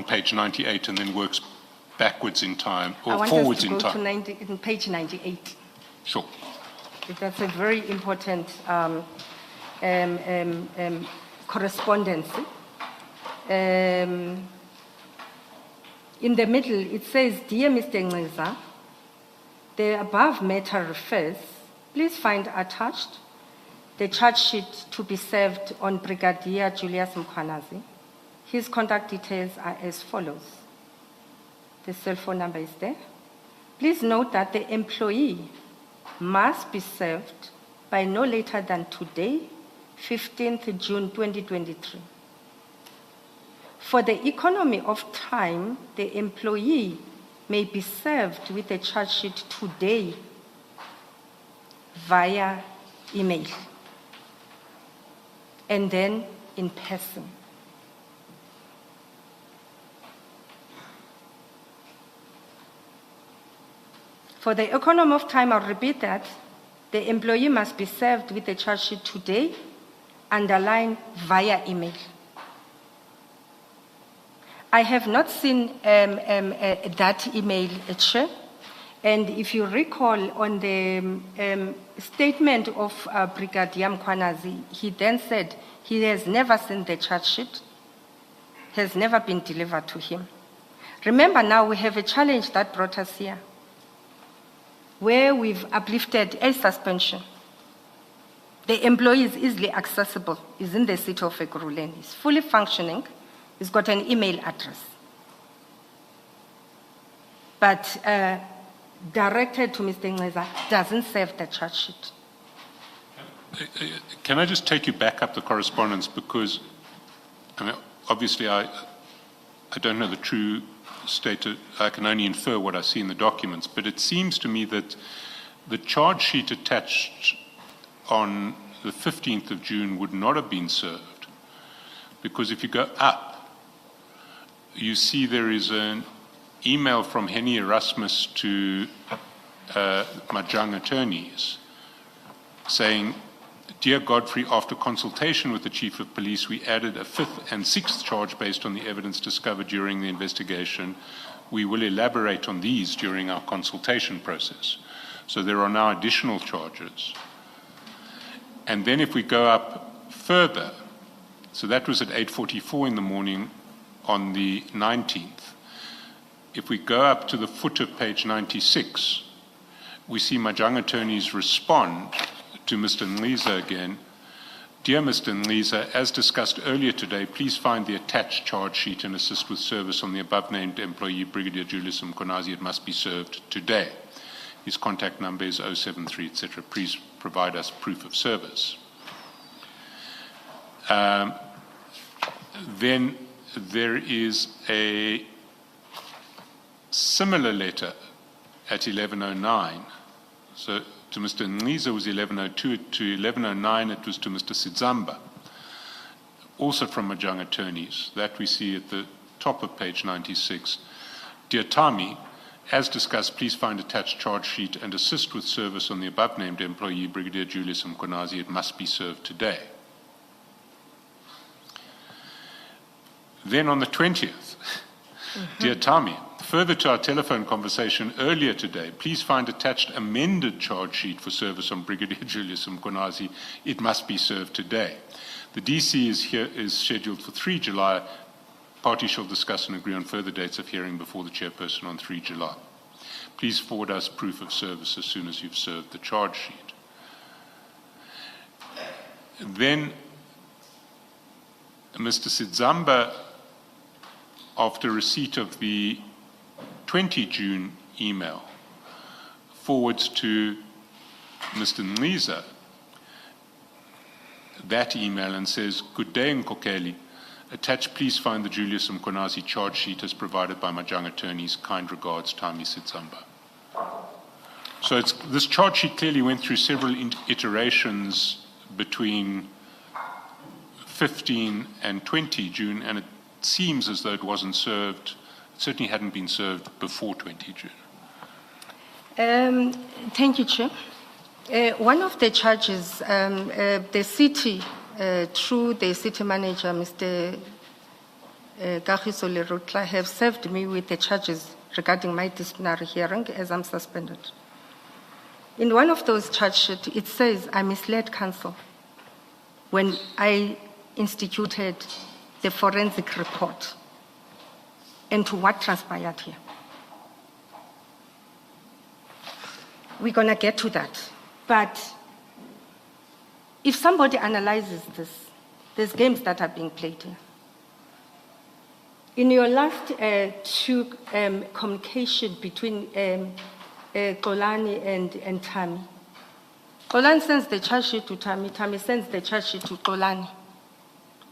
page 98 and then works backwards in time, or forwards in time. I want us to go to page 98. Sure. That's a very important correspondence. In the middle, it says, "Dear Mr. Ngqiza, the above matter refers, please find attached the charge sheet to be served on Brigadier Julius Mkhwanazi. His contact details are as follows." The cell phone number is there. "Please note that the employee must be served by no later than today, 15th June 2023. For the economy of time, the employee may be served with a charge sheet today via email and then in person. For the economy of time, I'll repeat that, the employee must be served with a charge sheet today, underlined via email. I have not seen that email, Chair. And if you recall on the statement of Brigadier Mkhwanazi, he then said he has never seen the charge sheet, has never been delivered to him. Remember now we have a challenge that brought us here, where we've uplifted a suspension. The employee is easily accessible, is in the city of Ekurhuleni, he's fully functioning, he's got an email address. But directed to Mr. Ngqiza doesn't serve the charge sheet. Can I just take you back up the correspondence, because obviously I don't know the true state, I can only infer what I see in the documents, but it seems to me that the charge sheet attached on the 15th of June would not have been served, because if you go up, you see there is an email from Henny Erasmus to Madlanga attorneys saying, "Dear Godfrey, after consultation with the Chief of Police, we added a 5th and 6th charge based on the evidence discovered during the investigation. We will elaborate on these during our consultation process." So there are now additional charges. And then if we go up further, so that was at 8:44 in the morning on the 19th. If we go up to the foot of page 96, we see Madlanga attorneys respond to Mr. Ngqiza again. "Dear Mr. Ngqiza, as discussed earlier today, please find the attached charge sheet and assist with service on the above-named employee, Brigadier Julius Mkhwanazi. It must be served today. His contact number is 073, etc. Please provide us proof of service." Then there is a similar letter at 11:09. So to Mr. Ngqiza was 11:02, to 11:09 it was to Mr. Sidzamba, also from Madlanga attorneys. That we see at the top of page 96. "Dear Tami, as discussed, please find attached charge sheet and assist with service on the above-named employee, Brigadier Julius Mkhwanazi. It must be served today." Then on the 20th, "Dear Tami, further to our telephone conversation earlier today, please find attached amended charge sheet for service on Brigadier Julius Mkhwanazi. It must be served today. The DC is scheduled for 3 July. Parties shall discuss and agree on further dates of hearing before the chairperson on 3 July. Please forward us proof of service as soon as you've served the charge sheet." Then Mr. Sidzamba, after receipt of the 20 June email, forwards to Mr. Nliza that email and says, "Good day, Nkokeli. Attached, please find the Julius Mkonazi charge sheet as provided by Majang attorneys. Kind regards, Tami Sitsamba." So this charge sheet clearly went through several iterations between 15 and 20 June, and it seems as though it wasn't served, it certainly hadn't been served before 20 June. Thank you, Chair. One of the charges, the city, through the city manager, Mr. Kagiso Lerutla, have served me with the charges regarding my disciplinary hearing as I'm suspended. In one of those charge sheets, it says I misled counsel when I instituted the forensic report into what transpired here. We're going to get to that. But if somebody analyzes this, there's games that are being played here. In your last two communication between Kolani and Tami, Kolani sends the charge sheet to Tami, Tami sends the charge sheet to Kolani.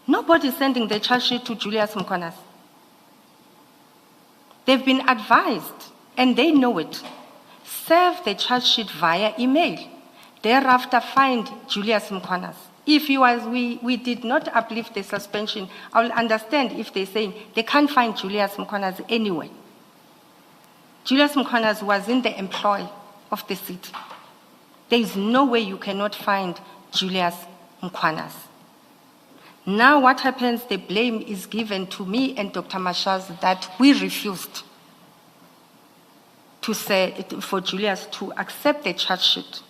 Nobody is sending the charge sheet to Julius Mkonazi. They've been advised, and they know it. Serve the charge sheet via email. Thereafter, find Julius Mkonazi. If we did not uplift the suspension, I will understand if they're saying they can't find Julius Mkonazi anyway. Julius Mkonazi was in the employ of the city. There is no way you cannot find Julius Mkonazi. Now what happens, the blame is given to me and Dr. Mashaz that we refused to say for Julius to accept the charge sheet.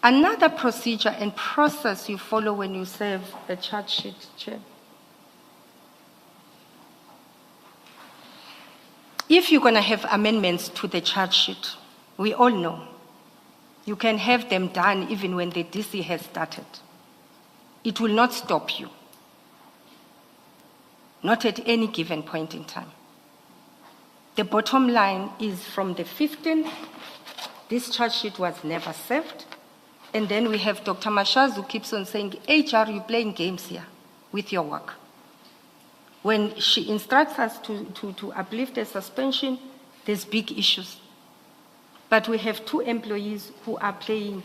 Another procedure and process you follow when you serve a charge sheet, Chair. If you're going to have amendments to the charge sheet, we all know, you can have them done even when the DC has started. It will not stop you. Not at any given point in time. The bottom line is from the 15th, this charge sheet was never served. And then we have Dr. Mashaz who keeps on saying, HR, you're playing games here with your work. When she instructs us to uplift a suspension, there's big issues. But we have two employees who are playing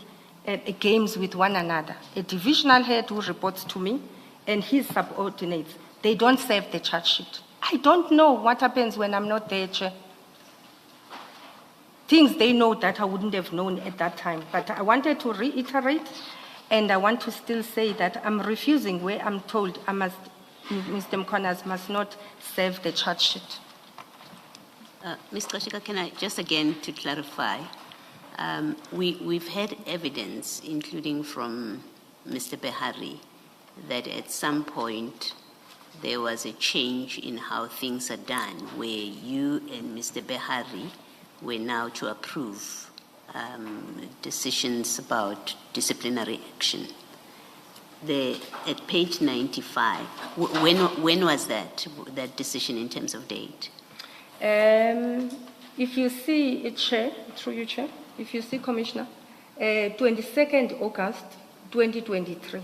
games with one another. A divisional head who reports to me and his subordinates. They don't serve the charge sheet. I don't know what happens when I'm not there, Chair. Things they know that I wouldn't have known at that time. But I wanted to reiterate, and I want to still say that I'm refusing where I'm told Mr. Mkonazi must not serve the charge sheet. Ms. Kashika, can I just again to clarify, we've had evidence, including from Mr. Behari, that at some point there was a change in how things are done, where you and Mr. Behari were now to approve decisions about disciplinary action. At page 95, when was that decision in terms of date? If you see, Chair, through you, Chair, if you see, Commissioner, 22nd August 2023.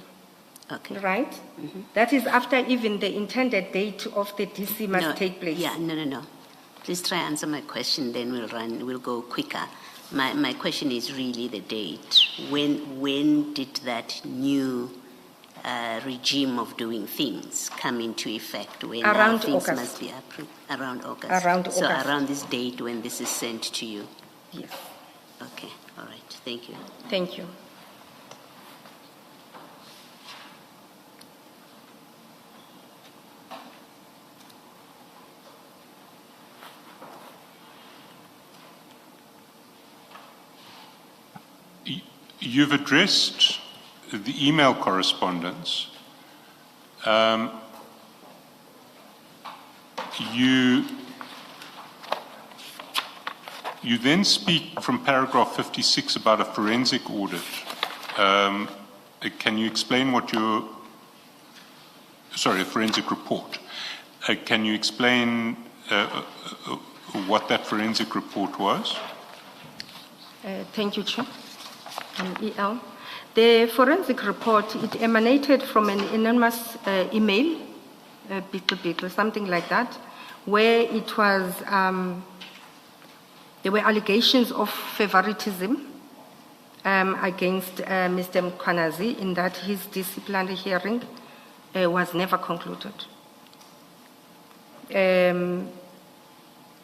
Okay. Right? Mm-hmm. That is after even the intended date of the DC must take place. Yeah, no. Please try and answer my question, then we'll go quicker. My question is really the date. When did that new regime of doing things come into effect? When around things August. Must be approved? Around August. Around so August. Around this date when this is sent to you? Yes. Okay, all right, thank you. Thank you. You've addressed the email correspondence. You then speak from paragraph 56 about a forensic audit. Can you explain a forensic report. Can you explain what that forensic report was? Thank you, Chair. EL. The forensic report, it emanated from an anonymous email, something like that, where it was, there were allegations of favoritism against Mr. Mkhwanazi in that his disciplinary hearing was never concluded.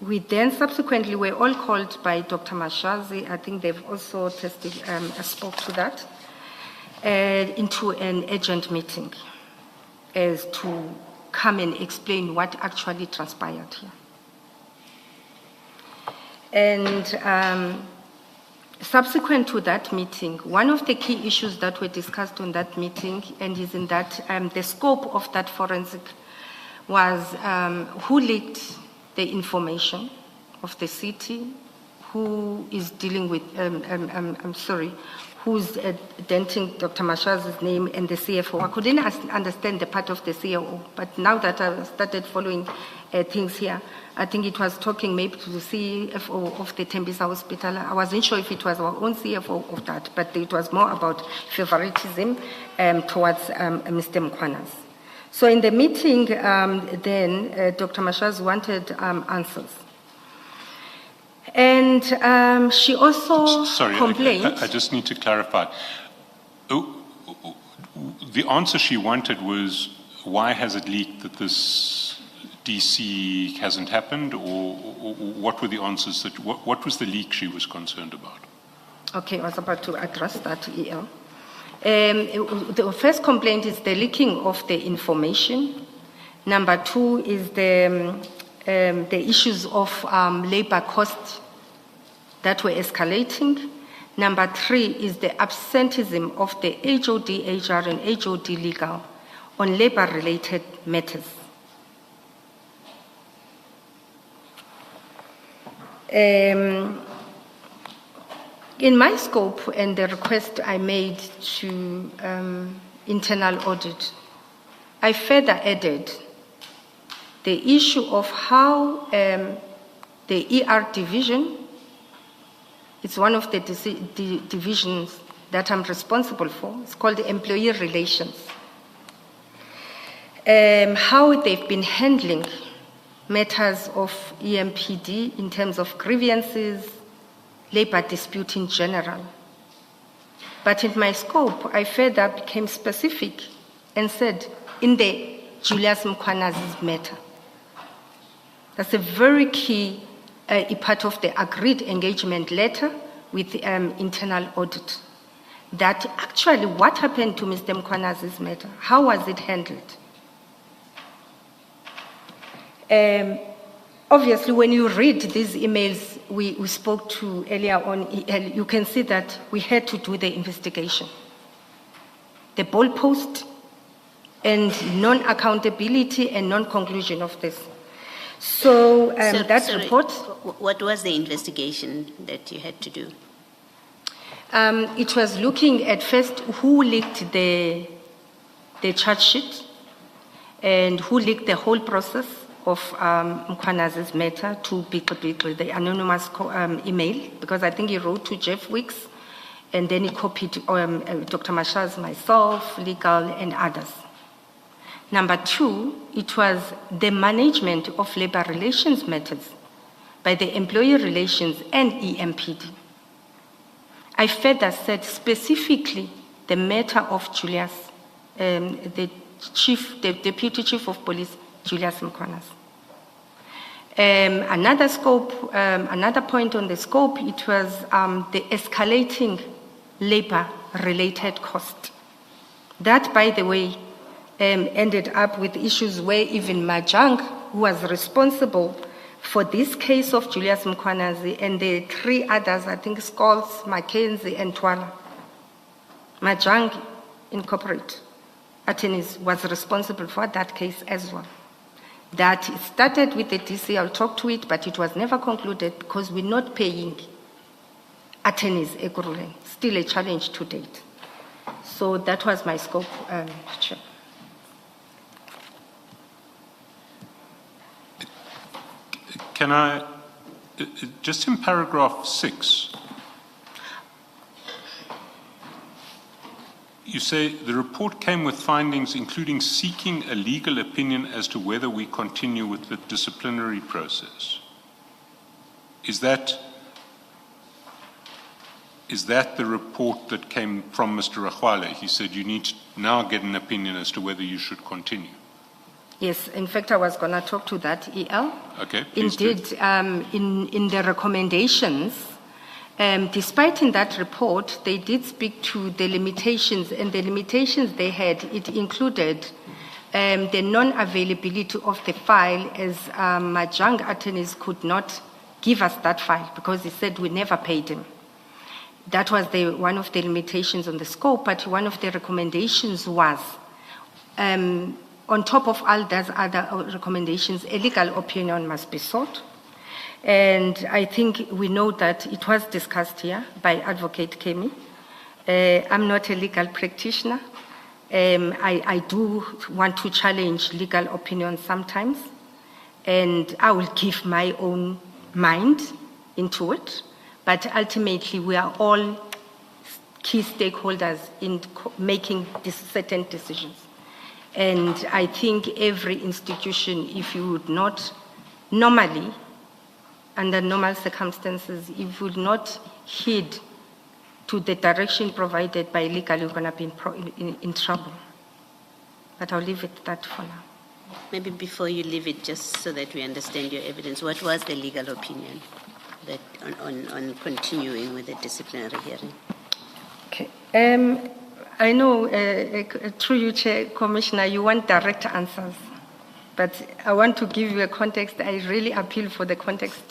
We then subsequently were all called by Dr. Mashazi, I think they've also spoke to that, into an urgent meeting as to come and explain what actually transpired here. And subsequent to that meeting, one of the key issues that were discussed on that meeting, and is in that the scope of that forensic, was who leaked the information of the city, who is dealing with, who's denting Dr. Mashazi's name and the CFO. I couldn't understand the part of the CFO, but now that I've started following things here, I think it was talking maybe to the CFO of the Tembisa Hospital. I wasn't sure if it was our own CFO of that, but it was more about favoritism towards Mr. Mkhwanazi. So in the meeting, then Dr. Mashazi wanted answers. And she also complained. I just need to clarify. The answer she wanted was, why has it leaked that this DC hasn't happened, or what were the answers that, what was the leak she was concerned about? Okay, I was about to address that, EL. The first complaint is the leaking of the information. Number two is the issues of labor costs that were escalating. Number three is the absenteeism of the HOD, HR, and HOD legal on labor-related matters. In my scope and the request I made to internal audit, I further added the issue of how the ER division, it's one of the divisions that I'm responsible for, it's called Employee Relations, how they've been handling matters of EMPD in terms of grievances, labor dispute in general. But in my scope, I further became specific and said, in the Julius Mkhwanazi's matter. That's a very key part of the agreed engagement letter with the internal audit. That actually what happened to Mr. Mkhwanazi's matter, how was it handled? Obviously, when you read these emails we spoke to earlier on, you can see that we had to do the investigation. The ball post and non-accountability and non-conclusion of this. So that report... What was the investigation that you had to do? It was looking at first who leaked the charge sheet and who leaked the whole process of Mkhwanazi's matter to the anonymous email, because I think he wrote to Jeff Wicks, and then he copied Dr. Mashaz, myself, legal, and others. Number two, it was the management of labor relations matters by the Employee Relations and EMPD. I further said specifically the matter of Julius, the Deputy Chief of Police, Julius Mkhwanazi. Another scope, another point on the scope, it was the escalating labor-related cost. That, by the way, ended up with issues where even Majang, who was responsible for this case of Julius Mkhwanazi, and the three others, I think Scholes, Mackenzie, and Twala, Majang Incorporate attorneys was responsible for that case as well. That it started with the DC, I'll talk to it, but it was never concluded because we're not paying attorneys equivalent. Still a challenge to date. So that was my scope, Chair. Can I Just in paragraph 6, you say the report came with findings including seeking a legal opinion as to whether we continue with the disciplinary process. Is that the report that came from Mr. Rachwale? He said you need to now get an opinion as to whether you should continue. Yes, in fact, I was going to talk to that, EL. Okay, please do. Indeed, in the recommendations, despite in that report, they did speak to the limitations, and the limitations they had, it included the non-availability of the file, as my young attorneys could not give us that file because he said we never paid him. That was one of the limitations on the scope, but one of the recommendations was, on top of all those other recommendations, a legal opinion must be sought. And I think we know that it was discussed here by Advocate Kemi. I'm not a legal practitioner. I do want to challenge legal opinions sometimes, and I will give my own mind into it. But ultimately, we are all key stakeholders in making these certain decisions. And I think every institution, if you would not normally, under normal circumstances, if you would not heed to the direction provided by legal, you're going to be in trouble. But I'll leave it at that for now. Maybe before you leave it, just so that we understand your evidence, what was the legal opinion that on continuing with the disciplinary hearing? Okay. I know, through you, Chair, Commissioner, you want direct answers, but I want to give you a context. I really appeal for the context.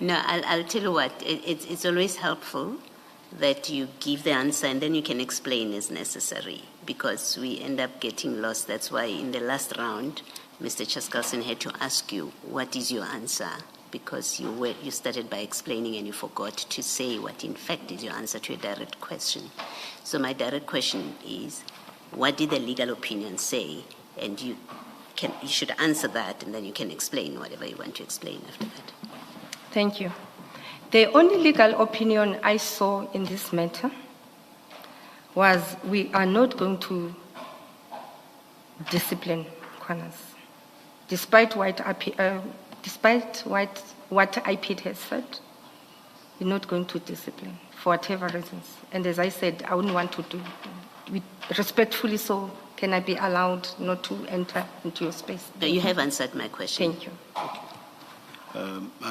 No, I'll tell you what, it's always helpful that you give the answer and then you can explain as necessary, because we end up getting lost. That's why in the last round, Mr. Chaskalson had to ask you, what is your answer? Because you started by explaining and you forgot to say what in fact is your answer to a direct question. So my direct question is, what did the legal opinion say? And you should answer that, and then you can explain whatever you want to explain after that. Thank you. The only legal opinion I saw in this matter was we are not going to discipline corners, despite what IPD has said. We're not going to discipline for whatever reasons. And as I said, I wouldn't want to do it. Respectfully so, can I be allowed not to enter into your space? No, you have answered my question. Thank you.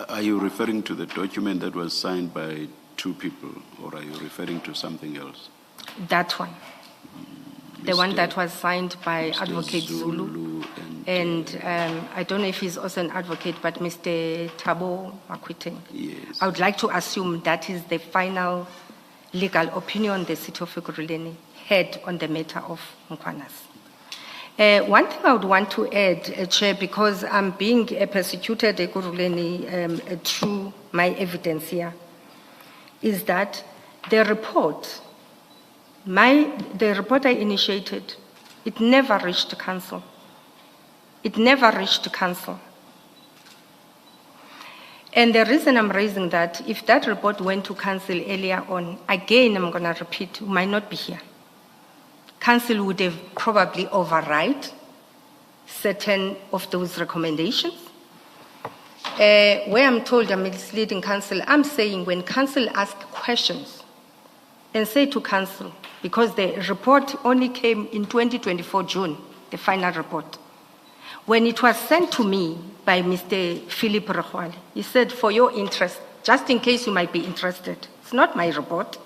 Are you referring to the document that was signed by two people, or are you referring to something else? That one. The one that was signed by Mr. Advocate Zulu. And I don't know if he's also an advocate, but Mr. Thabo Makwiteng. Yes. I would like to assume that is the final legal opinion the city of Ekurhuleni had on the matter of Mkhwanazi. One thing I would want to add, Chair, because I'm being persecuted Ekurhuleni through my evidence here, is that the report I initiated, it never reached council. It never reached council. And the reason I'm raising that, if that report went to council earlier on, again, I'm going to repeat, we might not be here. Council would have probably override certain of those recommendations. Where I'm told I'm misleading council, I'm saying when council asks questions and say to council, because the report only came in 2024 June, the final report. When it was sent to me by Mr. Philip Rachwale, he said, for your interest, just in case you might be interested, it's not my report.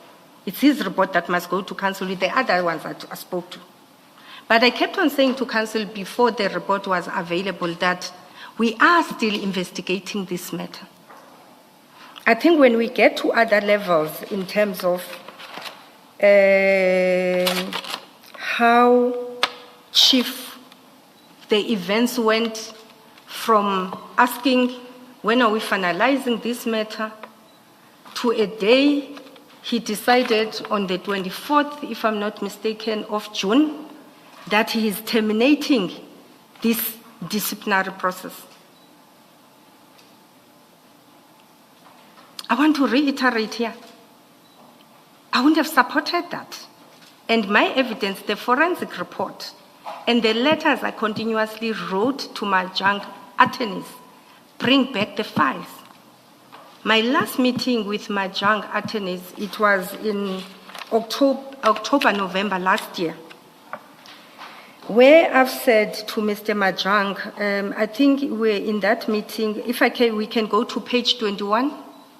It's his report that must go to council with the other ones that I spoke to. But I kept on saying to council before the report was available that we are still investigating this matter. I think when we get to other levels in terms of how Chief, the events went from asking, when are we finalizing this matter, to a day he decided on the 24th, if I'm not mistaken, of June, that he is terminating this disciplinary process. I want to reiterate here, I wouldn't have supported that. And my evidence, the forensic report, and the letters I continuously wrote to my junk attorneys, bring back the files. My last meeting with my junk attorneys, it was in October, November last year, where I've said to Mr. Majang, I think we're in that meeting, if I can, we can go to page 21,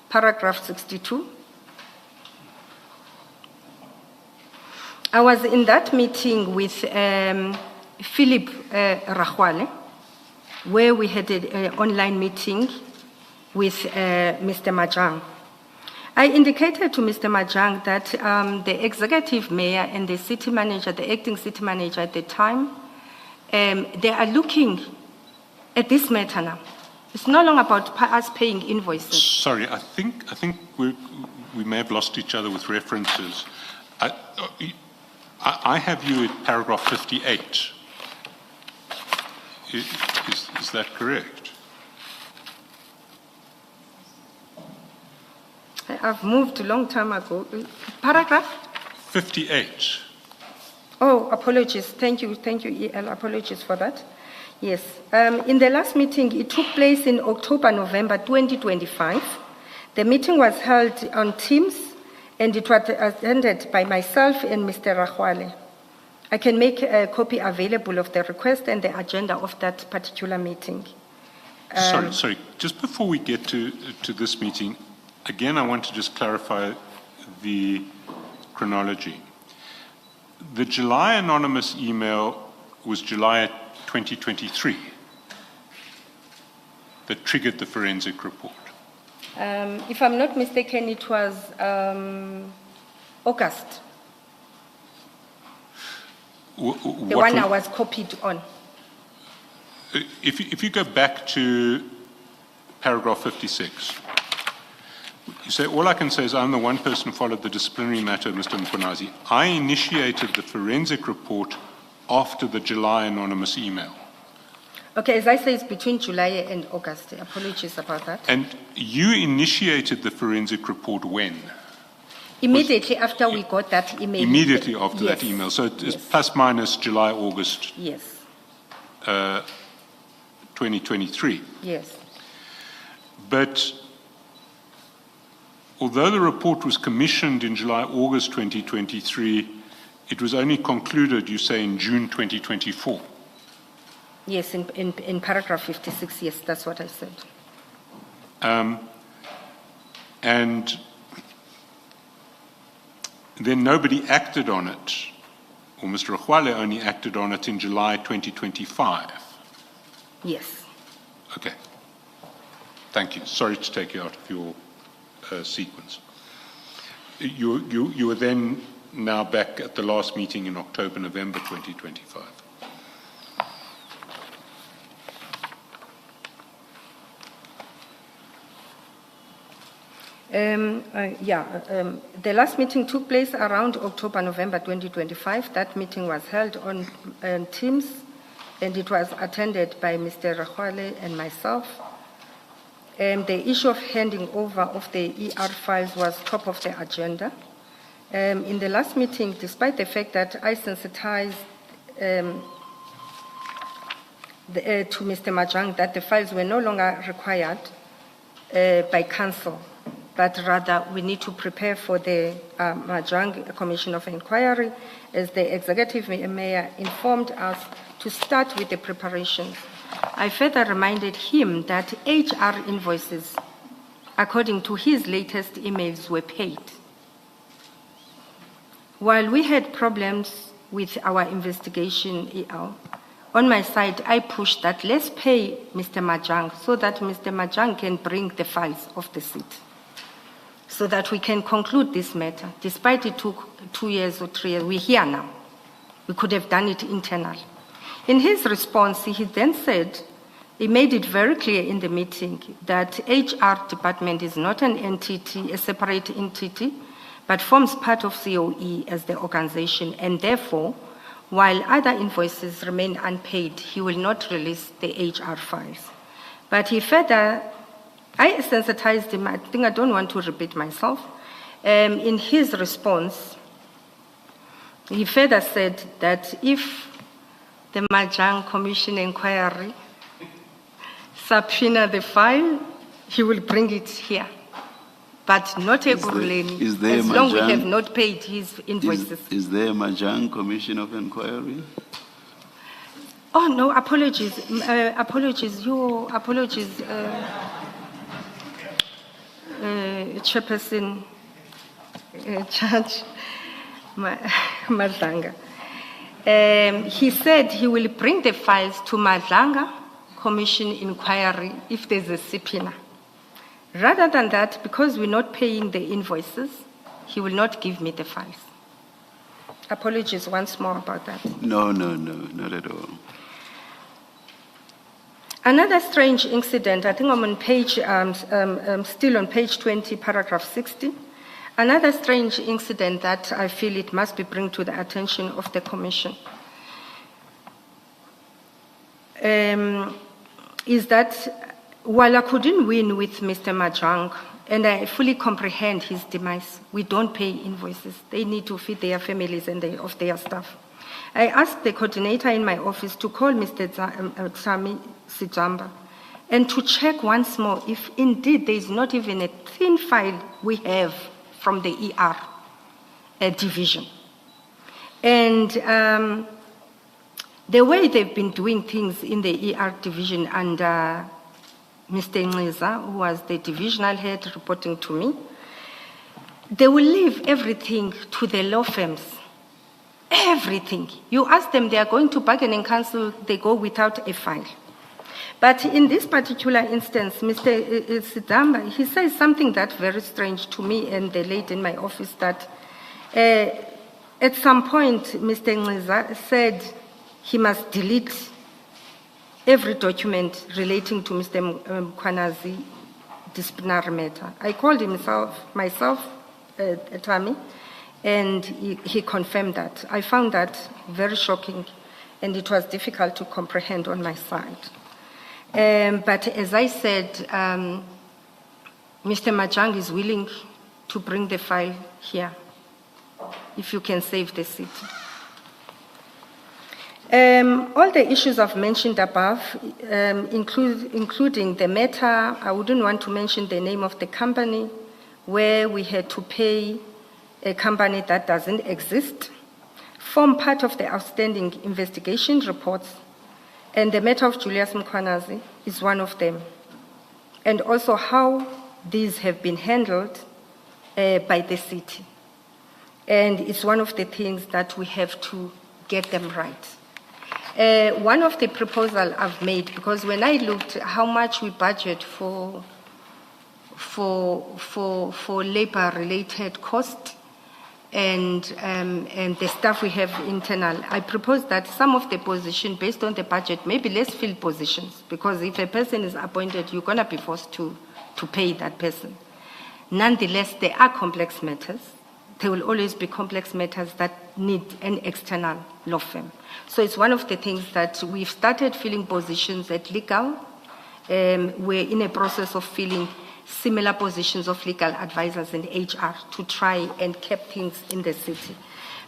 paragraph 62. I was in that meeting with Philip Rahwale, where we had an online meeting with Mr. Majang. I indicated to Mr. Majang that the executive mayor and the city manager, the acting city manager at the time, they are looking at this matter now. It's no longer about us paying invoices. Sorry, I think we may have lost each other with references. I have you at paragraph 58. Is that correct? I've moved a long time ago. Paragraph? 58. Oh, apologies. Thank you, EL. Apologies for that. Yes. In the last meeting, it took place in October, November 2025. The meeting was held on Teams, and it was attended by myself and Mr. Rahwale. I can make a copy available of the request and the agenda of that particular meeting. Sorry. Just before we get to this meeting, again, I want to just clarify the chronology. The July anonymous email was July 2023 that triggered the forensic report. If I'm not mistaken, it was August. The one I was copied on. If you go back to paragraph 56, you say, all I can say is I'm the one person who followed the disciplinary matter of Mr. Mkhwanazi. I initiated the forensic report after the July anonymous email. Okay, as I say, it's between July and August. Apologies about that. And you initiated the forensic report when? Immediately after we got that email. Immediately after Yes. that email. So it's Yes. plus minus July, August Yes, 2023. yes. But although the report was commissioned in July, August 2023, it was only concluded, you say, in June 2024. Yes, in paragraph 56, yes, that's what I said. And then nobody acted on it, or Mr. Rahwale only acted on it in July 2025. Yes. Okay. Thank you. Sorry to take you out of your sequence. You were then now back at the last meeting in October, November 2025. The last meeting took place around October, November 2025. That meeting was held on Teams, and it was attended by Mr. Rahwale and myself. The issue of handing over of the ER files was top of the agenda. In the last meeting, despite the fact that I sensitized to Mr. Majang that the files were no longer required by council, but rather we need to prepare for the Majang Commission of Inquiry, as the executive mayor informed us to start with the preparations. I further reminded him that HR invoices, according to his latest emails, were paid. While we had problems with our investigation, EL, on my side, I pushed that let's pay Mr. Majang so that Mr. Majang can bring the files of the seat, so that we can conclude this matter. Despite it took 2 years or 3 years, we're here now. We could have done it internally. In his response, he then said, he made it very clear in the meeting that HR department is not an entity, a separate entity, but forms part of COE as the organization, and therefore, while other invoices remain unpaid, he will not release the HR files. But he further I sensitized him. I think I don't want to repeat myself. In his response, he further said that if the Madlanga Commission inquiry subpoena the file, he will bring it here. But not Ekurhuleni, as long we have not paid his invoices. Is there a Madlanga Commission of Inquiry? Oh, no, apologies. Apologies, Chairperson, Judge Madlanga. He said he will bring the files to Madlanga Commission inquiry if there's a subpoena. Rather than that, because we're not paying the invoices, he will not give me the files. Apologies once more about that. No, not at all. Another strange incident, I think I'm on page, still on page 20, paragraph 60. Another strange incident that I feel it must be brought to the attention of the Commission is that while I couldn't win with Mr. Madlanga, and I fully comprehend his demise, we don't pay invoices. They need to feed their families and of their staff. I asked the coordinator in my office to call Mr. Tsami Sijamba and to check once more if indeed there is not even a thin file we have from the ER division. And the way they've been doing things in the ER division under Mr. Nxiza, who was the divisional head reporting to me, they will leave everything to the law firms. Everything. You ask them, they are going to bargaining council, they go without a file. But in this particular instance, Mr. Sidamba, he says something that's very strange to me and the lady in my office, that at some point, Mr. Nxiza said he must delete every document relating to Mr. Mkhwanazi disciplinary matter. I called him myself, Tami, and he confirmed that. I found that very shocking, and it was difficult to comprehend on my side. But as I said, Mr. Madlanga is willing to bring the file here, if you can save the city. All the issues I've mentioned above, including the matter, I wouldn't want to mention the name of the company, where we had to pay a company that doesn't exist, form part of the outstanding investigation reports, and the matter of Julius Mkhwanazi is one of them. And also how these have been handled by the city. And it's one of the things that we have to get them right. One of the proposals I've made, because when I looked how much we budget for labor-related costs and the staff we have internal, I propose that some of the positions, based on the budget, maybe let's fill positions, because if a person is appointed, you're going to be forced to pay that person. Nonetheless, there are complex matters. There will always be complex matters that need an external law firm. So it's one of the things that we've started filling positions at legal. We're in a process of filling similar positions of legal advisors and HR to try and keep things in the city.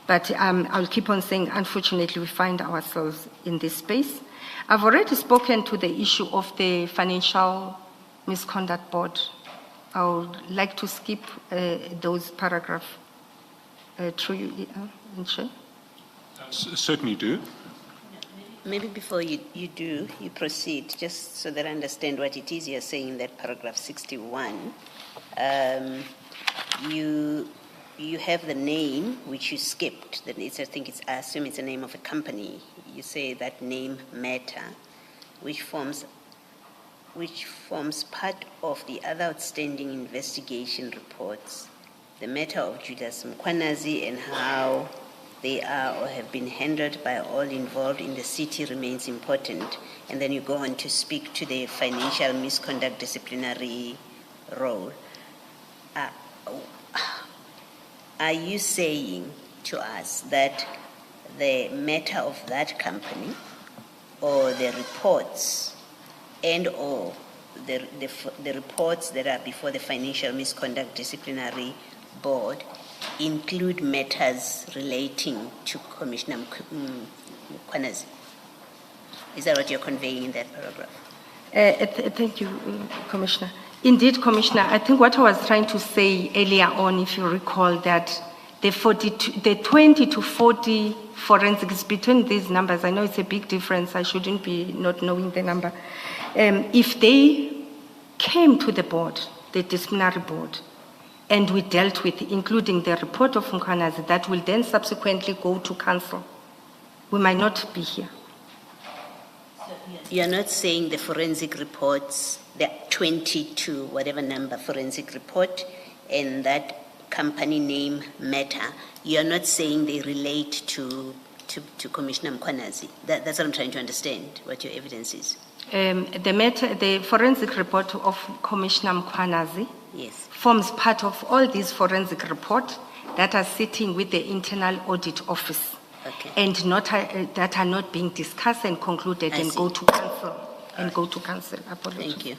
But I'll keep on saying, unfortunately, we find ourselves in this space. I've already spoken to the issue of the Financial Misconduct Board. I would like to skip those paragraphs. Through you, Chair? Certainly do. Maybe before you proceed, just so that I understand what it is you're saying in that paragraph 61, you have the name which you skipped. That it's, I assume it's the name of a company. You say that name matter, which forms part of the other outstanding investigation reports. The matter of Julius Mkhwanazi and how they are or have been handled by all involved in the city remains important. And then you go on to speak to the financial misconduct disciplinary role. Are you saying to us that the matter of that company or the reports and or the reports that are before the Financial Misconduct Disciplinary Board include matters relating to Commissioner Mkhwanazi. Is that what you're conveying in that paragraph? Thank you, Commissioner. Indeed, Commissioner, I think what I was trying to say earlier on, if you recall, that the 20 to 40 forensics between these numbers, I know it's a big difference, I shouldn't be not knowing the number. If they came to the board, the disciplinary board, and we dealt with, including the report of Mkhwanazi, that will then subsequently go to council, we might not be here. You're not saying the forensic reports, the 22, whatever number forensic report, and that company name matter, you're not saying they relate to Commissioner Mkhwanazi. That's what I'm trying to understand, what your evidence is. The forensic report of Commissioner Mkhwanazi, yes, forms part of all these forensic reports that are sitting with the Internal Audit Office. Okay. And not that are not being discussed and concluded I and see. go to council. And go to council. Apologies. Thank you.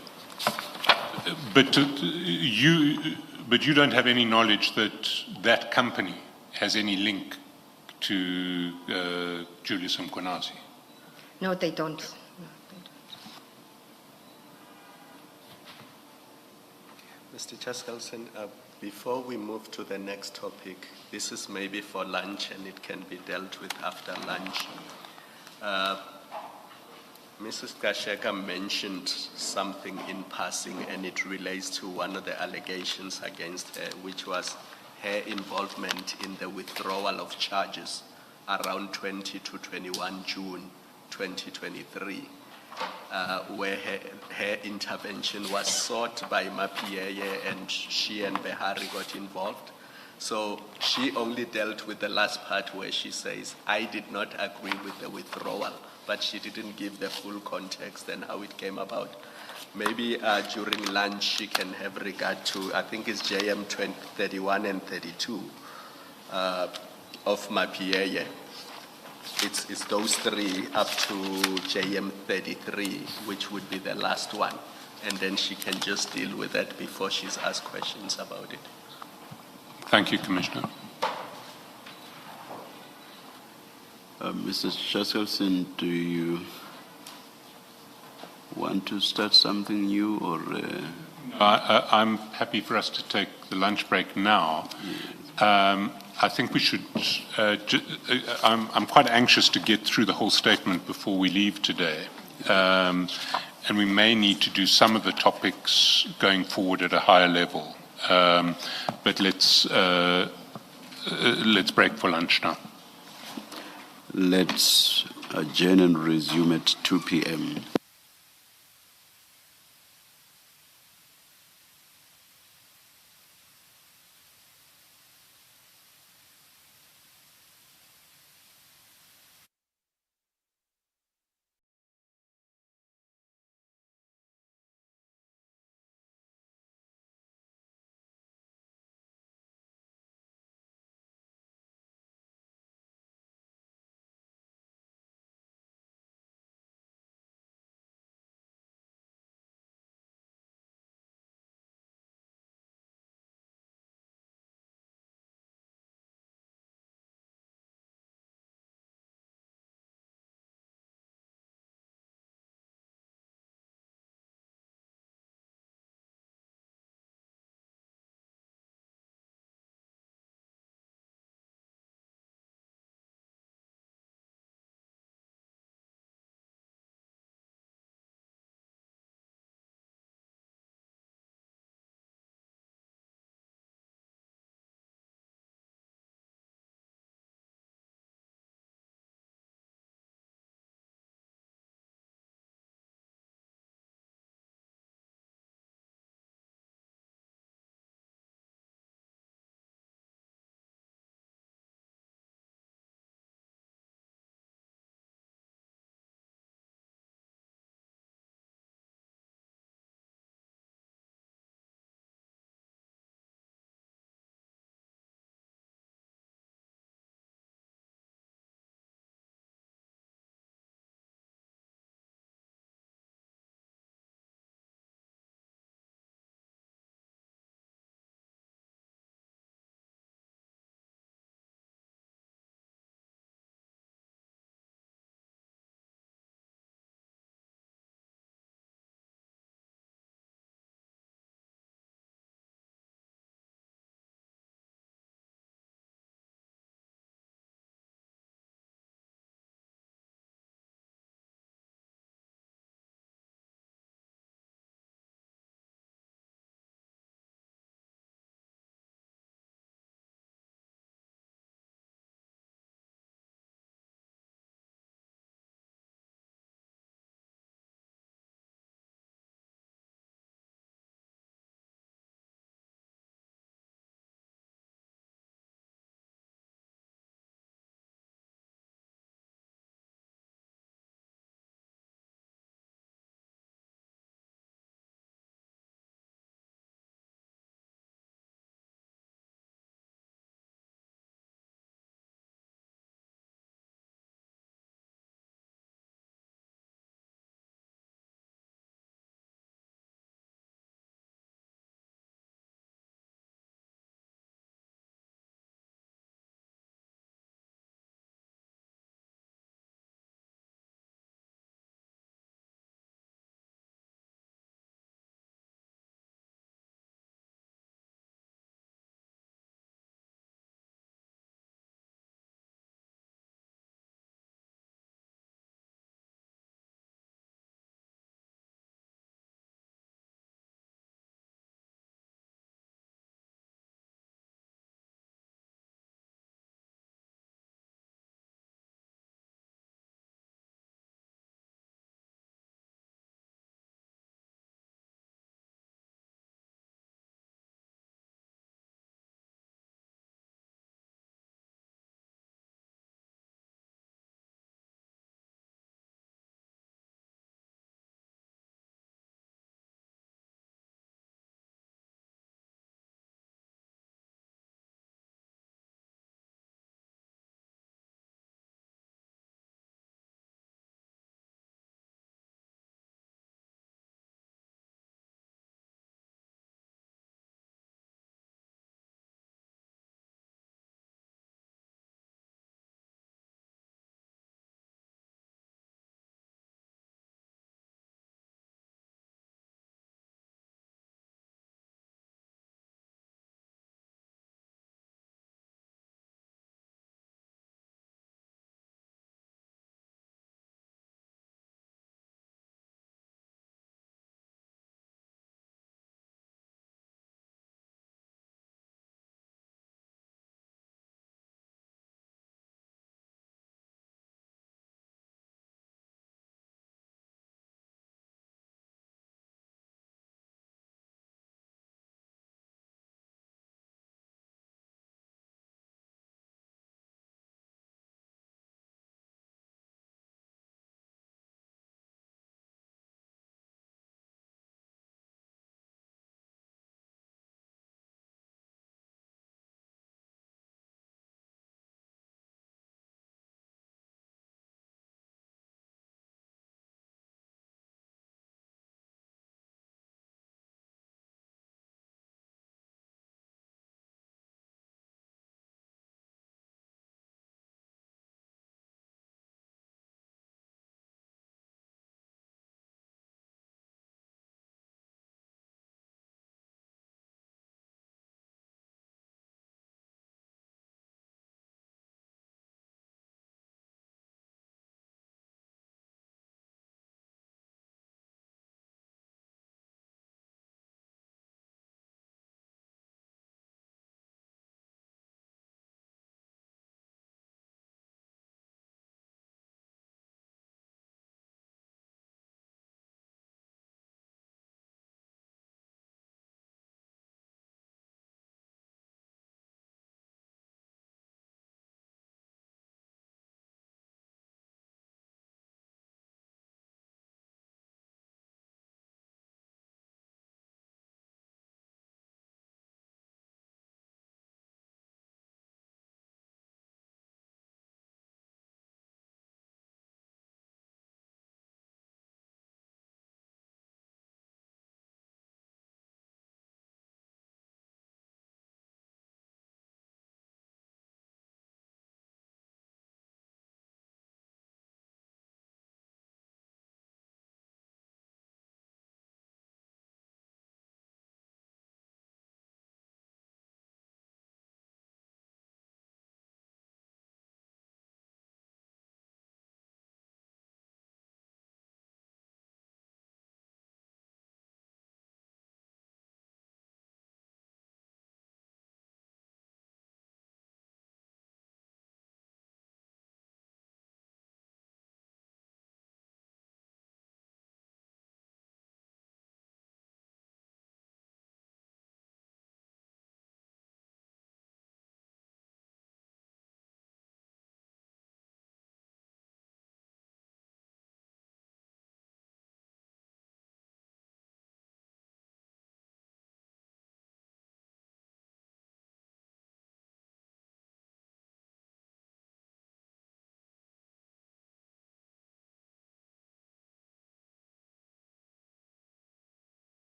But you don't have any knowledge that that company has any link to Julius Mkhwanazi? No, they don't. Mr. Chaskalson, before we move to the next topic, this is maybe for lunch and it can be dealt with after lunch. Mrs. Kasheka mentioned something in passing and it relates to one of the allegations against her, which was her involvement in the withdrawal of charges around 20 to 21 June 2023. Where her intervention was sought by Mapieye and she and Behari got involved. So she only dealt with the last part where she says, I did not agree with the withdrawal, but she didn't give the full context and how it came about. Maybe during lunch she can have regard to, I think it's JM 31 and 32 of Mapieye. It's those three up to JM 33, which would be the last one. And then she can just deal with that before she's asked questions about it. Thank you, Commissioner. Mr. Chaskalson, do you want to start something new or? I'm happy for us to take the lunch break now. I think we should, I'm quite anxious to get through the whole statement before we leave today. And we may need to do some of the topics going forward at a higher level. But let's break for lunch now. Let's adjourn and resume at 2 p.m.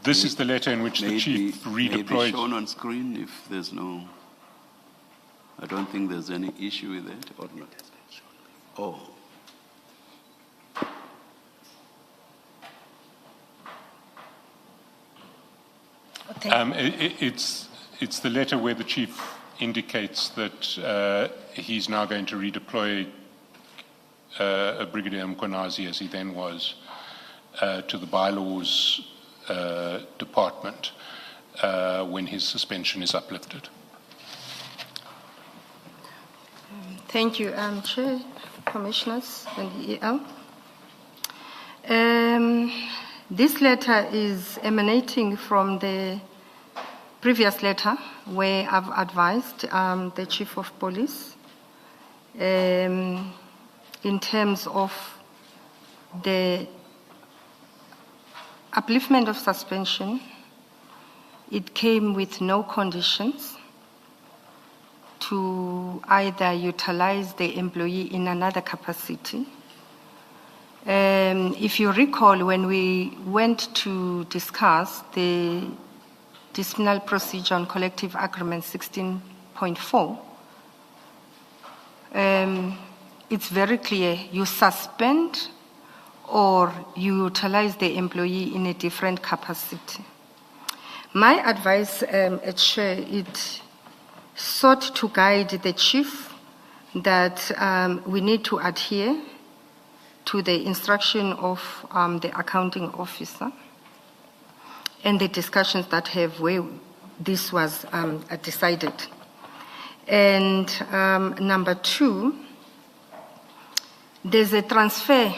This is the letter in which the chief Maybe redeployed. shown on screen if there's no. I don't think there's any issue with it, or not. Oh. It's the letter where the chief indicates that he's now going to redeploy Brigadier Mkonazi, as he then was, to the bylaws department when his suspension is uplifted. Thank you, Chair, Commissioners, and EL. This letter is emanating from the previous letter where I've advised the Chief of Police in terms of the upliftment of suspension. It came with no conditions to either utilize the employee in another capacity. If you recall, when we went to discuss the disciplinary procedure on collective agreement 16.4, it's very clear: you suspend or you utilize the employee in a different capacity. My advice, Chair, it sought to guide the chief that we need to adhere to the instruction of the accounting officer and the discussions that have where this was decided. And number two, there's a transfer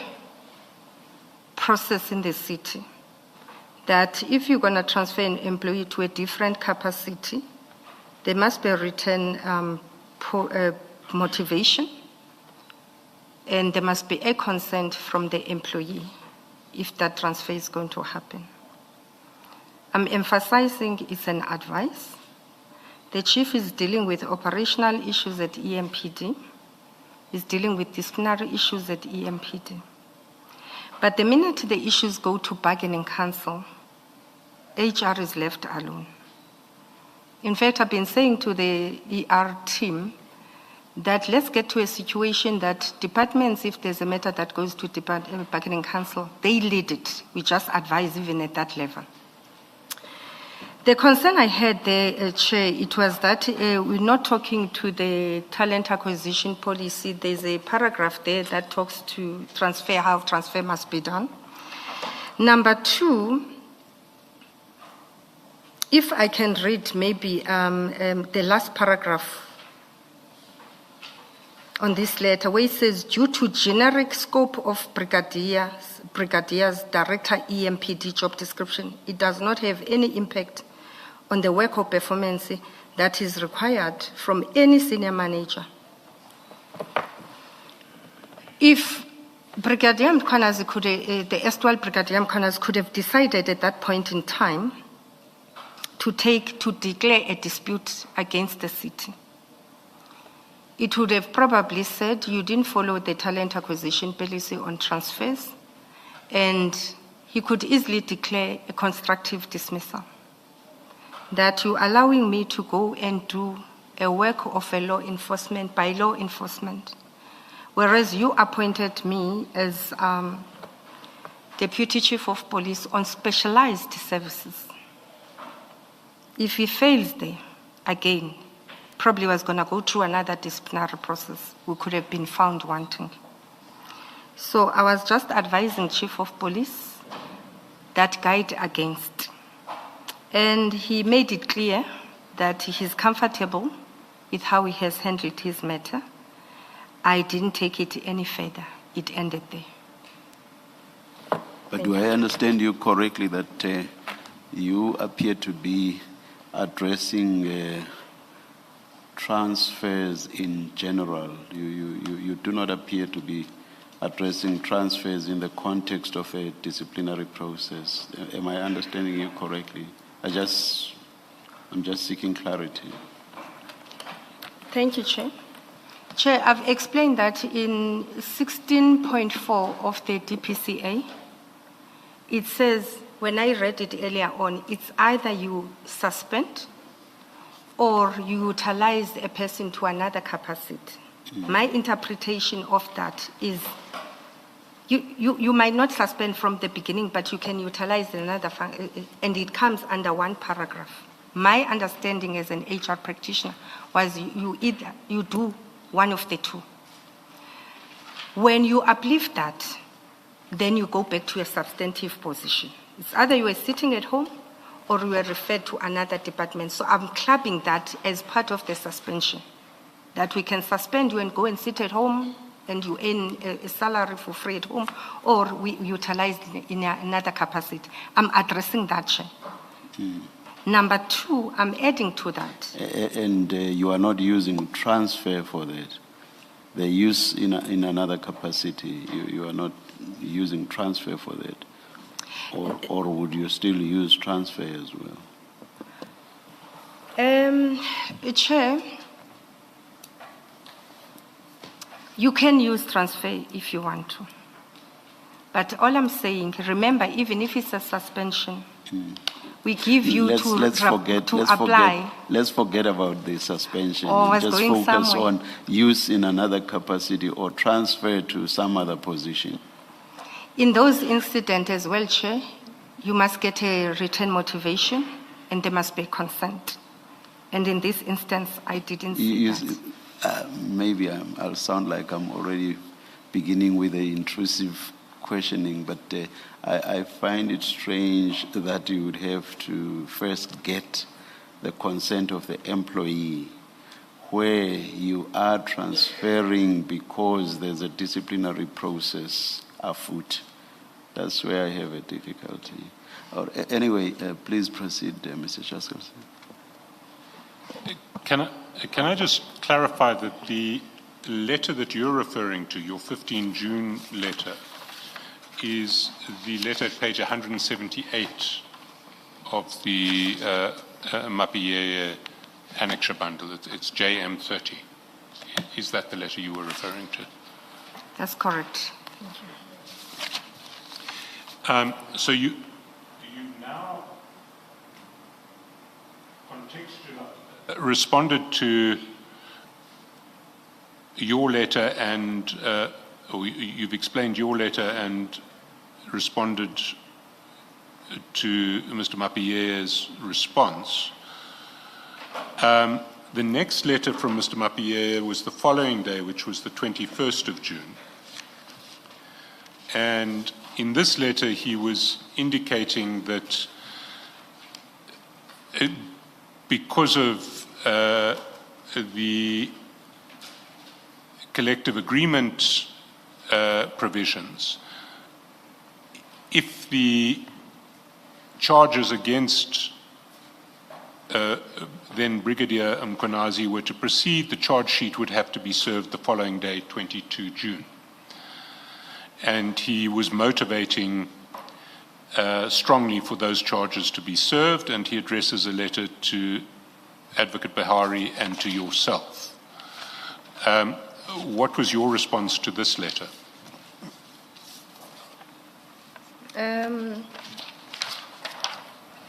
process in the city that if you're going to transfer an employee to a different capacity, there must be a written motivation, and there must be a consent from the employee if that transfer is going to happen. I'm emphasizing it's an advice. The chief is dealing with operational issues at EMPD. He's dealing with disciplinary issues at EMPD. But the minute the issues go to bargaining council, HR is left alone. In fact, I've been saying to the ER team that let's get to a situation that departments, if there's a matter that goes to bargaining council, they lead it. We just advise even at that level. The concern I had there, Chair, it was that we're not talking to the talent acquisition policy. There's a paragraph there that talks to transfer, how transfer must be done. Number two, if I can read maybe the last paragraph on this letter where it says, due to generic scope of Brigadier's Director EMPD job description, it does not have any impact on the work or performance that is required from any senior manager. If Brigadier Mkonazi the erstwhile Brigadier Mkonazi could have decided at that point in time to declare a dispute against the city, it would have probably said you didn't follow the talent acquisition policy on transfers, and he could easily declare a constructive dismissal. That you're allowing me to go and do a work of a law enforcement by law enforcement, whereas you appointed me as Deputy Chief of Police on specialized services. If he fails there, again, probably was going to go through another disciplinary process. We could have been found wanting. So I was just advising Chief of Police that guide against. And he made it clear that he's comfortable with how he has handled his matter. I didn't take it any further. It ended there. But do I understand you correctly that you appear to be addressing transfers in general? You do not appear to be addressing transfers in the context of a disciplinary process. Am I understanding you correctly? I'm just seeking clarity. Thank you, Chair. Chair, I've explained that in 16.4 of the DPCA, it says when I read it earlier on, it's either you suspend or you utilize a person to another capacity. My interpretation of that is you might not suspend from the beginning, but you can utilize another, and it comes under one paragraph. My understanding as an HR practitioner was you do one of the two. When you uplift that, then you go back to a substantive position. It's either you are sitting at home or you are referred to another department. So I'm clubbing that as part of the suspension, that we can suspend you and go and sit at home and you earn a salary for free at home, or we utilize in another capacity. I'm addressing that, Chair. Number two, I'm adding to that. And you are not using transfer for that. The use in another capacity, you are not using transfer for that. Or would you still use transfer as well? Chair, you can use transfer if you want to. But all I'm saying, remember, even if it's a suspension, we give you let's apply. Let's forget about the suspension. Or just going focus somewhere. on use in another capacity or transfer to some other position. In those incidents as well, Chair, you must get a written motivation and there must be consent. And in this instance, I didn't see that. Maybe I'll sound like I'm already beginning with the intrusive questioning, but I find it strange that you would have to first get the consent of the employee where you are transferring because there's a disciplinary process afoot. That's where I have a difficulty. Anyway, please proceed, Mr. Chaskell. Can I just clarify that the letter that you're referring to, your 15 June letter, is the letter at page 178 of the Mapie annexure bundle. It's JM30. Is that the letter you were referring to? That's correct. Thank you. So do you now contextualize, responded to your letter and, or you've explained your letter and responded to Mr. Mapie's response. The next letter from Mr. Mapie was the following day, which was the 21st of June. And in this letter, he was indicating that because of the collective agreement provisions, if the charges against then Brigadier Mkonazi were to proceed, the charge sheet would have to be served the following day, 22 June. And he was motivating strongly for those charges to be served, and he addresses a letter to Advocate Bahari and to yourself. What was your response to this letter?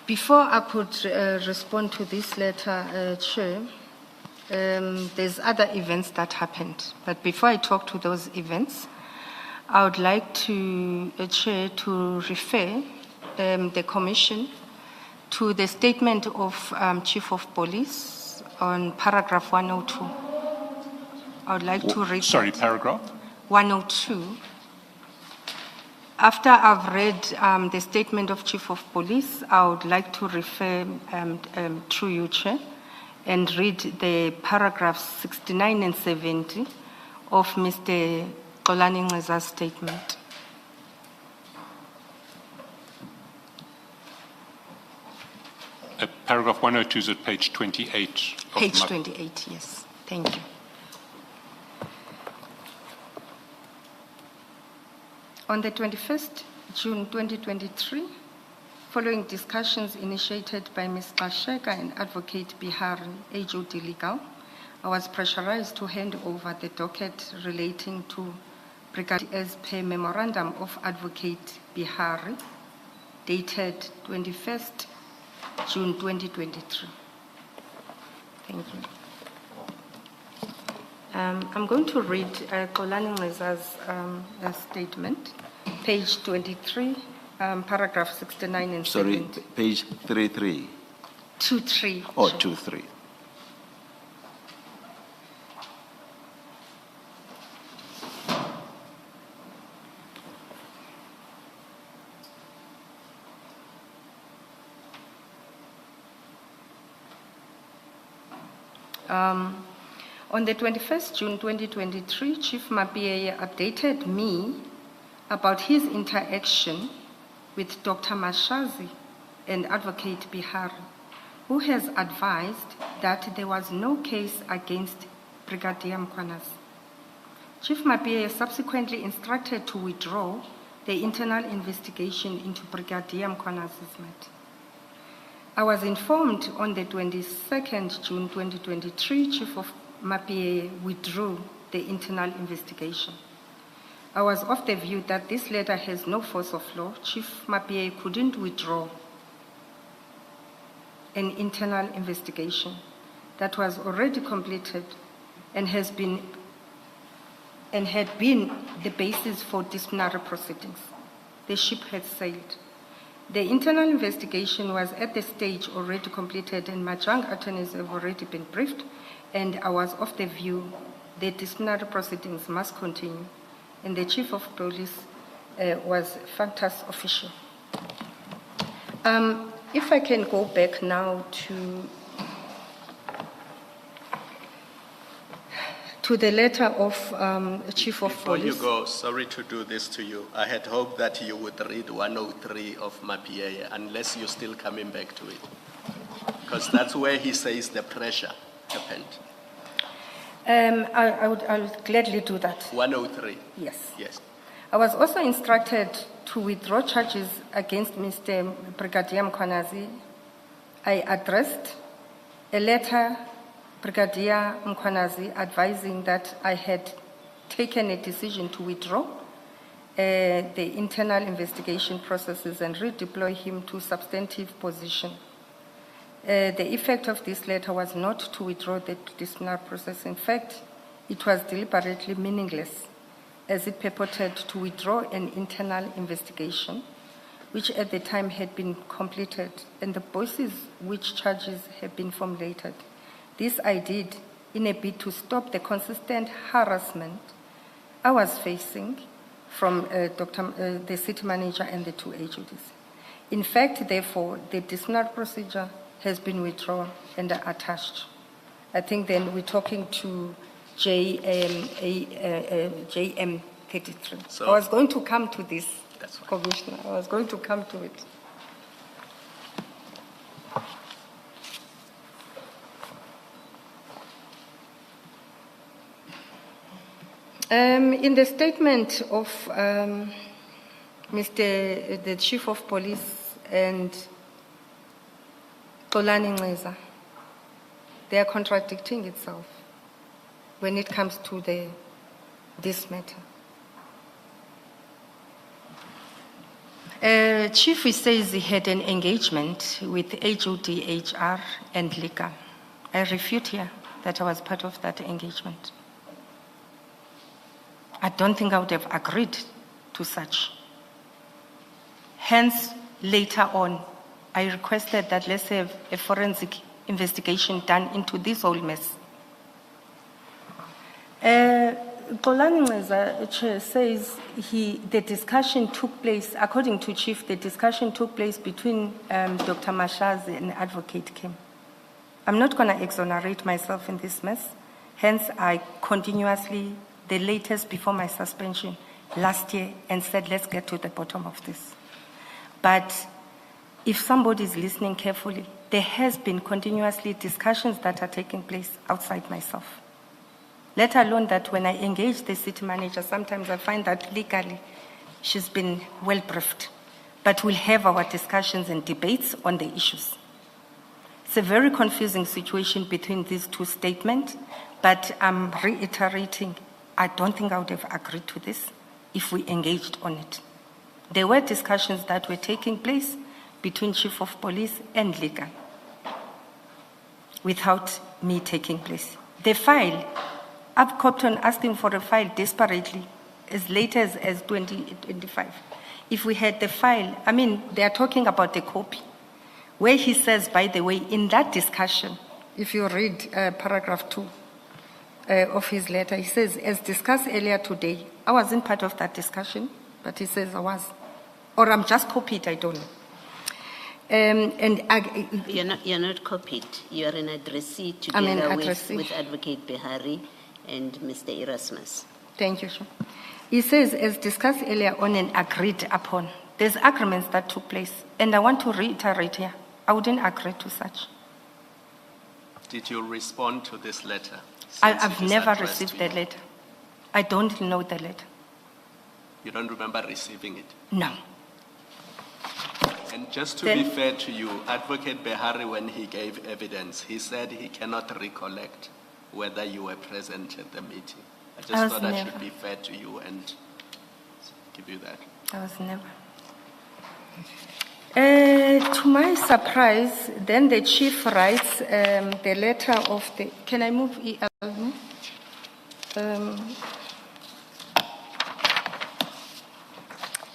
Before I could respond to this letter, Chair, there's other events that happened. But before I talk to those events, I would like to, Chair, to refer the Commission to the statement of Chief of Police on paragraph 102. I would like to read Sorry, that. paragraph? 102. After I've read the statement of Chief of Police, I would like to refer through you, Chair, and read the paragraphs 69 and 70 of Mr. Xolani Nceza's statement. Paragraph 102 is at page 28. Page 28, yes. Thank you. On the 21st June 2023, following discussions initiated by Ms. Kasheka and Advocate Bihari, HOD Legal, I was pressurized to hand over the docket relating to Brigadier as per memorandum of Advocate Bihari. dated 21st June 2023. Thank you. I'm going to read Xolani Nceza's statement, page 23, paragraph 69 and Sorry, 70. page 33. 23. Oh, 23. On the 21st June 2023, Chief Mabie updated me about his interaction with Dr. Mashazi and Advocate Bihari, who has advised that there was no case against Brigadier Mkhwanazi. Chief Mabie subsequently instructed to withdraw the internal investigation into Brigadier Mkhwanazi's matter. I was informed on the 22nd June 2023, Chief of Mabie withdrew the internal investigation. I was of the view that this letter has no force of law. Chief Mabie couldn't withdraw an internal investigation that was already completed and had been the basis for disciplinary proceedings. The ship had sailed. The internal investigation was at the stage already completed and Madlanga attorneys have already been briefed, and I was of the view the disciplinary proceedings must continue, and the Chief of Police was factus official. If I can go back now to the letter of Chief of Before Police. you go, sorry to do this to you. I had hoped that you would read 103 of Mabie, unless you're still coming back to it. Because that's where he says the pressure happened. I'll gladly do that. 103. Yes. Yes. I was also instructed to withdraw charges against Mr. Brigadier Mkhwanazi. I addressed a letter Brigadier Mkhwanazi advising that I had taken a decision to withdraw the internal investigation processes and redeploy him to substantive position. The effect of this letter was not to withdraw the disciplinary process. In fact, it was deliberately meaningless, as it purported to withdraw an internal investigation, which at the time had been completed, and the basis which charges had been formulated. This I did in a bid to stop the consistent harassment I was facing from the city manager and the two HODs. In fact, therefore, the disciplinary procedure has been withdrawn and attached. I think then we're talking to JM33. So- I was going to come to this, That's fine. Commissioner. I was going to come to it. In the statement of the Chief of Police and Xolani Nceza, they are contradicting itself when it comes to this matter. Chief says he had an engagement with HOD, HR, and legal. I refute here that I was part of that engagement. I don't think I would have agreed to such. Hence, later on, I requested that let's have a forensic investigation done into this whole mess. Xolani Nceza says the discussion took place, according to Chief, the discussion took place between Dr. Mashazi and Advocate Kim. I'm not going to exonerate myself in this mess. Hence, I continuously, the latest before my suspension last year, and said, let's get to the bottom of this. But if somebody is listening carefully, there has been continuously discussions that are taking place outside myself. Let alone that when I engage the city manager, sometimes I find that legally she's been well briefed. But we'll have our discussions and debates on the issues. It's a very confusing situation between these two statements, but I'm reiterating, I don't think I would have agreed to this if we engaged on it. There were discussions that were taking place between Chief of Police and legal without me taking place. The file, I've kept on asking for a file desperately as late as 2025. If we had the file, I mean, they are talking about the copy, where he says, by the way, in that discussion, if you read paragraph 2 of his letter, he says, as discussed earlier today, I wasn't part of that discussion, but he says I was. Or I'm just copied, I don't know. You're not copied. You are an addressee I'm an together addressee. with Advocate Behari and Mr. Erasmus. Thank you, sir. He says, as discussed earlier on and agreed upon, there's agreements that took place, and I want to reiterate here, I wouldn't agree to such. Did you respond to this letter? I've never received the letter. I don't know the letter. You don't remember receiving it? No. And just to be fair to you, Advocate Behari, when he gave evidence, he said he cannot recollect whether you were present at the meeting. I just thought I should be fair to you and give you that. I was never. To my surprise, then the chief writes the letter of the. Can I move EL?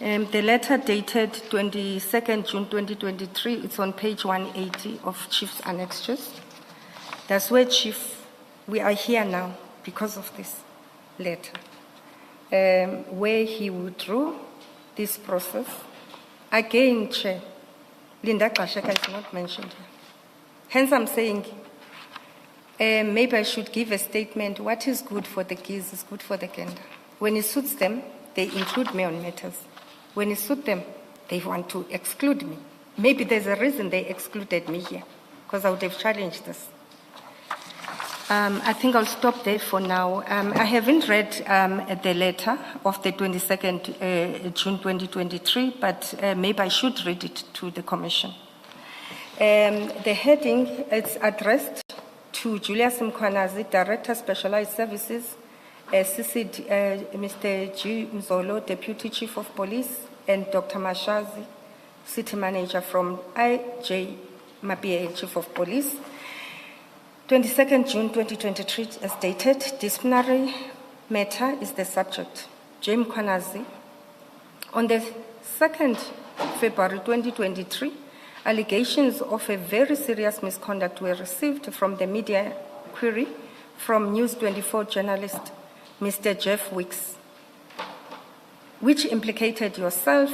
The letter dated 22nd June 2023, it's on page 180 of Chief's annexures. That's where Chief, we are here now because of this letter, where he withdrew this process. Again, Chair, Linda Kasheka is not mentioned here. Hence, I'm saying maybe I should give a statement. What is good for the geese is good for the gander. When it suits them, they include me on matters. When it suits them, they want to exclude me. Maybe there's a reason they excluded me here, because I would have challenged this. I think I'll stop there for now. I haven't read the letter of the 22nd June 2023, but maybe I should read it to the Commission. The heading is addressed to Julius Mkwanazi, Director, Specialized Services, Mr. G. Mzolo, Deputy Chief of Police, and Dr. Mashazi, City Manager from IJ Mabie, Chief of Police. 22nd June 2023, as stated, disciplinary matter is the subject. J. Mkwanazi. On the 2nd February 2023, allegations of a very serious misconduct were received from the media query from News 24 journalist Mr. Jeff Wicks, which implicated yourself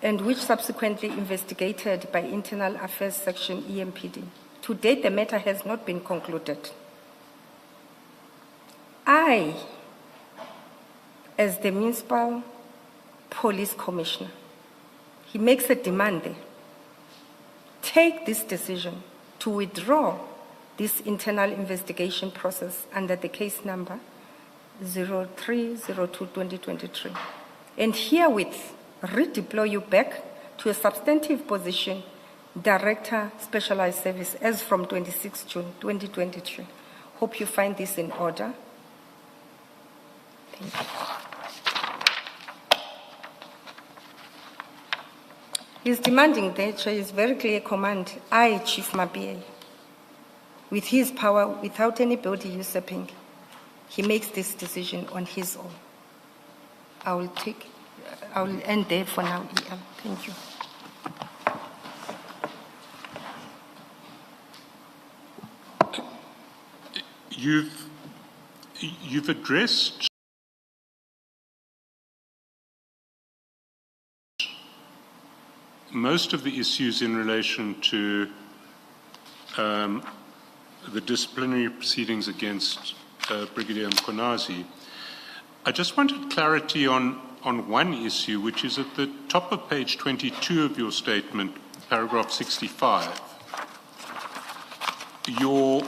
and which subsequently investigated by Internal Affairs Section EMPD. To date, the matter has not been concluded. I, as the Municipal Police Commissioner, he makes a demand there. Take this decision to withdraw this internal investigation process under the case number 0302-2023, and herewith redeploy you back to a substantive position, Director, Specialized Service, as from 26 June 2023. Hope you find this in order. Thank you. He's demanding that, Chair, is very clear command. I, Chief Mabie, with his power, without anybody usurping, he makes this decision on his own. I will end there for now, EL. Thank you. You've addressed most of the issues in relation to the disciplinary proceedings against Brigadier Mkwanazi. I just wanted clarity on one issue, which is at the top of page 22 of your statement, paragraph 65. You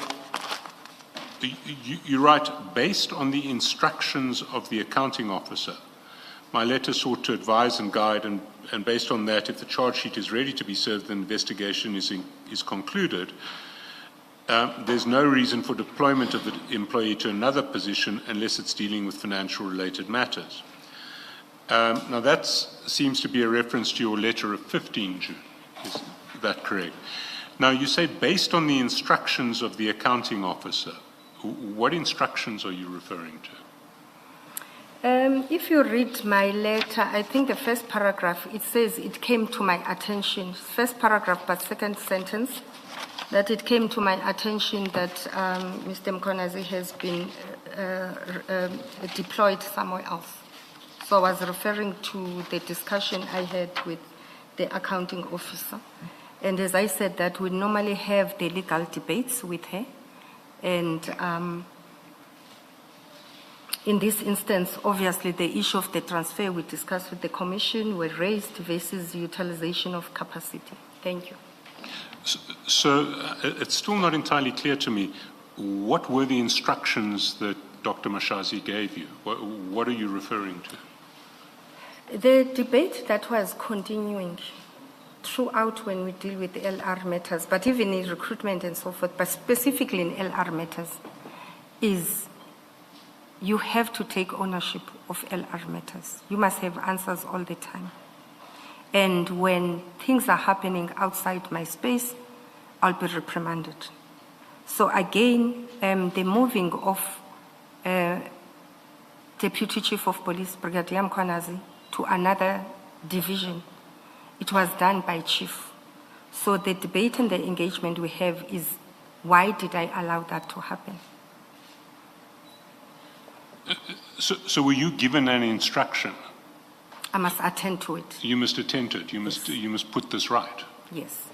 write, based on the instructions of the accounting officer, my letter sought to advise and guide, and based on that, if the charge sheet is ready to be served, the investigation is concluded. There's no reason for deployment of the employee to another position unless it's dealing with financial related matters. Now that seems to be a reference to your letter of 15 June. Is that correct? Now you say based on the instructions of the accounting officer. What instructions are you referring to? If you read my letter, I think the first paragraph, it says it came to my attention, first paragraph but second sentence, that it came to my attention that Mr. Mkonazi has been deployed somewhere else. So I was referring to the discussion I had with the accounting officer. And as I said, that we normally have the legal debates with her. And in this instance, obviously, the issue of the transfer we discussed with the commission were raised versus utilization of capacity. Thank you. So it's still not entirely clear to me, what were the instructions that Dr. Mashazi gave you? What are you referring to? The debate that was continuing throughout when we deal with LR matters, but even in recruitment and so forth, but specifically in LR matters, is you have to take ownership of LR matters. You must have answers all the time. And when things are happening outside my space, I'll be reprimanded. So again, the moving of Deputy Chief of Police, Brigadier Mkonazi, to another division, it was done by Chief. So the debate and the engagement we have is, why did I allow that to happen? So were you given an instruction? I must attend to it. You must attend to it. You must put this right. Yes.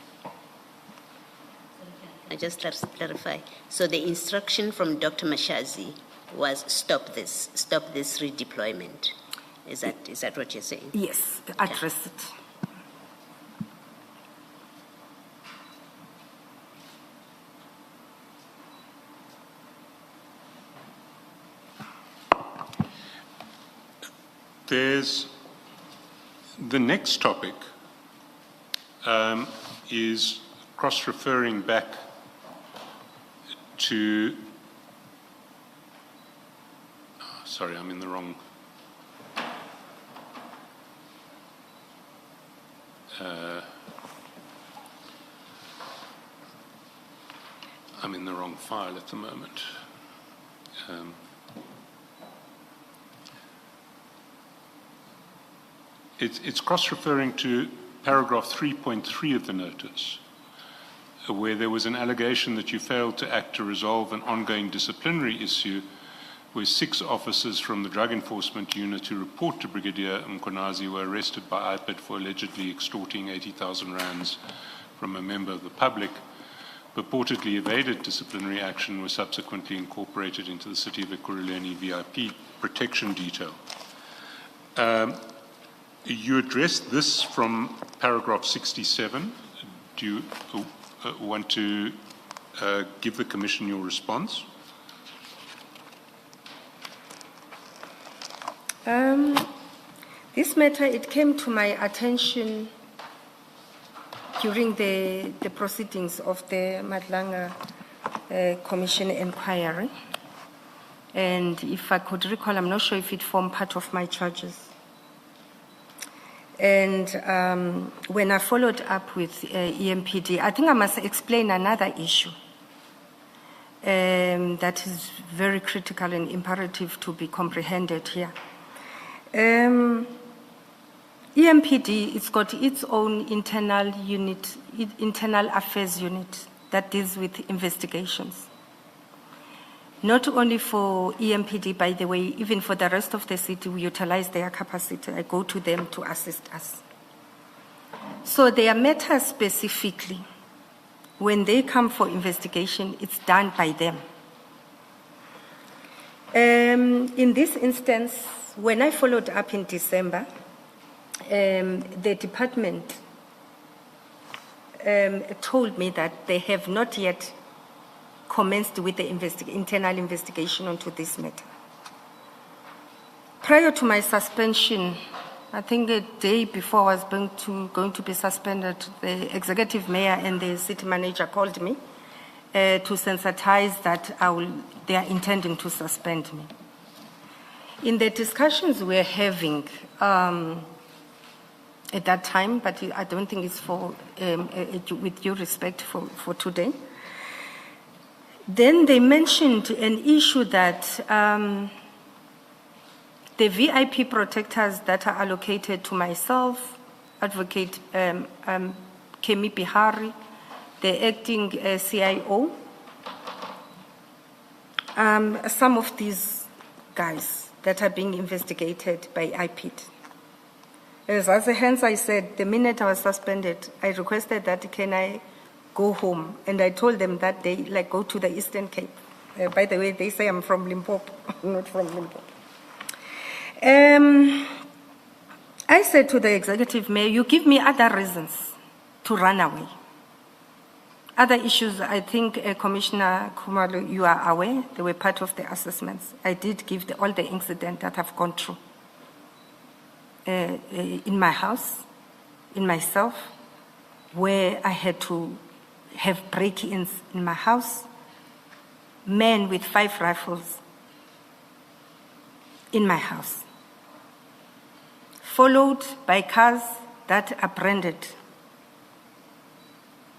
I just clarify. So the instruction from Dr. Mashazi was stop this redeployment. Is that what you're saying? Yes, address it. There's the next topic is cross-referring back to. Sorry, I'm in the wrong. I'm in the wrong file at the moment. It's cross-referring to paragraph 3.3 of the notice, where there was an allegation that you failed to act to resolve an ongoing disciplinary issue where 6 officers from the Drug Enforcement Unit who report to Brigadier Mkonazi were arrested by IPID for allegedly extorting 80,000 rands from a member of the public, purportedly evaded disciplinary action, were subsequently incorporated into the City of Ekurhuleni VIP protection detail. You addressed this from paragraph 67. Do you want to give the Commission your response? This matter, it came to my attention during the proceedings of the Madlanga Commission inquiry. And if I could recall, I'm not sure if it formed part of my charges. And when I followed up with EMPD, I think I must explain another issue that is very critical and imperative to be comprehended here. EMPD, it's got its own internal unit, internal affairs unit that deals with investigations. Not only for EMPD, by the way, even for the rest of the city, we utilize their capacity. I go to them to assist us. So their matters specifically, when they come for investigation, it's done by them. In this instance, when I followed up in December, the department told me that they have not yet commenced with the internal investigation onto this matter. Prior to my suspension, I think a day before I was going to be suspended, the executive mayor and the city manager called me to sensitize that they are intending to suspend me. In the discussions we're having at that time, but I don't think it's for, with due respect for today. Then they mentioned an issue that the VIP protectors that are allocated to myself, Advocate Kemi Bihari, the acting CIO, some of these guys that are being investigated by IPID. Hence I said, the minute I was suspended, I requested that can I go home, and I told them that they go to the Eastern Cape. By the way, they say I'm from Limpopo, not from Limpopo. I said to the executive mayor, you give me other reasons to run away. Other issues, I think, Commissioner Khumalo, you are aware, they were part of the assessments. I did give all the incidents that have gone through in my house, in myself, where I had to have break-ins in my house, men with 5 rifles in my house, followed by cars that are branded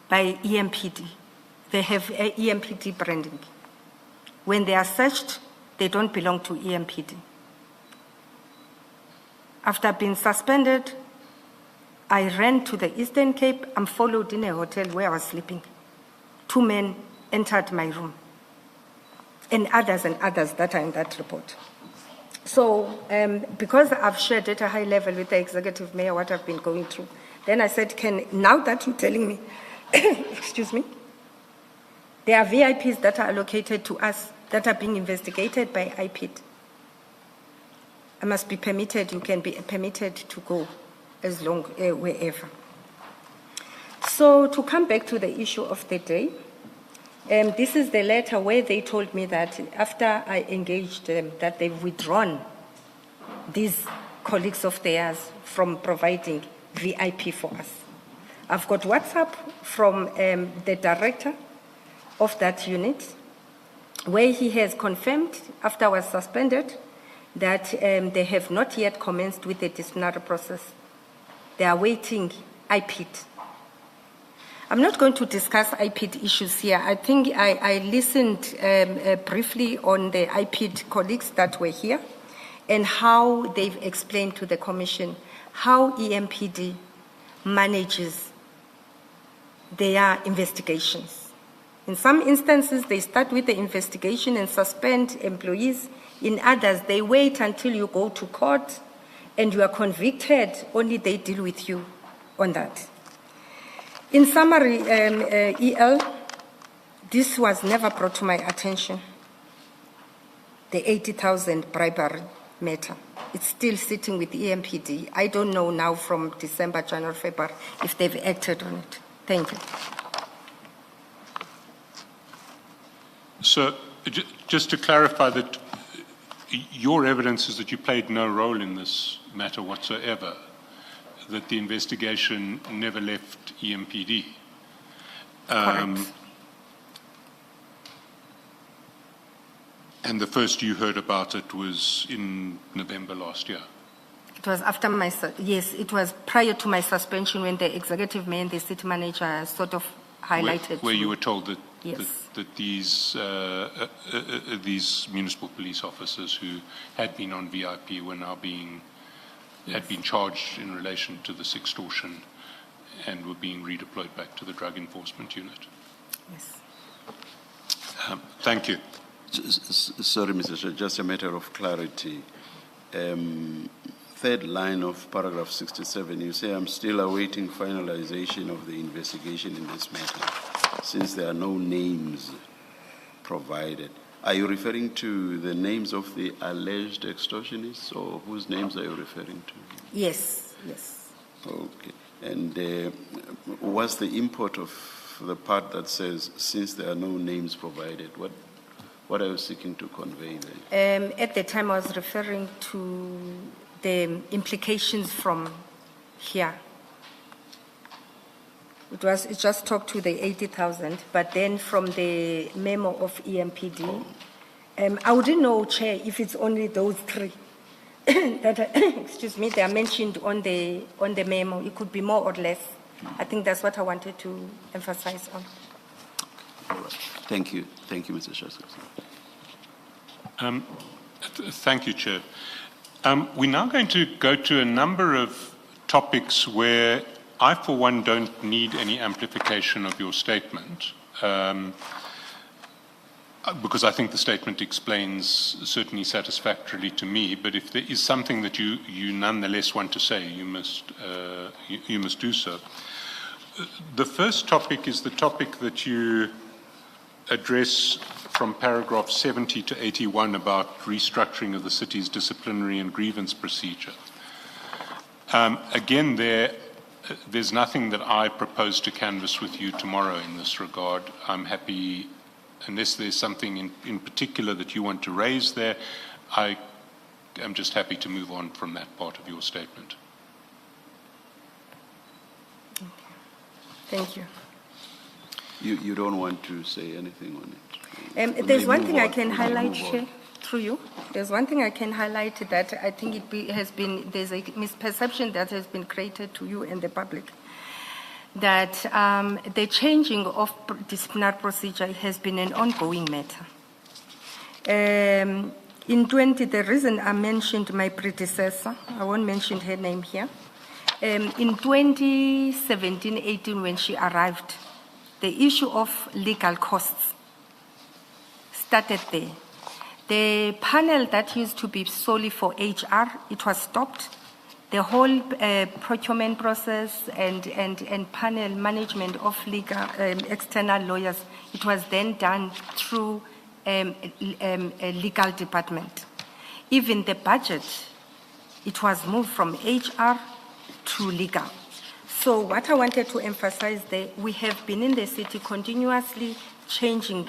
by EMPD. They have EMPD branding. When they are searched, they don't belong to EMPD. After being suspended, I ran to the Eastern Cape. I'm followed in a hotel where I was sleeping. 2 men entered my room, and others that are in that report. So because I've shared at a high level with the executive mayor what I've been going through, then I said, now that you're telling me, excuse me, there are VIPs that are allocated to us that are being investigated by IPID. I must be permitted, you can be permitted to go as long, wherever. So to come back to the issue of the day, this is the letter where they told me that after I engaged them, that they've withdrawn these colleagues of theirs from providing VIP for us. I've got WhatsApp from the director of that unit, where he has confirmed, after I was suspended, that they have not yet commenced with the disciplinary process. They are waiting IPID. I'm not going to discuss IPID issues here. I think I listened briefly on the IPID colleagues that were here and how they've explained to the Commission how EMPD manages their investigations. In some instances, they start with the investigation and suspend employees. In others, they wait until you go to court and you are convicted, only they deal with you on that. In summary, EL, this was never brought to my attention, the 80,000 bribery matter. It's still sitting with EMPD. I don't know now from December, January, February, if they've acted on it. Thank you. So, just to clarify that your evidence is that you played no role in this matter whatsoever, that the investigation never left EMPD. Correct. And the first you heard about it was in November last year. It was after yes, it was prior to my suspension when the executive mayor and the city manager sort of highlighted. Where you were told that, yes, that these municipal police officers who had been on VIP were now had been charged in relation to this extortion and were being redeployed back to the Drug Enforcement Unit. Yes. Thank you. Sorry, Mr. Chair, just a matter of clarity. Third line of paragraph 67, you say, I'm still awaiting finalization of the investigation in this matter, since there are no names provided. Are you referring to the names of the alleged extortionists, or whose names are you referring to? Yes, yes. Okay. And what's the import of the part that says, since there are no names provided? What are you seeking to convey there? At the time, I was referring to the implications from here. It just talked to the 80,000, but then from the memo of EMPD, I wouldn't know, Chair, if it's only those 3 excuse me, they are mentioned on the memo. It could be more or less. I think that's what I wanted to emphasize on. All right. Thank you. Thank you, Mr. Shaskas. Thank you, Chair. We're now going to go to a number of topics where I, for one, don't need any amplification of your statement, because I think the statement explains certainly satisfactorily to me, but if there is something that you nonetheless want to say, you must do so. The first topic is the topic that you address from paragraph 70 to 81 about restructuring of the city's disciplinary and grievance procedure. Again, there's nothing that I propose to canvass with you tomorrow in this regard. I'm happy, unless there's something in particular that you want to raise there, I am just happy to move on from that part of your statement. Thank you. You don't want to say anything on it? There's one thing I can highlight, Chair, through you. There's one thing I can highlight that I think there's a misperception that has been created to you and the public, that the changing of disciplinary procedure has been an ongoing matter. The reason I mentioned my predecessor, I won't mention her name here, in 2017-18 when she arrived, the issue of legal costs started there. The panel that used to be solely for HR, it was stopped. The whole procurement process and panel management of legal external lawyers, it was then done through a legal department. Even the budget, it was moved from HR to legal. So what I wanted to emphasize there, we have been in the city continuously changing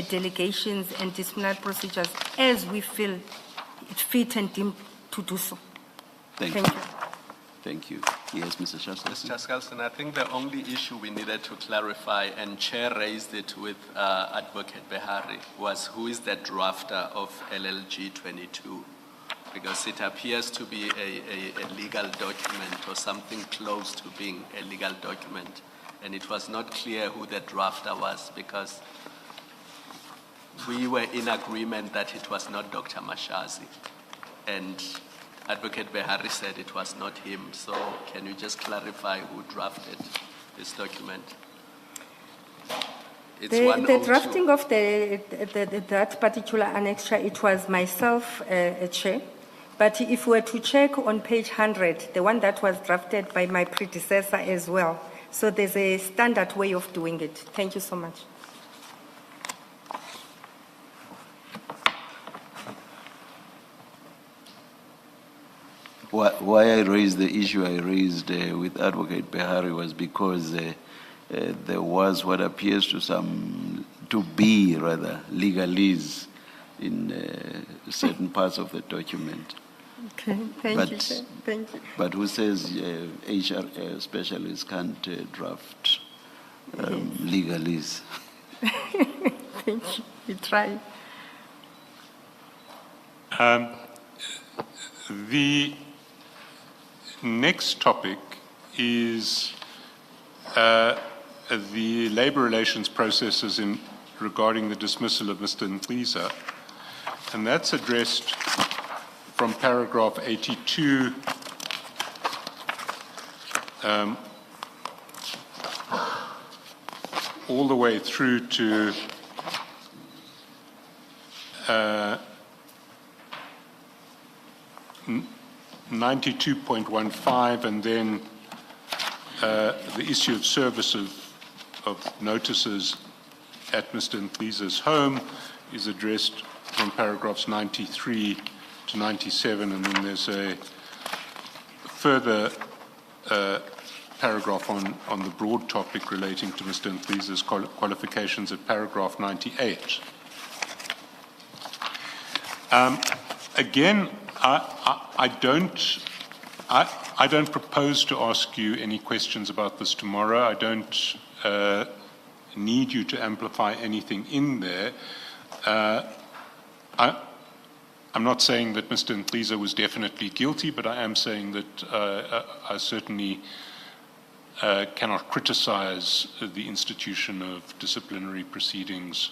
delegations and disciplinary procedures as we feel it fit and deemed to do so. Thank you. Thank you. Yes, Mr. Shaskas. Mr. Shaskas, I think the only issue we needed to clarify, and Chair raised it with Advocate Behari, was who is the drafter of LLG 22? Because it appears to be a legal document or something close to being a legal document. And it was not clear who the drafter was, because we were in agreement that it was not Dr. Mashazi. And Advocate Behari said it was not him. So can you just clarify who drafted this document? It's the drafting of that particular annexure, it was myself, Chair. But if we were to check on page 100, the one that was drafted by my predecessor as well, so there's a standard way of doing it. Thank you so much. Why I raised the issue I raised with Advocate Behari was because there was what appears to be legalese in certain parts of the document. Okay, thank you, sir. Thank you. But who says HR specialists can't draft legalese? Thank you. We try. The next topic is the labour relations processes regarding the dismissal of Mr. Ntliza, and that's addressed from paragraph 82 all the way through to 92.15, and then the issue of service of notices at Mr. Ntliza's home is addressed from paragraphs 93 to 97, and then there's a further paragraph on the broad topic relating to Mr. Ntliza's qualifications at paragraph 98. Again, I don't propose to ask you any questions about this tomorrow. I don't need you to amplify anything in there. I'm not saying that Mr. Mkhize was definitely guilty, but I am saying that I certainly cannot criticize the institution of disciplinary proceedings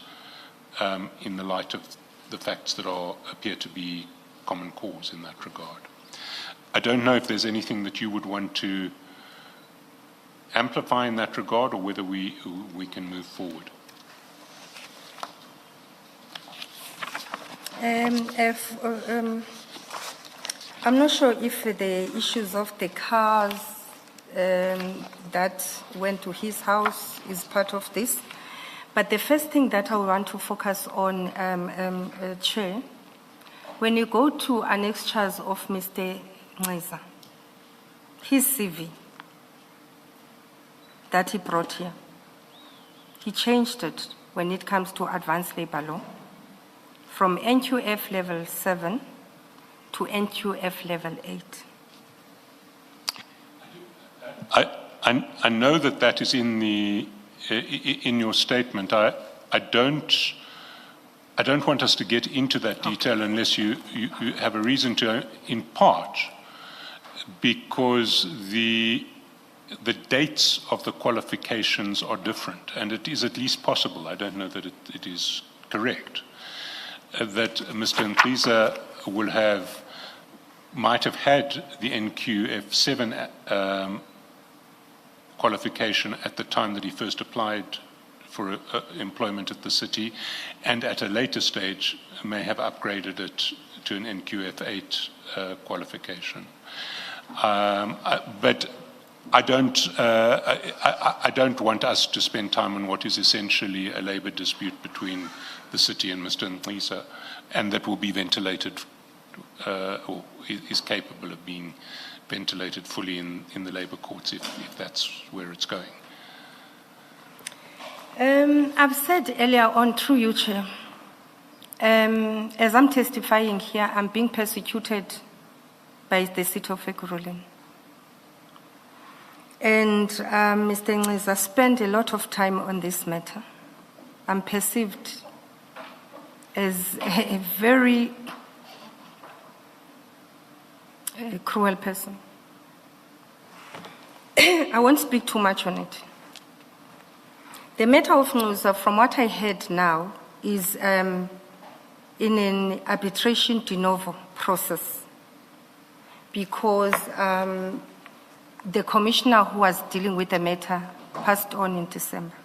in the light of the facts that appear to be common cause in that regard. I don't know if there's anything that you would want to amplify in that regard, or whether we can move forward. I'm not sure if the issues of the cars that went to his house is part of this, but the first thing that I want to focus on, Chair, when you go to annexures of Mr. Mkhize, his CV that he brought here, he changed it when it comes to advanced labor law from NQF level 7 to NQF level 8. I know that is in your statement. I don't want us to get into that detail unless you have a reason to, in part, because the dates of the qualifications are different, and it is at least possible, I don't know that it is correct, that Mr. Mkhize might have had the NQF7 qualification at the time that he first applied for employment at the city, and at a later stage may have upgraded it to an NQF8 qualification. But I don't want us to spend time on what is essentially a labor dispute between the city and Mr. Mkhize, and that will be ventilated, or is capable of being ventilated fully in the labor courts if that's where it's going. I've said earlier on, through you, Chair, as I'm testifying here, I'm being persecuted by the city of Ekurhuleni. And Mr. Mkhize spent a lot of time on this matter. I'm perceived as a very cruel person. I won't speak too much on it. The matter of Mkhize, from what I heard now, is in an arbitration de novo process, because the commissioner who was dealing with the matter passed on in December.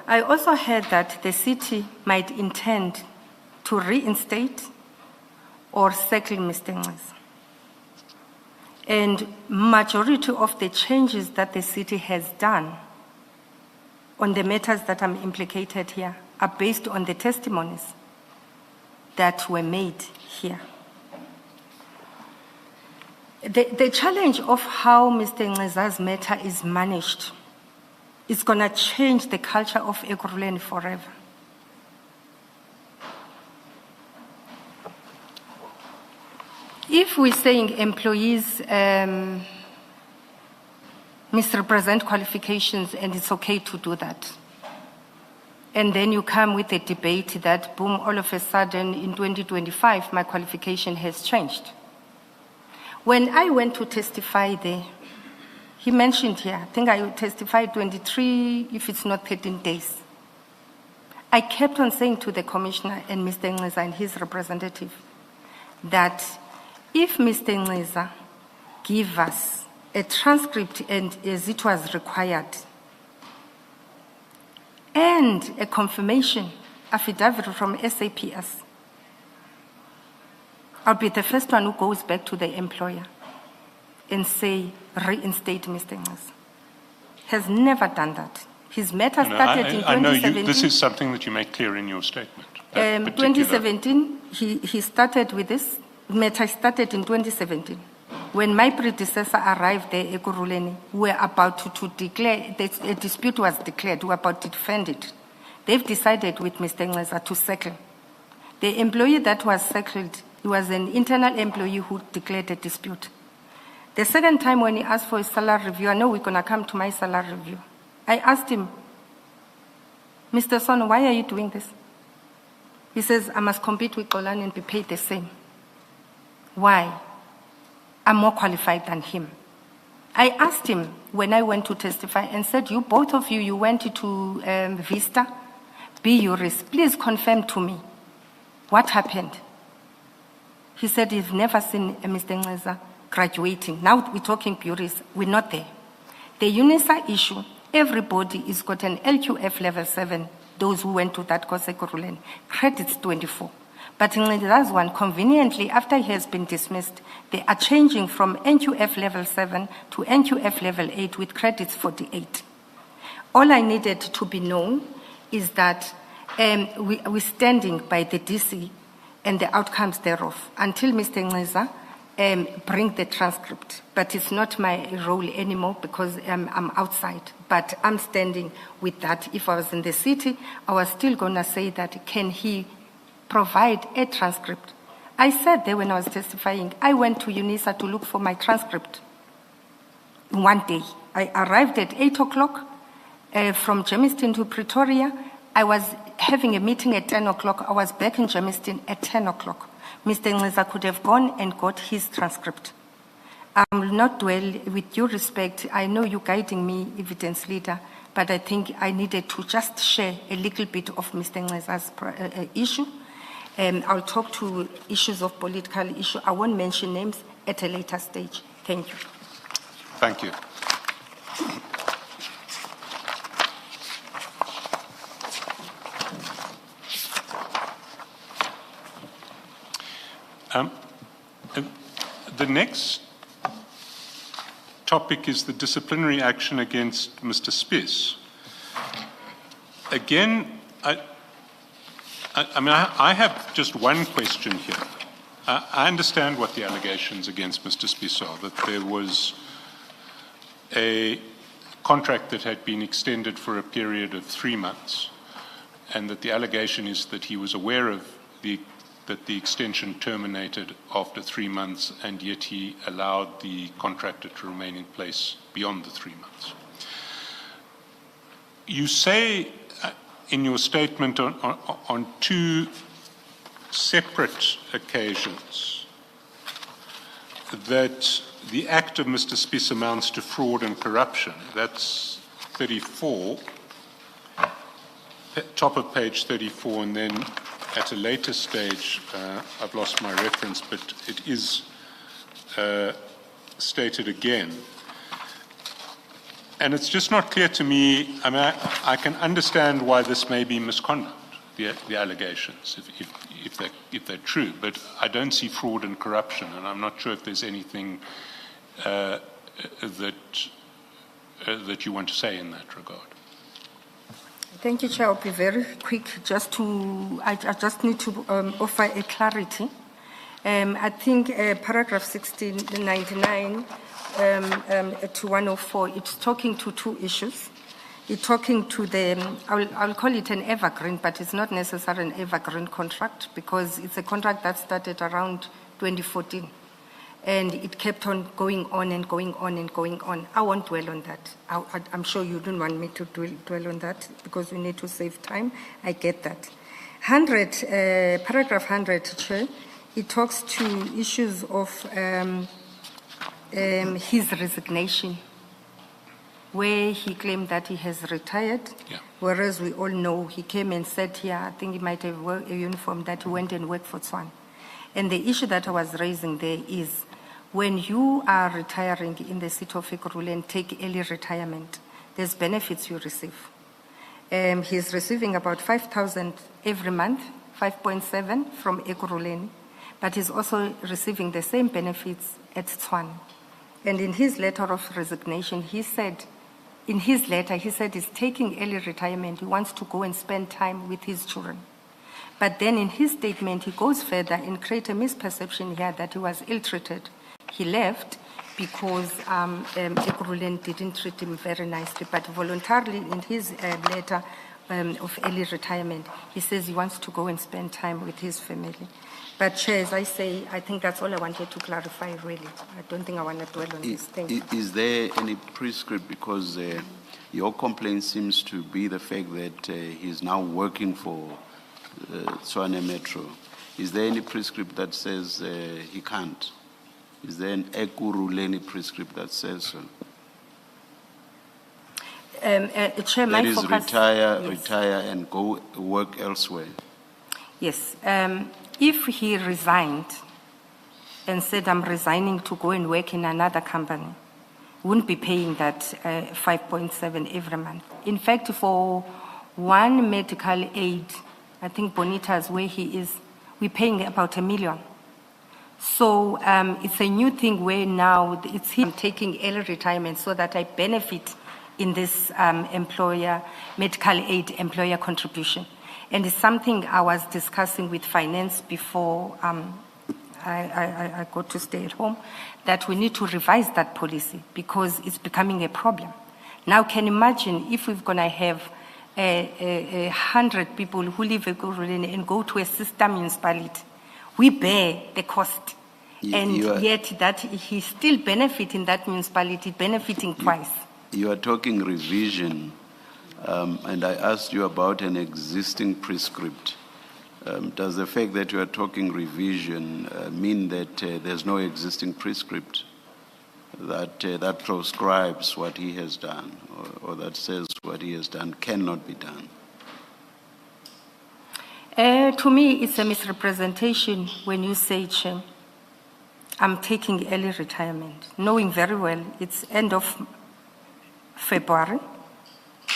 I also heard that the city might intend to reinstate or settle Mr. Mkhize. And majority of the changes that the city has done on the matters that I'm implicated here are based on the testimonies that were made here. The challenge of how Mr. Mkhize's matter is managed is going to change the culture of Ekurhuleni forever. If we're saying employees misrepresent qualifications and it's okay to do that, and then you come with a debate that, boom, all of a sudden in 2025, my qualification has changed. When I went to testify there, he mentioned here, I think I testified 23, if it's not 13 days. I kept on saying to the commissioner and Mr. Mkhize and his representative that if Mr. Mkhize give us a transcript and as it was required, and a confirmation affidavit from SAPS, I'll be the first one who goes back to the employer and say, reinstate Mr. Mkhize. Has never done that. His matter started in 2017. I know this is something that you make clear in your statement. 2017, he started with this. Matter started in 2017. When my predecessor arrived there, Ekurhuleni, we were about to declare, a dispute was declared, we were about to defend it. They've decided with Mr. Mkhize to settle. The employee that was settled, he was an internal employee who declared a dispute. The second time when he asked for a salary review, I know we're going to come to my salary review. I asked him, Mr. Son, why are you doing this? He says, I must compete with Xolani and be paid the same. Why? I'm more qualified than him. I asked him when I went to testify and said, you, both of you, you went to Vista, be Juris. Please confirm to me what happened. He said he's never seen Mr. Ngeza graduating. Now we're talking Juris, we're not there. The UNISA issue, everybody is got an LQF level 7, those who went to that course, credits 24. But in Ngeza's one, conveniently, after he has been dismissed, they are changing from NQF level 7 to NQF level 8 with credits 48. All I needed to be known is that we're standing by the DC and the outcomes thereof until Mr. Ngeza bring the transcript. But it's not my role anymore because I'm outside. But I'm standing with that. If I was in the city, I was still going to say that, can he provide a transcript? I said there when I was testifying, I went to UNISA to look for my transcript. One day, I arrived at 8 o'clock from Germiston to Pretoria. I was having a meeting at 10 o'clock. I was back in Germiston at 10 o'clock. Mr. Ngeza could have gone and got his transcript. I will not dwell, with due respect, I know you're guiding me, evidence leader, but I think I needed to just share a little bit of Mr. Ngeza's issue. I'll talk to issues of political issue. I won't mention names at a later stage. Thank you. Thank you. The next topic is the disciplinary action against Mr. Spies. Again, I have just one question here. I understand what the allegations against Mr. Spies are, that there was a contract that had been extended for a period of 3 months, and that the allegation is that he was aware of that the extension terminated after 3 months, and yet he allowed the contractor to remain in place beyond the 3 months. You say in your statement on 2 separate occasions that the act of Mr. Spies amounts to fraud and corruption. That's 34, top of page 34, and then at a later stage, I've lost my reference, but it is stated again. And it's just not clear to me. I mean, I can understand why this may be misconduct, the allegations, if they're true, but I don't see fraud and corruption, and I'm not sure if there's anything that you want to say in that regard. Thank you, Chair. I'll be very quick. I just need to offer a clarity. I think paragraph 1699 to 104, it's talking to 2 issues. It's talking to I'll call it an evergreen, but it's not necessarily an evergreen contract because it's a contract that started around 2014. And it kept on going on and going on and going on. I won't dwell on that. I'm sure you don't want me to dwell on that because we need to save time. I get that. Paragraph 100, Chair, it talks to issues of his resignation, where he claimed that he has retired, whereas we all know he came and said here, I think he might have worn a uniform that he went and worked for Swan. And the issue that I was raising there is when you are retiring in the city of Ekurhuleni, take early retirement, there's benefits you receive. He's receiving about 5,000 every month, 5.7 from Ekurhuleni, but he's also receiving the same benefits at Swan. And in his letter of resignation, he said he's taking early retirement. He wants to go and spend time with his children. But then in his statement, he goes further and creates a misperception here that he was ill-treated. He left because Ekurhuleni didn't treat him very nicely, but voluntarily in his letter of early retirement, he says he wants to go and spend time with his family. But Chair, as I say, I think that's all I wanted to clarify, really. I don't think I want to dwell on this. Thank you. Is there any prescript? Because your complaint seems to be the fact that he's now working for Tshwane Metro, is there any prescript that says he can't? Is there an Ekurhuleni prescript that says so? Chair, That my is focus- retire, yes. retire and go work elsewhere. Yes. If he resigned and said, I'm resigning to go and work in another company, wouldn't be paying that 5.7 every month. In fact, for one medical aid, I think Bonita's where he is, we're paying about $1 million. So it's a new thing where now it's him taking early retirement so that I benefit in this employer, medical aid employer contribution. And it's something I was discussing with finance before I got to stay at home, that we need to revise that policy because it's becoming a problem. Now, can you imagine if we're going to have 100 people who live in Ekurhuleni and go to a sister municipality? We bear the cost. Yet that he still benefit in that municipality, benefiting twice. You are talking revision, and I asked you about an existing prescript. Does the fact that you are talking revision mean that there's no existing prescript that proscribes what he has done, or that says what he has done cannot be done? To me, it's a misrepresentation when you say, Chair, I'm taking early retirement, knowing very well it's end of February.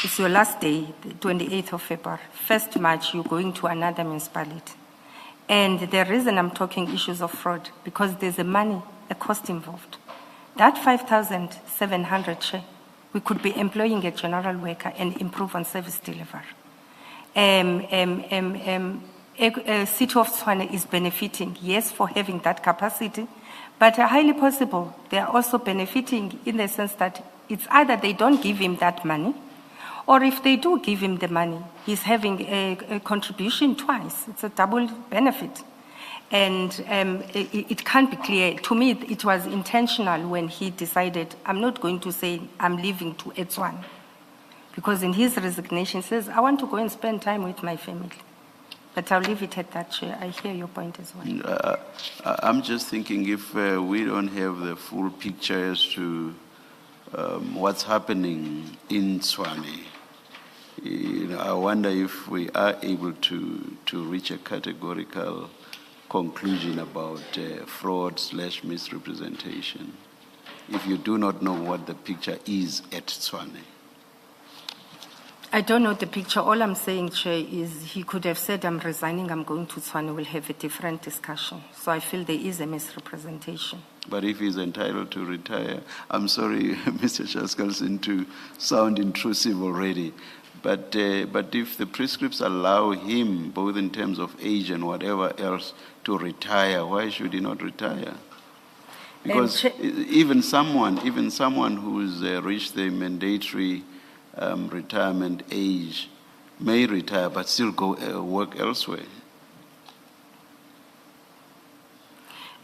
It's your last day, the 28th of February. 1st March, you're going to another municipality. And the reason I'm talking issues of fraud, because there's a money, a cost involved. That 5,700 share, we could be employing a general worker and improve on service delivery. City of Tshwane is benefiting, yes, for having that capacity, but highly possible they are also benefiting in the sense that it's either they don't give him that money, or if they do give him the money, he's having a contribution twice. It's a double benefit. And it can't be clear. To me, it was intentional when he decided, I'm not going to say I'm leaving to Tshwane. Because in his resignation, he says, I want to go and spend time with my family. But I'll leave it at that, Chair. I hear your point as well. I'm just thinking if we don't have the full picture as to what's happening in Tshwane, I wonder if we are able to reach a categorical conclusion about fraud/misrepresentation if you do not know what the picture is at Tshwane. I don't know the picture. All I'm saying, Chair, is he could have said, I'm resigning, I'm going to Tshwane, we'll have a different discussion. So I feel there is a misrepresentation. But if he's entitled to retire, I'm sorry, Mr. Shaskalson, to sound intrusive already, but if the prescripts allow him, both in terms of age and whatever else, to retire, why should he not retire? Because even someone who's reached the mandatory retirement age may retire but still go work elsewhere.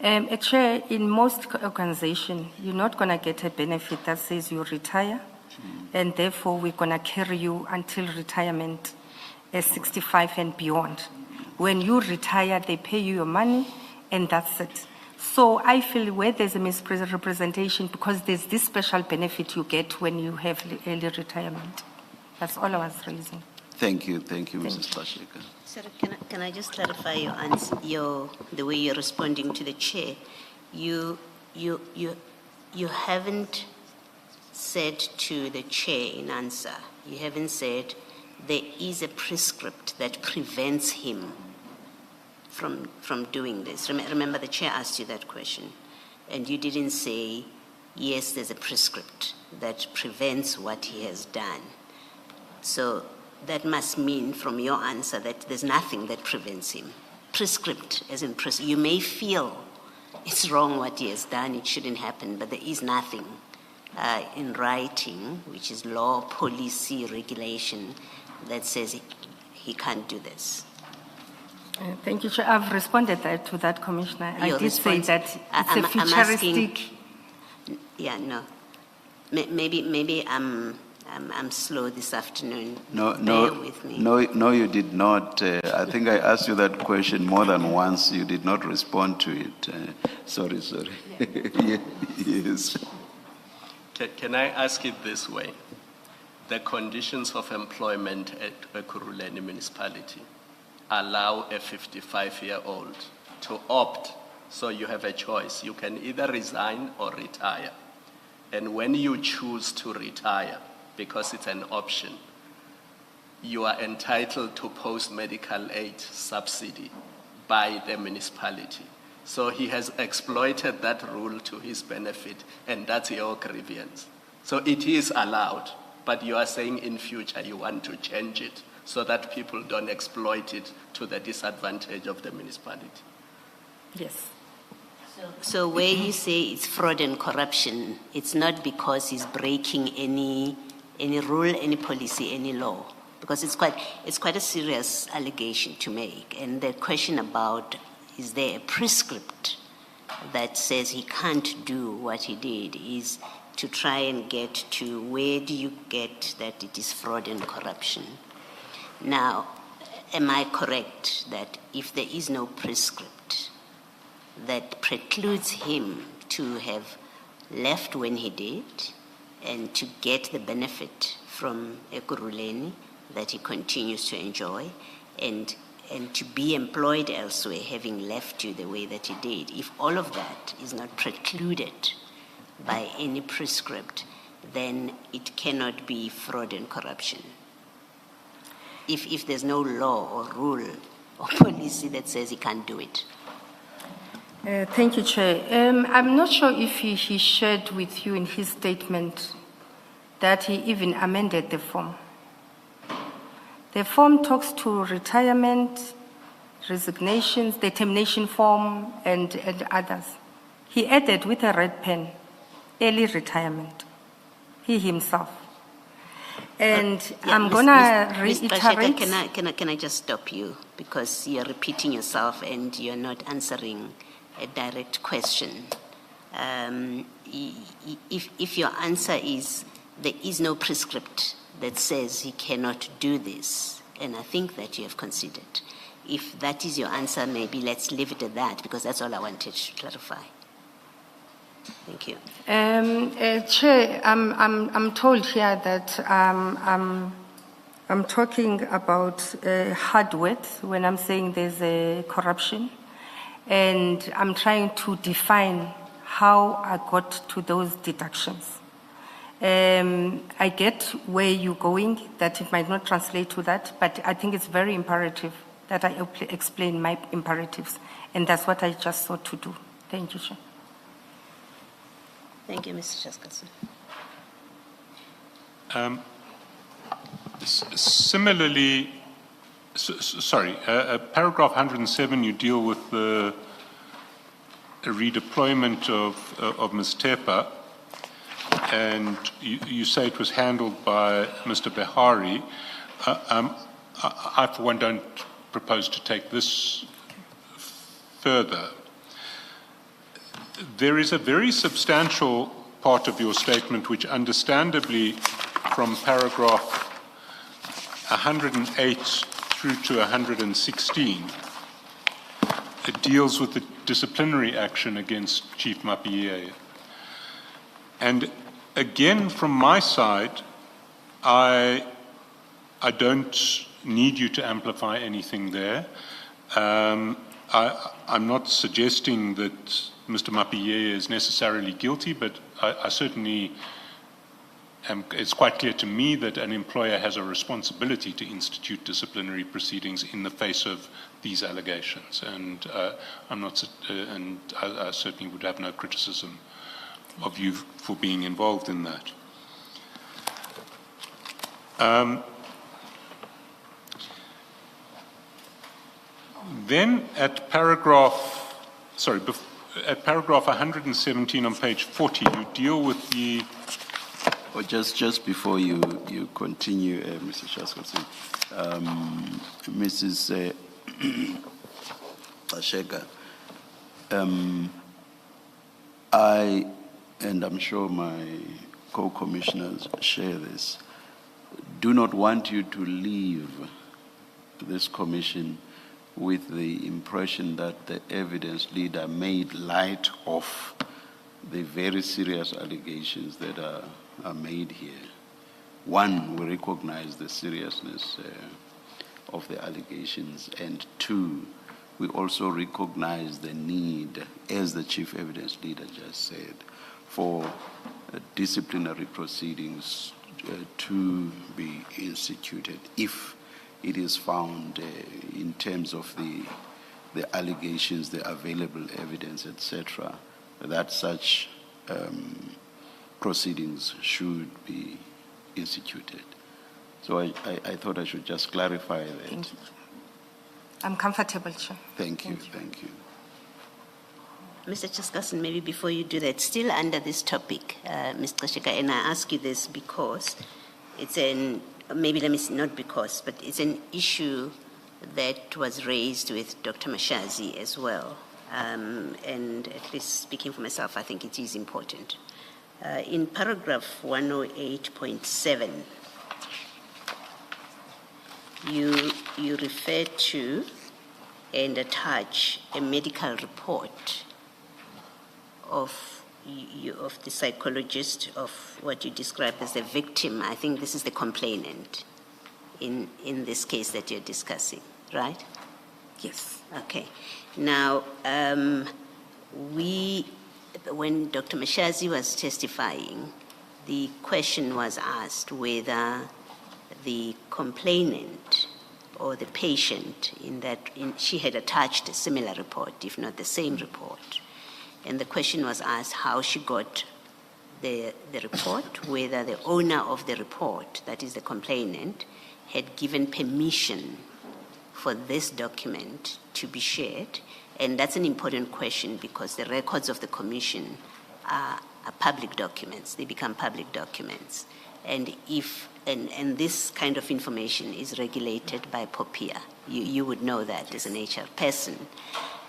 Chair, in most organizations, you're not going to get a benefit that says you retire, and therefore we're going to carry you until retirement at 65 and beyond. When you retire, they pay you your money, and that's it. So I feel where there's a misrepresentation because there's this special benefit you get when you have early retirement. That's all I was raising. Thank you, Mrs. Pasheka. Sir, can I just clarify your answer, the way you're responding to the chair? You haven't said to the chair in answer, you haven't said there is a prescript that prevents him from doing this. Remember the chair asked you that question and you didn't say, yes, there's a prescript that prevents what he has done. So that must mean from your answer that there's nothing that prevents him. Prescript, as in you may feel it's wrong what he has done, it shouldn't happen, but there is nothing in writing, which is law, policy, regulation, that says he can't do this. Thank you, Chair. I've responded to that, Commissioner. I did say that it's a futuristic. Yeah, no. Maybe I'm I'm slow this afternoon. No, Bear with me. no, you did not. I think I asked you that question more than once. You did not respond to it. Sorry. Yes. Can I ask it this way? The conditions of employment at Ekurhuleni municipality allow a 55-year-old to opt, so you have a choice. You can either resign or retire. And when you choose to retire, because it's an option, you are entitled to post-medical aid subsidy by the municipality. So he has exploited that rule to his benefit, and that's your grievance. So it is allowed, but you are saying in future you want to change it so that people don't exploit it to the disadvantage of the municipality. Yes. So where you say it's fraud and corruption, it's not because he's breaking any rule, any policy, any law, because it's quite a serious allegation to make. And the question about, is there a prescript that says he can't do what he did, is to try and get to where do you get that it is fraud and corruption. Now, am I correct that if there is no prescript that precludes him to have left when he did and to get the benefit from Ekurhuleni that he continues to enjoy and to be employed elsewhere, having left you the way that he did, if all of that is not precluded by any prescript, then it cannot be fraud and corruption. If there's no law or rule or policy that says he can't do it. Thank you, Chair. I'm not sure if he shared with you in his statement that he even amended the form. The form talks to retirement, resignations, the termination form, and others. He added with a red pen, early retirement, he himself. And I'm going to reiterate. Can I just stop you? Because you're repeating yourself and you're not answering a direct question. If your answer is there is no prescript that says he cannot do this, and I think that you have conceded. If that is your answer, maybe let's leave it at that, because that's all I wanted to clarify. Thank you. Chair, I'm told here that I'm talking about hard words when I'm saying there's a corruption, and I'm trying to define how I got to those deductions. I get where you're going, that it might not translate to that, but I think it's very imperative that I explain my imperatives, and that's what I just sought to do. Thank you, Chair. Thank you, Mr. Chaskason. Similarly, paragraph 107, you deal with the redeployment of Ms. Tepa, and you say it was handled by Mr. Behari. I, for one, don't propose to take this further. There is a very substantial part of your statement which understandably from paragraph 108 through to 116 it deals with the disciplinary action against Chief Mapie. And again, from my side, I don't need you to amplify anything there. I'm not suggesting that Mr. Mapie is necessarily guilty, but I certainly it's quite clear to me that an employer has a responsibility to institute disciplinary proceedings in the face of these allegations, and I certainly would have no criticism of you for being involved in that. Then at paragraph 117 on page 40, you deal with the... Or just before you continue, Mr. Chaskason, Mrs. Ashega, and I'm sure my co-commissioners share this, do not want you to leave this commission with the impression that the evidence leader made light of the very serious allegations that are made here. One, we recognize the seriousness of the allegations, and two, we also recognize the need, as the chief evidence leader just said, for disciplinary proceedings to be instituted if it is found in terms of the allegations, the available evidence, etc., that such proceedings should be instituted. So I thought I should just clarify that. Thank you. I'm comfortable, Chair. Thank you. Mr. Chaskasen, maybe before you do that, still under this topic, Mr. Shika, and I ask you this because it's maybe let me say not because, but it's an issue that was raised with Dr. Mashazi as well. And at least speaking for myself, I think it is important. In paragraph 108.7, you refer to and attach a medical report of the psychologist of what you describe as the victim. I think this is the complainant in this case that you're discussing, right? Yes. Okay. Now, when Dr. Mashazi was testifying, the question was asked whether the complainant or the patient she had attached a similar report, if not the same report. And the question was asked how she got the report, whether the owner of the report, that is the complainant, had given permission for this document to be shared. And that's an important question because the records of the commission are public documents. They become public documents. And this kind of information is regulated by POPIA. You would know that as an HR person.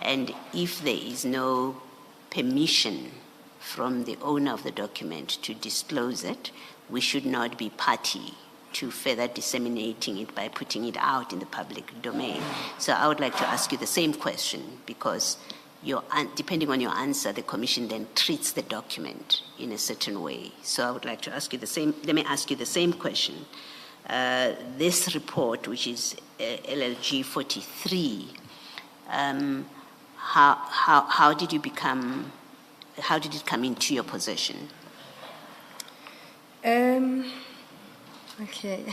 And if there is no permission from the owner of the document to disclose it, we should not be party to further disseminating it by putting it out in the public domain. So I would like to ask you the same question because depending on your answer, the commission then treats the document in a certain way. So I would like to ask you the same, let me ask you the same question. This report, which is LLG 43, how did it come into your possession? Okay,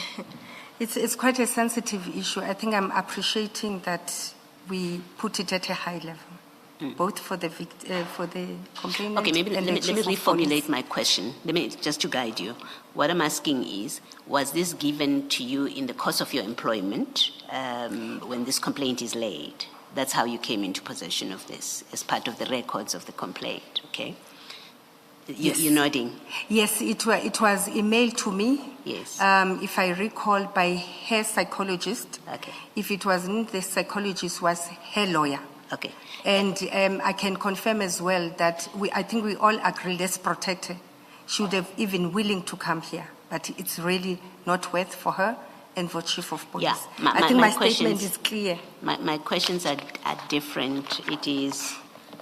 it's quite a sensitive issue. I think I'm appreciating that we put it at a high level, both for the complainant. Okay, maybe let me reformulate police. my question. Just to guide you. What I'm asking is, was this given to you in the course of your employment when this complaint is laid? That's how you came into possession of this, as part of the records of the complaint, okay? Yes. You're nodding. Yes, it was emailed to me. Yes. If I recall, by her psychologist. Okay. If it wasn't the psychologist, was her lawyer. Okay. And I can confirm as well that I think we all agree, let's protect her. She would have even willing to come here, but it's really not worth for her and for Chief of Police. Yeah, I think my statement is clear. My questions are different. It is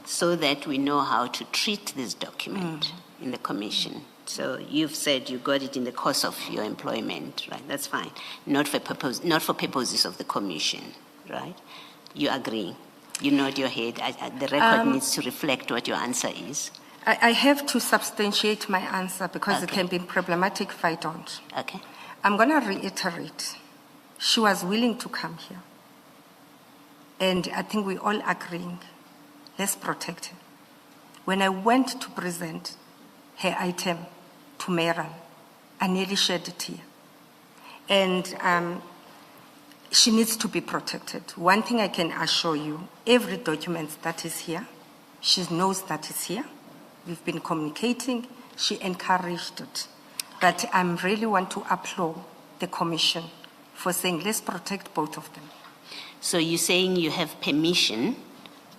so that we know how to treat this document in the commission. So you've said you got it in the course of your employment, right? That's fine. Not for purposes of the commission, right? You agree? You nod your head. The record needs to reflect what your answer is. I have to substantiate my answer because it can be problematic if I don't. Okay. I'm going to reiterate. She was willing to come here. And I think we all agreeing, let's protect her. When I went to present her item to Meral, I nearly shed a tear. And she needs to be protected. One thing I can assure you, every document that is here, she knows that it's here. We've been communicating. She encouraged it. But I really want to applaud the commission for saying, let's protect both of them. So you're saying you have permission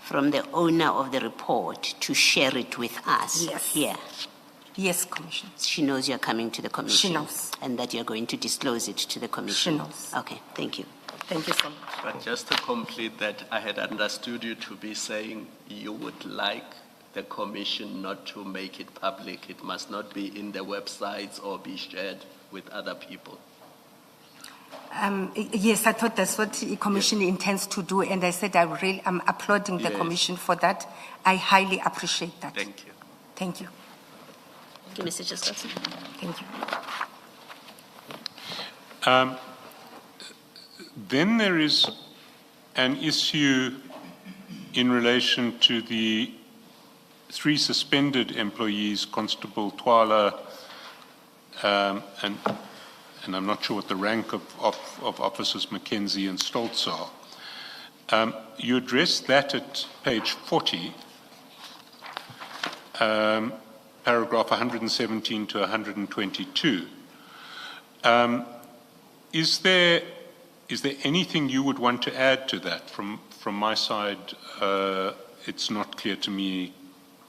from the owner of the report to share it with us Yes. here? Yes, Commissioner. She knows you're coming to the commission? She knows. And that you're going to disclose it to the commission? She knows. Okay, thank you. Thank you so much. But just to complete that, I had understood you to be saying you would like the commission not to make it public. It must not be in the websites or be shared with other people. Yes, I thought that's what the commission intends to do, and I said I'm applauding the Yes. commission for that. I highly appreciate that. Thank you. Thank you. Thank you, Mr. Justice. Thank you. Then there is an issue in relation to the 3 suspended employees, Constable Twala, and I'm not sure what the rank of Officers Mackenzie and Stoltz are. You addressed that at page 40, paragraph 117 to 122. Is there anything you would want to add to that? From my side, it's not clear to me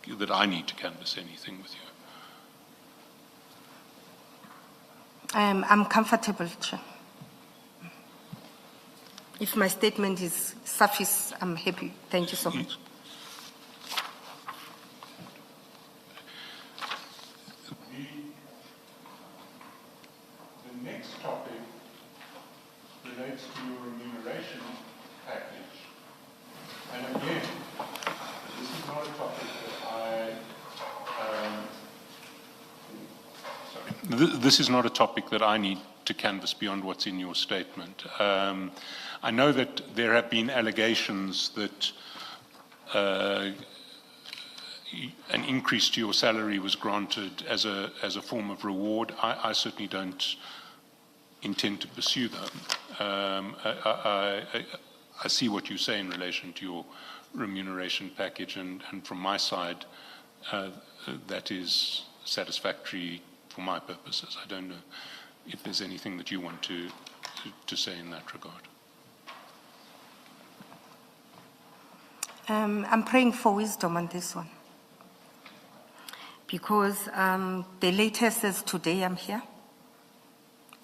that I need to canvass anything with you. I'm comfortable, Chair. If my statement is suffice, I'm happy. Thank you so much. The next topic relates to your remuneration package. And again, this is not a topic that this is not a topic that I need to canvass beyond what's in your statement. I know that there have been allegations that an increase to your salary was granted as a form of reward. I certainly don't intend to pursue them. I see what you say in relation to your remuneration package, and from my side, that is satisfactory for my purposes. I don't know if there's anything that you want to say in that regard. I'm praying for wisdom on this one, because the latest is today I'm here.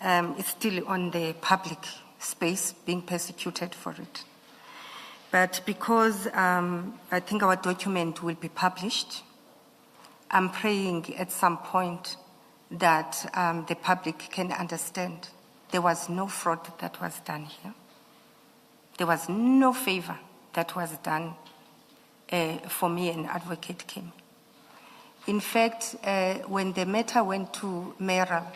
It's still on the public space, being persecuted for it. But because I think our document will be published, I'm praying at some point that the public can understand there was no fraud that was done here. There was no favor that was done for me, an advocate came. In fact, when the matter went to mayoral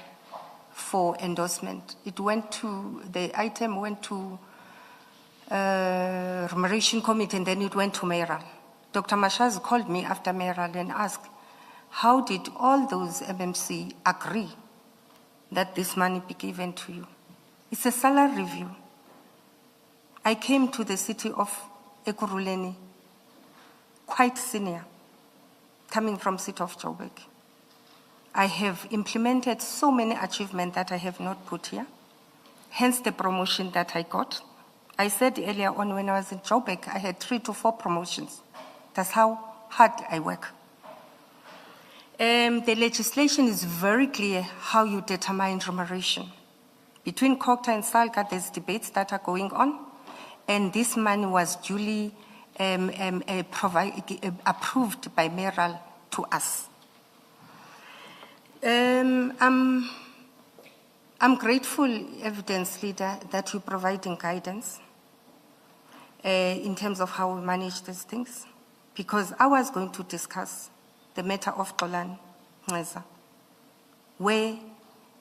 for endorsement, the item went to Remuneration Committee, and then it went to mayoral. Dr. Mashaz called me after mayoral and asked, how did all those MMC agree that this money be given to you? It's a salary review. I came to the city of Ekurhuleni, quite senior, coming from city of Joburg. I have implemented so many achievements that I have not put here, hence the promotion that I got. I said earlier on when I was in Joburg, I had 3 to 4 promotions. That's how hard I work. The legislation is very clear how you determine remuneration. Between COGTA and SALGA, there's debates that are going on, and this money was duly approved by mayoral to us. I'm grateful, Evidence Leader, that you're providing guidance in terms of how we manage these things, because I was going to discuss the matter of Tolan Ngeza, where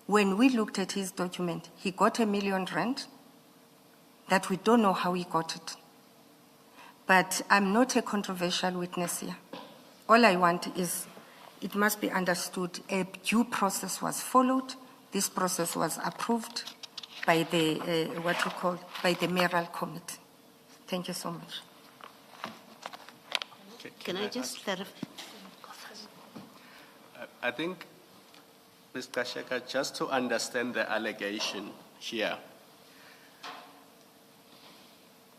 when we looked at his document, he got R1 million that we don't know how he got it. But I'm not a controversial witness here. All I want is, it must be understood, a due process was followed. This process was approved by the, by the mayoral committee. Thank you so much. Can I just clarify? I think, Mr. Sheka, just to understand the allegation here,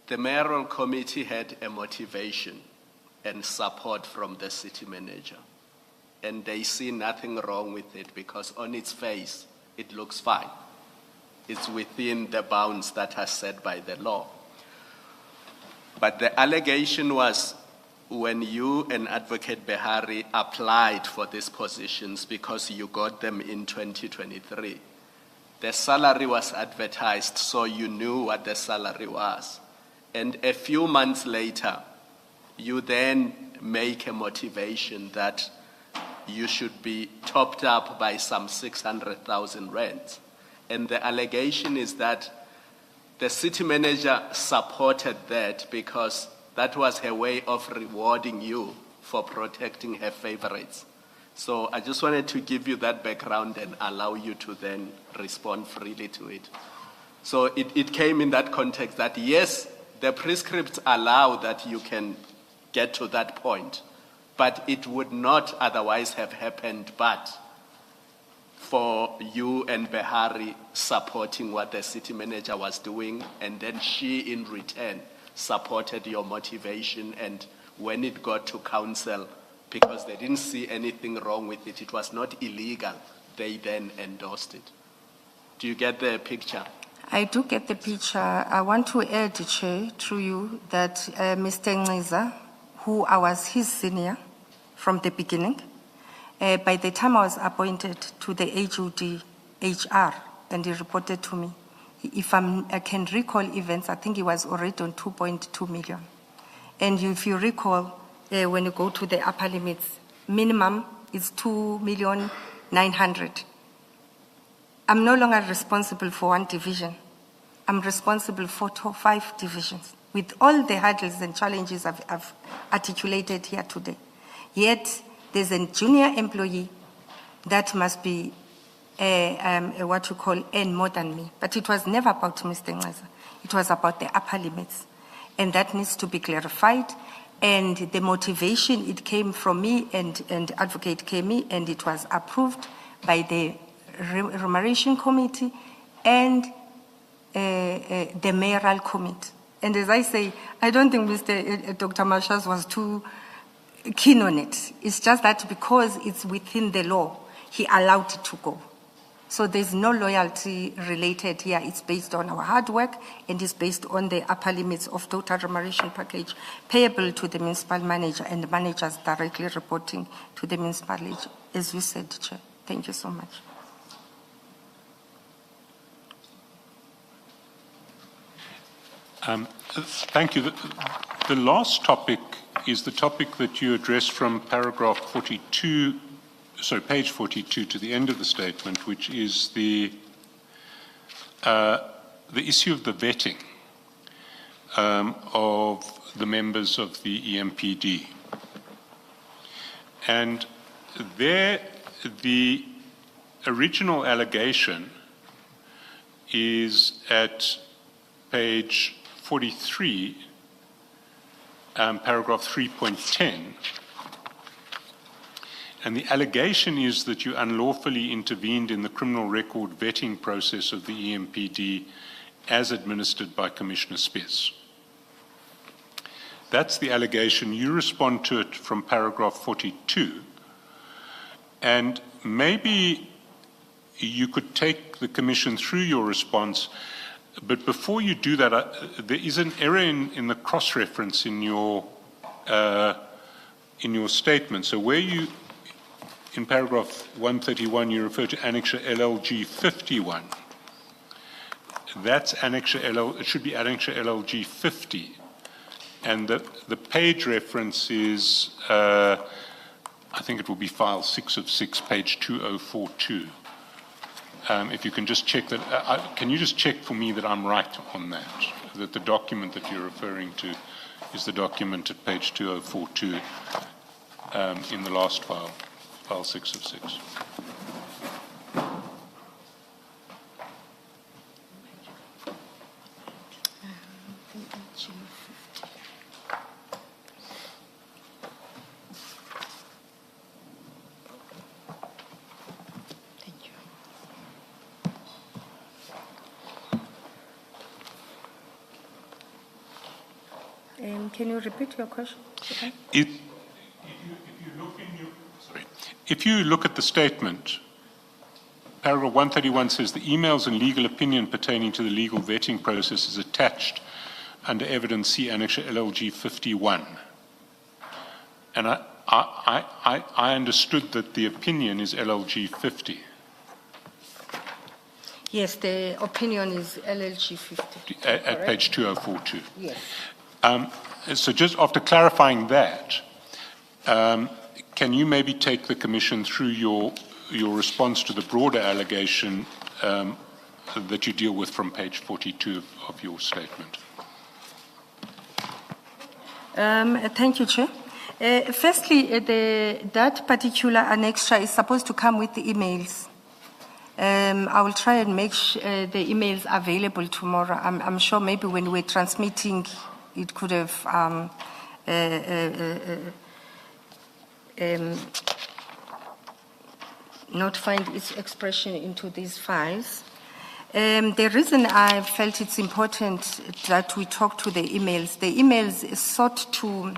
the mayoral committee had a motivation and support from the city manager. and they see nothing wrong with it because on its face, it looks fine. It's within the bounds that are set by the law. But the allegation was when you and Advocate Behari applied for these positions because you got them in 2023, the salary was advertised, so you knew what the salary was. And a few months later, you then make a motivation that you should be topped up by some 600,000 rands. And the allegation is that the city manager supported that because that was her way of rewarding you for protecting her favorites. So I just wanted to give you that background and allow you to then respond freely to it. So it came in that context that yes, the prescripts allow that you can get to that point, but it would not otherwise have happened but for you and Behari supporting what the city manager was doing, and then she in return supported your motivation, and when it got to council, because they didn't see anything wrong with it, it was not illegal, they then endorsed it. Do you get the picture? I do get the picture. I want to add, Chair, through you, that Mr. Ngiza, who I was his senior from the beginning, by the time I was appointed to the HOD HR, and he reported to me, if I can recall events, I think he was already on 2.2 million. And if you recall, when you go to the upper limits, minimum is 2,900,000. I'm no longer responsible for one division. I'm responsible for 5 divisions, with all the hurdles and challenges I've articulated here today. Yet, there's a junior employee that must be what you call earn more than me. But it was never about Mr. Ngiza. It was about the upper limits. And that needs to be clarified. And the motivation, it came from me and Advocate Kemi, and it was approved by the Remuneration Committee and the Mayoral Committee. And as I say, I don't think Dr. Mashas was too keen on it. It's just that because it's within the law, he allowed it to go. So there's no loyalty related here. It's based on our hard work, and it's based on the upper limits of total remuneration package payable to the municipal manager and the managers directly reporting to the municipality, as you said, Chair. Thank you so much. Thank you. The last topic is the topic that you addressed from paragraph 42, page 42 to the end of the statement, which is the issue of the vetting of the members of the EMPD. And there, the original allegation is at page 43, paragraph 3.10, and the allegation is that you unlawfully intervened in the criminal record vetting process of the EMPD as administered by Commissioner Spies. That's the allegation. You respond to it from paragraph 42, and maybe you could take the Commission through your response. But before you do that, there is an error in the cross-reference in your statement. So where you, in paragraph 131, you refer to Annexure LLG 51. That's Annexure it should be Annexure LLG 50. And the page reference is, I think it will be file 6 of 6, page 2042. If you can just check that, can you just check for me that I'm right on that the document that you're referring to is the document at page 2042 in the last file, file 6 of 6. Can you repeat your question? Okay. If you look if you look at the statement, paragraph 131 says the emails and legal opinion pertaining to the legal vetting process is attached under evidence C annexure LLG 51. And I understood that the opinion is LLG 50. Yes, the opinion is LLG 50. At page 2042. Yes. So just after clarifying that, can you maybe take the Commission through your response to the broader allegation that you deal with from page 42 of your statement? Thank you, Chair. Firstly, that particular annexure is supposed to come with the emails. I will try and make the emails available tomorrow. I'm sure maybe when we're transmitting, it could have not find its expression into these files. The reason I felt it's important that we talk to the emails sought to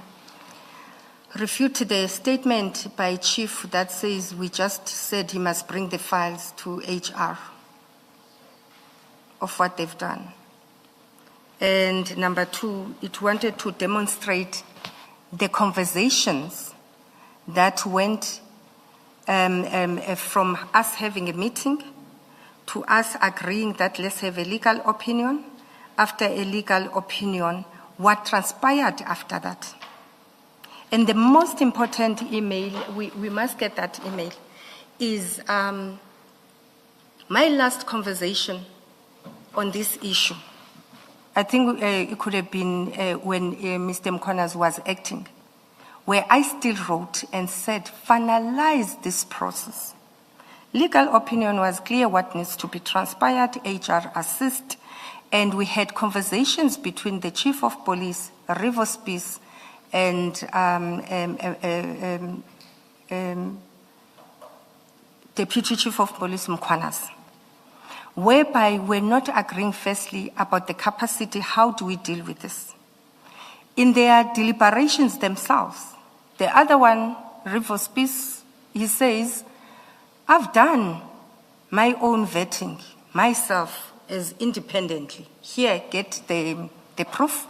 refute the statement by Chief that says we just said he must bring the files to HR of what they've done. And number two, it wanted to demonstrate the conversations that went from us having a meeting to us agreeing that let's have a legal opinion. After a legal opinion, what transpired after that. And the most important email, we must get that email, is my last conversation on this issue. I think it could have been when Mr. Mkonas was acting, where I still wrote and said, finalize this process. Legal opinion was clear what needs to be transpired, HR assist, and we had conversations between the Chief of Police, Rivers Peace, and Deputy Chief of Police Mkonas, whereby we're not agreeing firstly about the capacity, how do we deal with this? In their deliberations themselves, the other one, Rivers Peace, he says, I've done my own vetting myself as independently. Here, get the proof.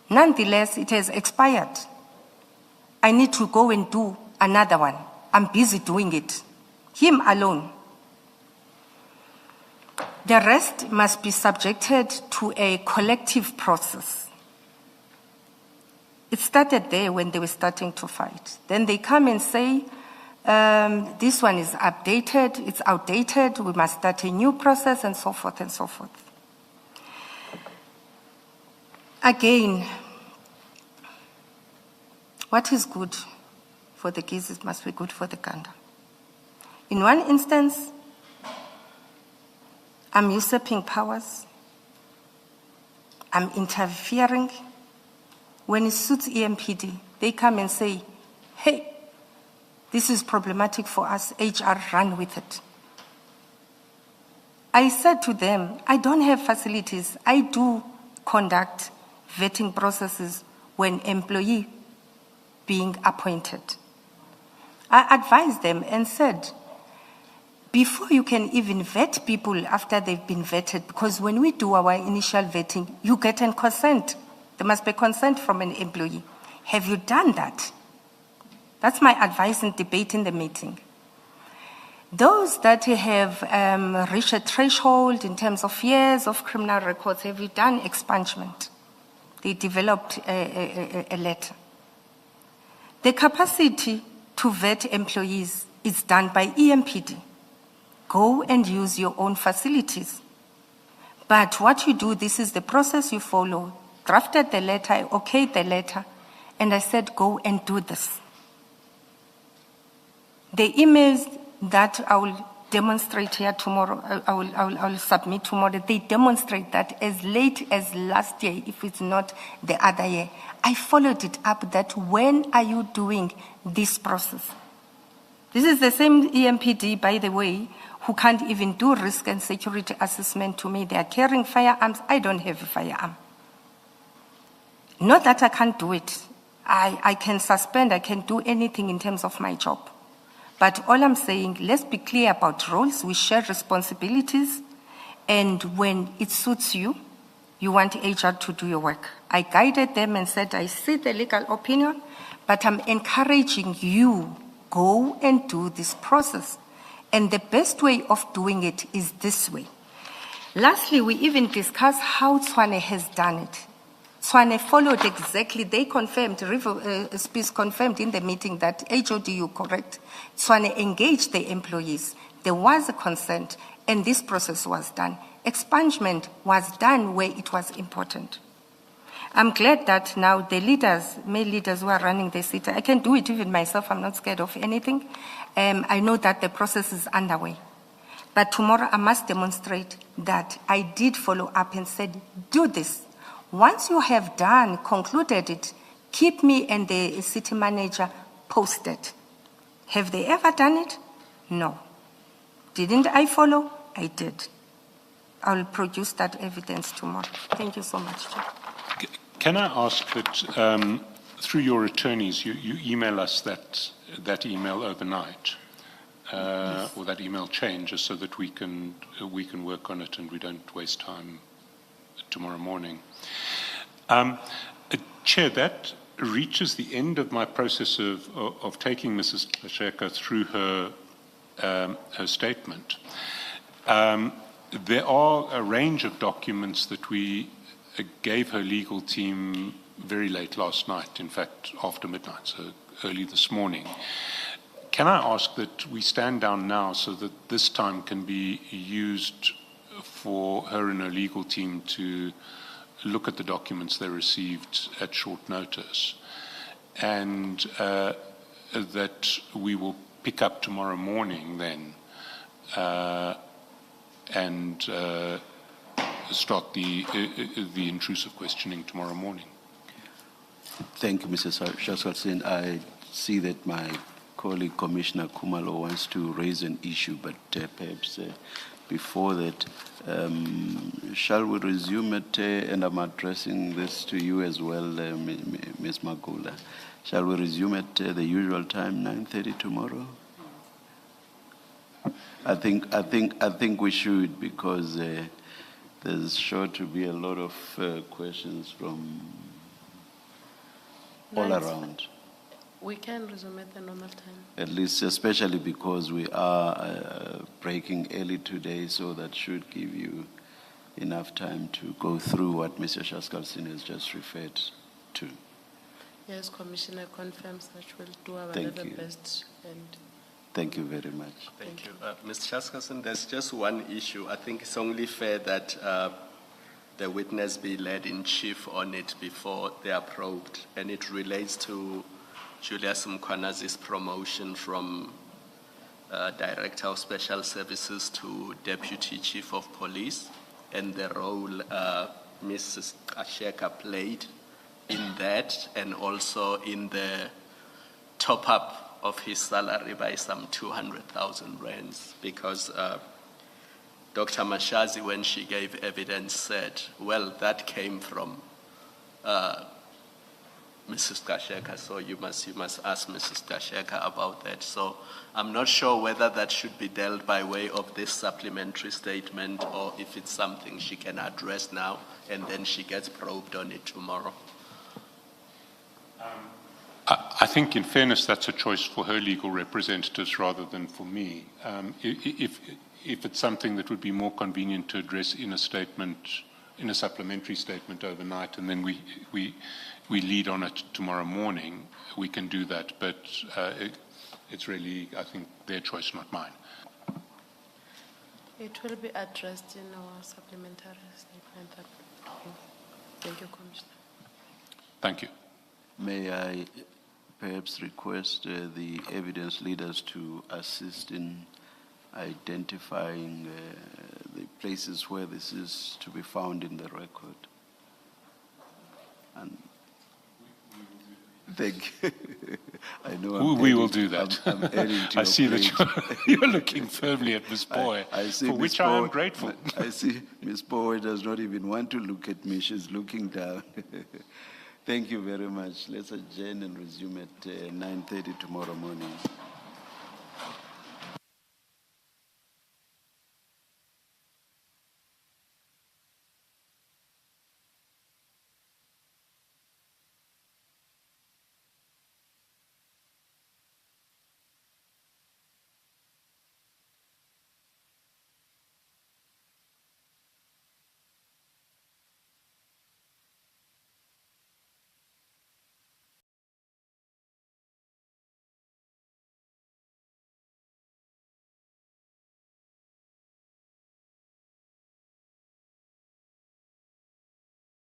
Nonetheless, it has expired. I need to go and do another one. I'm busy doing it. Him alone. The rest must be subjected to a collective process. It started there when they were starting to fight. Then they come and say, this one is updated, it's outdated, we must start a new process, and so forth and so forth. Again, what is good for the geese must be good for the gander. In one instance, I'm usurping powers, I'm interfering. When it suits EMPD, they come and say, hey, this is problematic for us, HR, run with it. I said to them, I don't have facilities. I do conduct vetting processes when employee being appointed. I advised them and said, before you can even vet people after they've been vetted, because when we do our initial vetting, you get a consent. There must be consent from an employee. Have you done that? That's my advice and debate in the meeting. Those that have reached a threshold in terms of years of criminal records, have you done expungement? They developed a letter. The capacity to vet employees is done by EMPD. Go and use your own facilities. But what you do, this is the process you follow. Drafted the letter, I okayed the letter, and I said, go and do this. The emails that I will demonstrate here tomorrow, I will submit tomorrow, they demonstrate that as late as last year, if it's not the other year, I followed it up that when are you doing this process? This is the same EMPD, by the way, who can't even do risk and security assessment to me. They are carrying firearms. I don't have a firearm. Not that I can't do it. I can suspend, I can do anything in terms of my job. But all I'm saying, let's be clear about roles. We share responsibilities. And when it suits you, you want HR to do your work. I guided them and said, I see the legal opinion, but I'm encouraging you, go and do this process. And the best way of doing it is this way. Lastly, we even discussed how Tshwane has done it. Tshwane followed exactly, they confirmed, Spies confirmed in the meeting that HOD, you correct, Tshwane engaged the employees. There was a consent, and this process was done. Expungement was done where it was important. I'm glad that now the leaders, male leaders who are running the city, I can do it even myself, I'm not scared of anything. I know that the process is underway. But tomorrow I must demonstrate that I did follow up and said, do this. Once you have done, concluded it, keep me and the city manager posted. Have they ever done it? No. Didn't I follow? I did. I'll produce that evidence tomorrow. Thank you so much, Chair. Can I ask that through your attorneys, you email us that email overnight, Yes. or that email chain, just so that we can work on it and we don't waste time tomorrow morning. Chair, that reaches the end of my process of taking Mrs. Kasheka through her statement. There are a range of documents that we gave her legal team very late last night, in fact, after midnight, so early this morning. Can I ask that we stand down now so that this time can be used for her and her legal team to look at the documents they received at short notice, and that we will pick up tomorrow morning then and start the intrusive questioning tomorrow morning. Thank you, Mr. Shaskalsin. I see that my colleague, Commissioner Kumalo, wants to raise an issue, but perhaps before that, shall we resume it? And I'm addressing this to you as well, Ms. Magula. Shall we resume at the usual time, 9:30 tomorrow? I think we should, because there's sure to be a lot of questions from all around. We can resume at the normal time. At least, especially because we are breaking early today, so that should give you enough time to go through what Mr. Shaskalsin has just referred to. Yes, Commissioner confirms that we'll do our Thank level you. best. And Thank you very much. Thank you. Mr. Shaskalsin, there's just one issue. I think it's only fair that the witness be led in chief on it before they are probed, and it relates to Julius Mkwanazi's promotion from Director of Special Services to Deputy Chief of Police, and the role Mrs. Kasheka played in that, and also in the top-up of his salary by some 200,000 rands, because Dr. Mashazi, when she gave evidence, said, well, that came from Mrs. Kasheka, so you must ask Mrs. Kasheka about that. So I'm not sure whether that should be dealt by way of this supplementary statement, or if it's something she can address now and then she gets probed on it tomorrow. I think, in fairness, that's a choice for her legal representatives rather than for me. If it's something that would be more convenient to address in a statement, in a supplementary statement overnight, and then we lead on it tomorrow morning, we can do that. But it's really, I think, their choice, not mine. it will be addressed in our supplementary statement. Thank you, Commissioner. Thank you. May I perhaps request the evidence leaders to assist in identifying the places where this is to be found in the record? And thank you. I know We will do that. I'm adding to I see your that plate. you're looking firmly at Ms. Boy, I see for Ms. which I am Boy- grateful. I see Ms. Boy does not even want to look at me. She's looking down. Thank you very much. Let's adjourn and resume at 9:30 tomorrow morning.